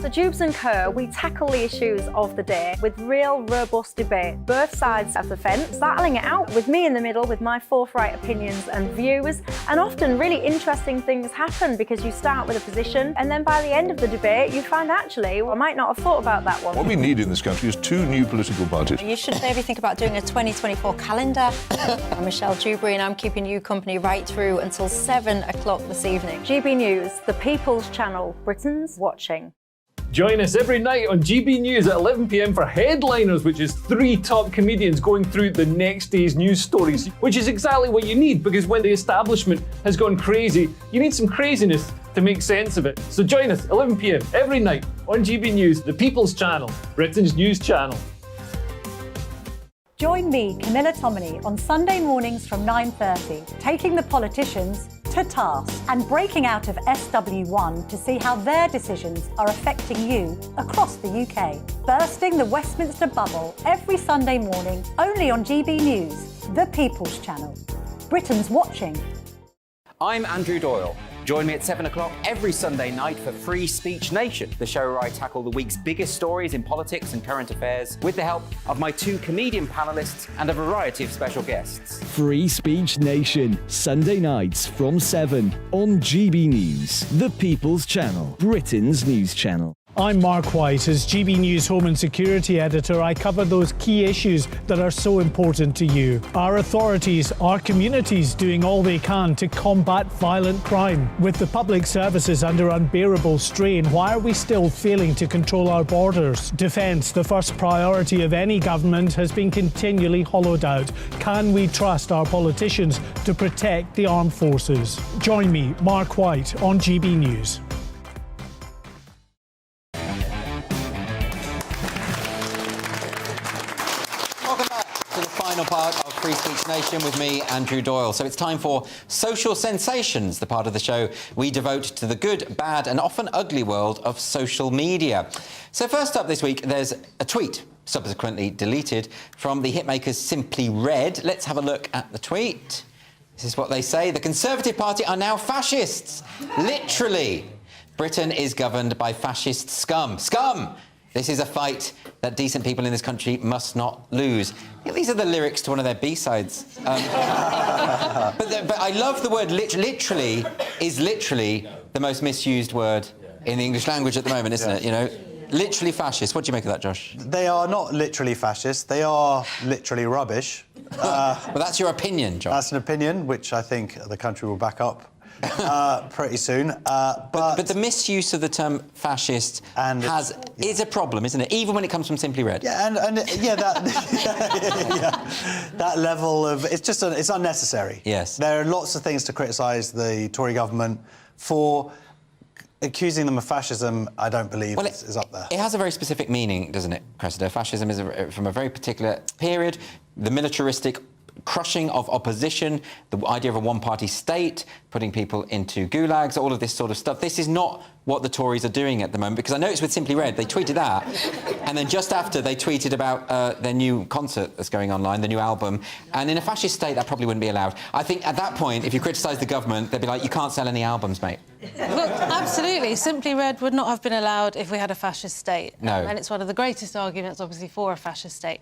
So Jubes and Co, we tackle the issues of the day with real, robust debate, both sides of the fence, battling it out with me in the middle with my forthright opinions and views. And often really interesting things happen because you start with a position and then by the end of the debate you find actually, well, I might not have thought about that one. What we need in this country is 2 new political parties. You should maybe think about doing a 2024 calendar. I'm Michelle Dewberry and I'm keeping you company right through until 7 o'clock this evening. GB News, the People's Channel, Britain's watching. Join us every night on GB News at 11 p.m. for Headliners, which is 3 top comedians going through the next day's news stories, which is exactly what you need, because when the establishment has gone crazy, you need some craziness to make sense of it. So join us 11 p.m. every night on GB News, the People's Channel, Britain's news channel. Join me, Camilla Tominey, on Sunday mornings from 9:30, taking the politicians to task and breaking out of SW1 to see how their decisions are affecting you across the UK. Bursting the Westminster bubble every Sunday morning, only on GB News, the People's Channel. Britain's watching. I'm Andrew Doyle. Join me at 7 o'clock every Sunday night for Free Speech Nation, the show where I tackle the week's biggest stories in politics and current affairs with the help of my 2 comedian panellists and a variety of special guests. Free Speech Nation, Sunday nights from 7 on GB News, the People's Channel, Britain's news channel. I'm Mark White. As GB News Home and Security Editor, I cover those key issues that are so important to you. Our authorities, our communities doing all they can to combat violent crime. With the public services under unbearable strain, why are we still failing to control our borders? Defence, the first priority of any government, has been continually hollowed out. Can we trust our politicians to protect the armed forces? Join me, Mark White, on GB News. Final part of Free Speech Nation with me, Andrew Doyle. So it's time for Social Sensations, the part of the show we devote to the good, bad and often ugly world of social media. So first up this week, there's a tweet, subsequently deleted, from the hitmakers Simply Red. Let's have a look at the tweet. This is what they say. The Conservative Party are now fascists. Literally. Britain is governed by fascist scum. Scum! This is a fight that decent people in this country must not lose. These are the lyrics to one of their B-sides. But I love the word literally is literally the most misused word in the English language at the moment, isn't it? You know, literally fascist. What do you make of that, Josh? They are not literally fascist. They are literally rubbish. Well, that's your opinion, Josh. That's an opinion which I think the country will back up pretty soon. But the misuse of the term fascist is a problem, isn't it? Even when it comes from Simply Red. Yeah, that level of it's unnecessary. Yes. There are lots of things to criticise the Tory government for. Accusing them of fascism, I don't believe is up there. It has a very specific meaning, doesn't it, Cressida? Fascism is from a very particular period. The militaristic crushing of opposition, the idea of a one-party state, putting people into gulags, all of this sort of stuff. This is not what the Tories are doing at the moment, because I noticed with Simply Red, they tweeted that, and then just after they tweeted about their new concert that's going online, the new album, and in a fascist state, that probably wouldn't be allowed. I think at that point, if you criticise the government, they'd be like, you can't sell any albums, mate. Look, absolutely. Simply Red would not have been allowed if we had a fascist state. No. And it's one of the greatest arguments, obviously, for a fascist state.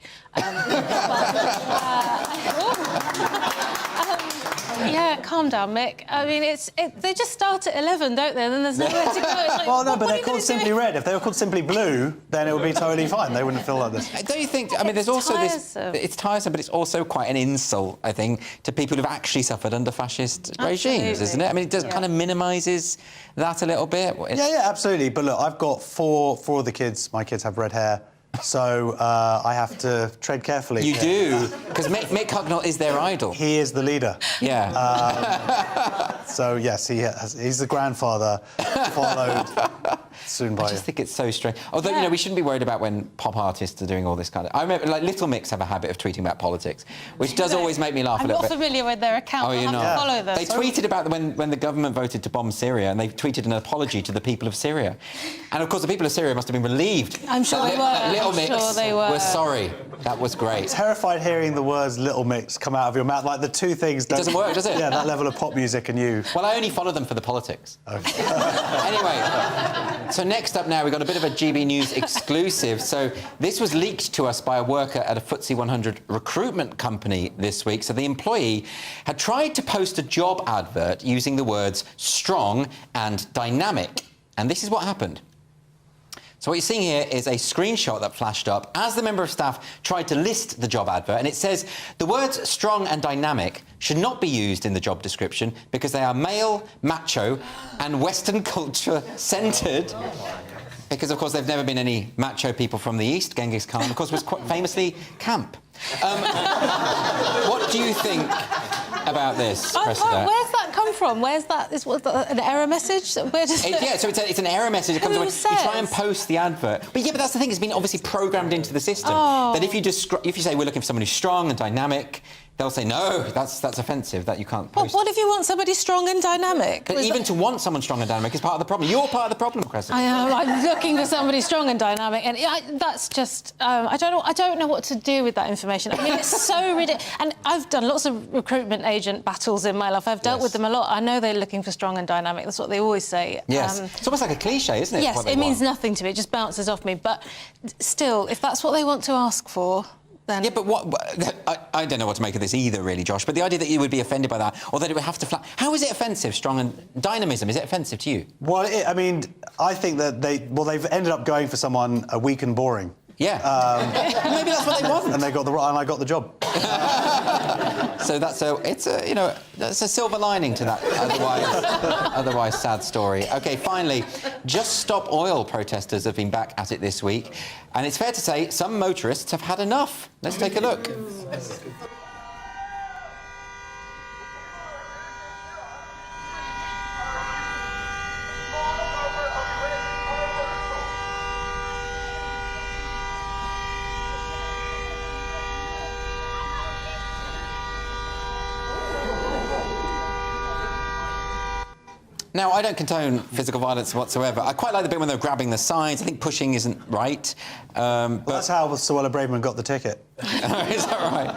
Yeah, calm down, Mick. I mean, they just start at 11, don't they? And then there's nowhere to go. Like, well, no, but they're called Simply Red. If they were called Simply Blue, then it would be totally fine. They wouldn't feel like this. Don't you think? I mean, there's also tiresome. It's tiresome, but it's also quite an insult, I think, to people who've actually suffered under fascist regimes, isn't it? I mean, it does kind of minimises that a little bit. Yeah, absolutely. But look, I've got four of the kids. My kids have red hair. So I have to tread carefully. You do, because Mick Hucknall is their idol. He is the leader. Yeah. So yes, he's the grandfather, followed soon by. I just think it's so strange. Although you know, we shouldn't be worried about when pop artists are doing all this kind of. I remember, like Little Mix have a habit of tweeting about politics, which does always make me laugh a little bit. I'm not familiar with their account. Oh, you're not. I follow them. They tweeted about when the government voted to bomb Syria, and they tweeted an apology to the people of Syria, and of course the people of Syria must have been relieved. I'm sure they were. Little Mix sure they were. We're sorry. That was great. Terrified hearing the words Little Mix come out of your mouth. Like, the two things don't... It doesn't work, does it? Yeah, that level of pop music and you... Well, I only follow them for the politics. Okay. Anyway, so next up now, we've got a bit of a GB News exclusive. So this was leaked to us by a worker at a FTSE 100 recruitment company this week. So the employee had tried to post a job advert using the words strong and dynamic. And this is what happened. So what you're seeing here is a screenshot that flashed up as the member of staff tried to list the job advert, and it says the words strong and dynamic should not be used in the job description because they are male, macho and Western culture centred. Because, of course, there've never been any macho people from the East. Genghis Khan, of course, was quite famously camp. What do you think about this, Cressida? Where's that come from? Where's that? Is an error message? Where does Yeah, so it's an error message that comes when says? you try and post the advert. But yeah, but that's the thing. It's been obviously programmed into the system that if you say we're looking for somebody who's strong and dynamic, they'll say no. That's offensive. That you can't post. What if you want somebody strong and dynamic? But even to want someone strong and dynamic is part of the problem. You're part of the problem, Cressida. I am. I'm looking for somebody strong and dynamic, and that's just. I don't know what to do with that information. I mean, it's so ridiculous. And I've done lots of recruitment agent battles in my life. I've dealt with them a lot. I know they're looking for strong and dynamic. That's what they always say. Yes. It's almost like a cliche, isn't it? Yes, it means nothing to me. It just bounces off me. But still, if that's what they want to ask for. Then... Yeah, but I don't know what to make of this either, really, Josh, but the idea that you would be offended by that, or that it would have to... How is it offensive, strong and dynamism? Is it offensive to you? Well, I mean, I think that they've ended up going for someone weak and boring. Yeah. Maybe that's what they want. And I got the job. So that's a silver lining to that otherwise sad story. OK, finally, Just Stop Oil protesters have been back at it this week, and it's fair to say some motorists have had enough. Let's take a look. Now, I don't condone physical violence whatsoever. I quite like the bit when they're grabbing the signs. I think pushing isn't right. But that's how Suella Braverman got the ticket. Is that right?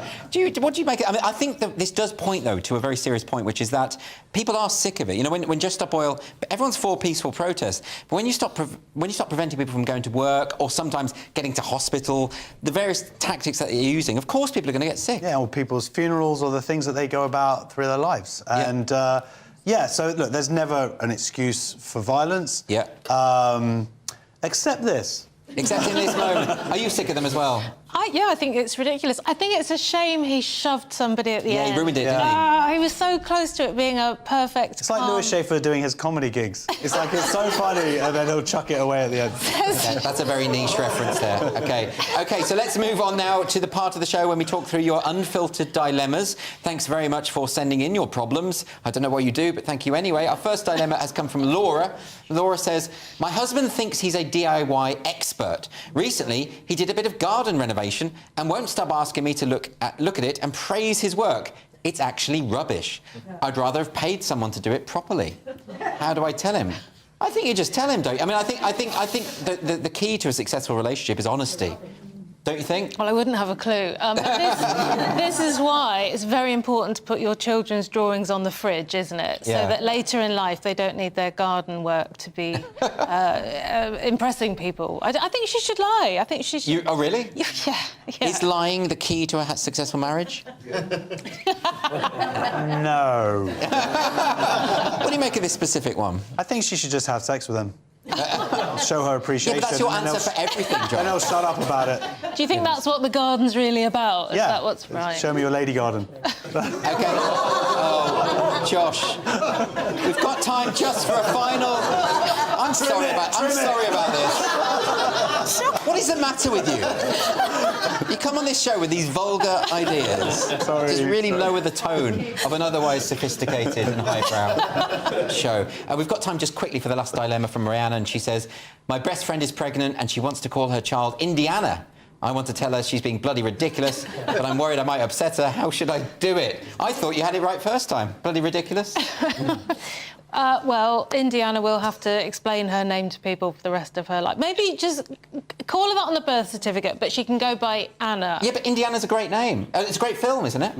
What do you make of it? I mean, I think that this does point, though, to a very serious point, which is that people are sick of it. You know, when Just Stop Oil... Everyone's for peaceful protest. But when you stop preventing people from going to work or sometimes getting to hospital, the various tactics that you're using, of course people are going to get sick. Yeah, or people's funerals or the things that they go about through their lives. Yeah. And... yeah, so, look, there's never an excuse for violence. Yeah. Except this. Except in this moment. Are you sick of them as well? Yeah, I think it's ridiculous. I think it's a shame he shoved somebody at the end. Yeah, he ruined it, didn't he? He was so close to it being a perfect... It's like Louis Schaefer doing his comedy gigs. It's like, it's so funny, and then he'll chuck it away at the end. Okay, that's a very niche reference there. OK, so let's move on now to the part of the show when we talk through your unfiltered dilemmas. Thanks very much for sending in your problems. I don't know what you do, but thank you anyway. Our first dilemma has come from Laura. Laura says, my husband thinks he's a DIY expert. Recently, he did a bit of garden renovation and won't stop asking me to look at it and praise his work. It's actually rubbish. I'd rather have paid someone to do it properly. How do I tell him? I think you just tell him, don't you? I mean, I think the key to a successful relationship is honesty. Don't you think? Well, I wouldn't have a clue. This is why it's very important to put your children's drawings on the fridge, isn't it? Yeah. So that later in life they don't need their garden work to be impressing people. I think she should lie. I think she should... Oh, really? Yeah. Is lying the key to a successful marriage? No. What do you make of this specific one? I think she should just have sex with him. Show her appreciation. Yeah, but that's your answer for everything, John. And I'll shut up about it. Do you think that's what the garden's really about? Is that what's right? Show me your lady garden. OK. Oh, Josh. We've got time just for a final... I'm sorry about this. What is the matter with you? You come on this show with these vulgar ideas. Just really lower the tone of an otherwise sophisticated and highbrow show. We've got time just quickly for the last dilemma from Mariana, and she says, my best friend is pregnant and she wants to call her child Indiana. I want to tell her she's being bloody ridiculous, but I'm worried I might upset her. How should I do it? I thought you had it right first time. Bloody ridiculous. Well, Indiana will have to explain her name to people for the rest of her life. Maybe just call her that on the birth certificate, but she can go by Anna. Yeah, but Indiana's a great name. It's a great film, isn't it?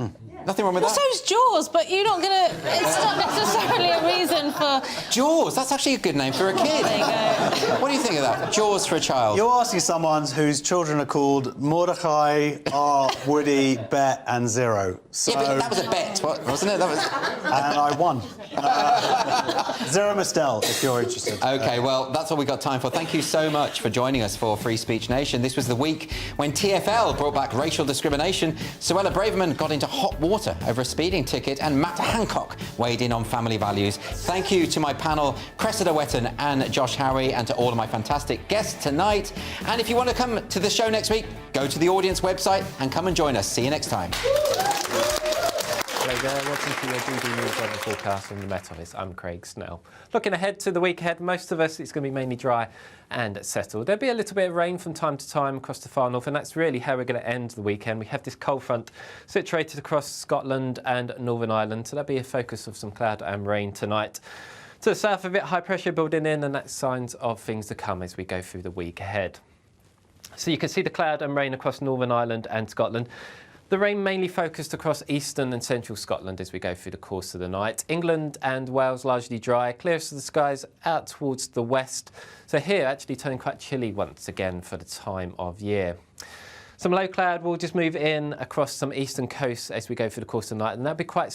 Nothing wrong with well, that. so's Jaws, but you're not gonna... It's not necessarily a reason for... Jaws, that's actually a good name for a kid. There you go. What do you think of that? Jaws for a child. You're asking someone whose children are called Mordecai, R, Woody, Bet and Zero. So... Yeah, but that was a bet, wasn't it? That was... And I won. Zero Mistel, if you're interested. OK, well, that's all we've got time for. Thank you so much for joining us for Free Speech Nation. This was the week when TfL brought back racial discrimination, Suella Braverman got into hot water over a speeding ticket, and Matt Hancock weighed in on family values. Thank you to my panel, Cressida Wetton and Josh Howie, and to all of my fantastic guests tonight. And if you want to come to the show next week, go to the audience website and come and join us. See you next time. Hello there, welcome to your GBNews weather forecast from the Met Office. I'm Craig Snell. Looking ahead to the week ahead, most of us, it's going to be mainly dry and settled. There'll be a little bit of rain from time to time across the far north, and that's really how we're going to end the weekend. We have this cold front situated across Scotland and Northern Ireland, so there'll be a focus of some cloud and rain tonight. To the south of it, high pressure building in, and that's signs of things to come as we go through the week ahead. So you can see the cloud and rain across Northern Ireland and Scotland. The rain mainly focused across eastern and central Scotland as we go through the course of the night. England and Wales largely dry, clearest of the skies out towards the west. So here actually turning quite chilly once again for the time of year. Some low cloud will just move in across some eastern coasts as we go through the course of the night, and that'll be quite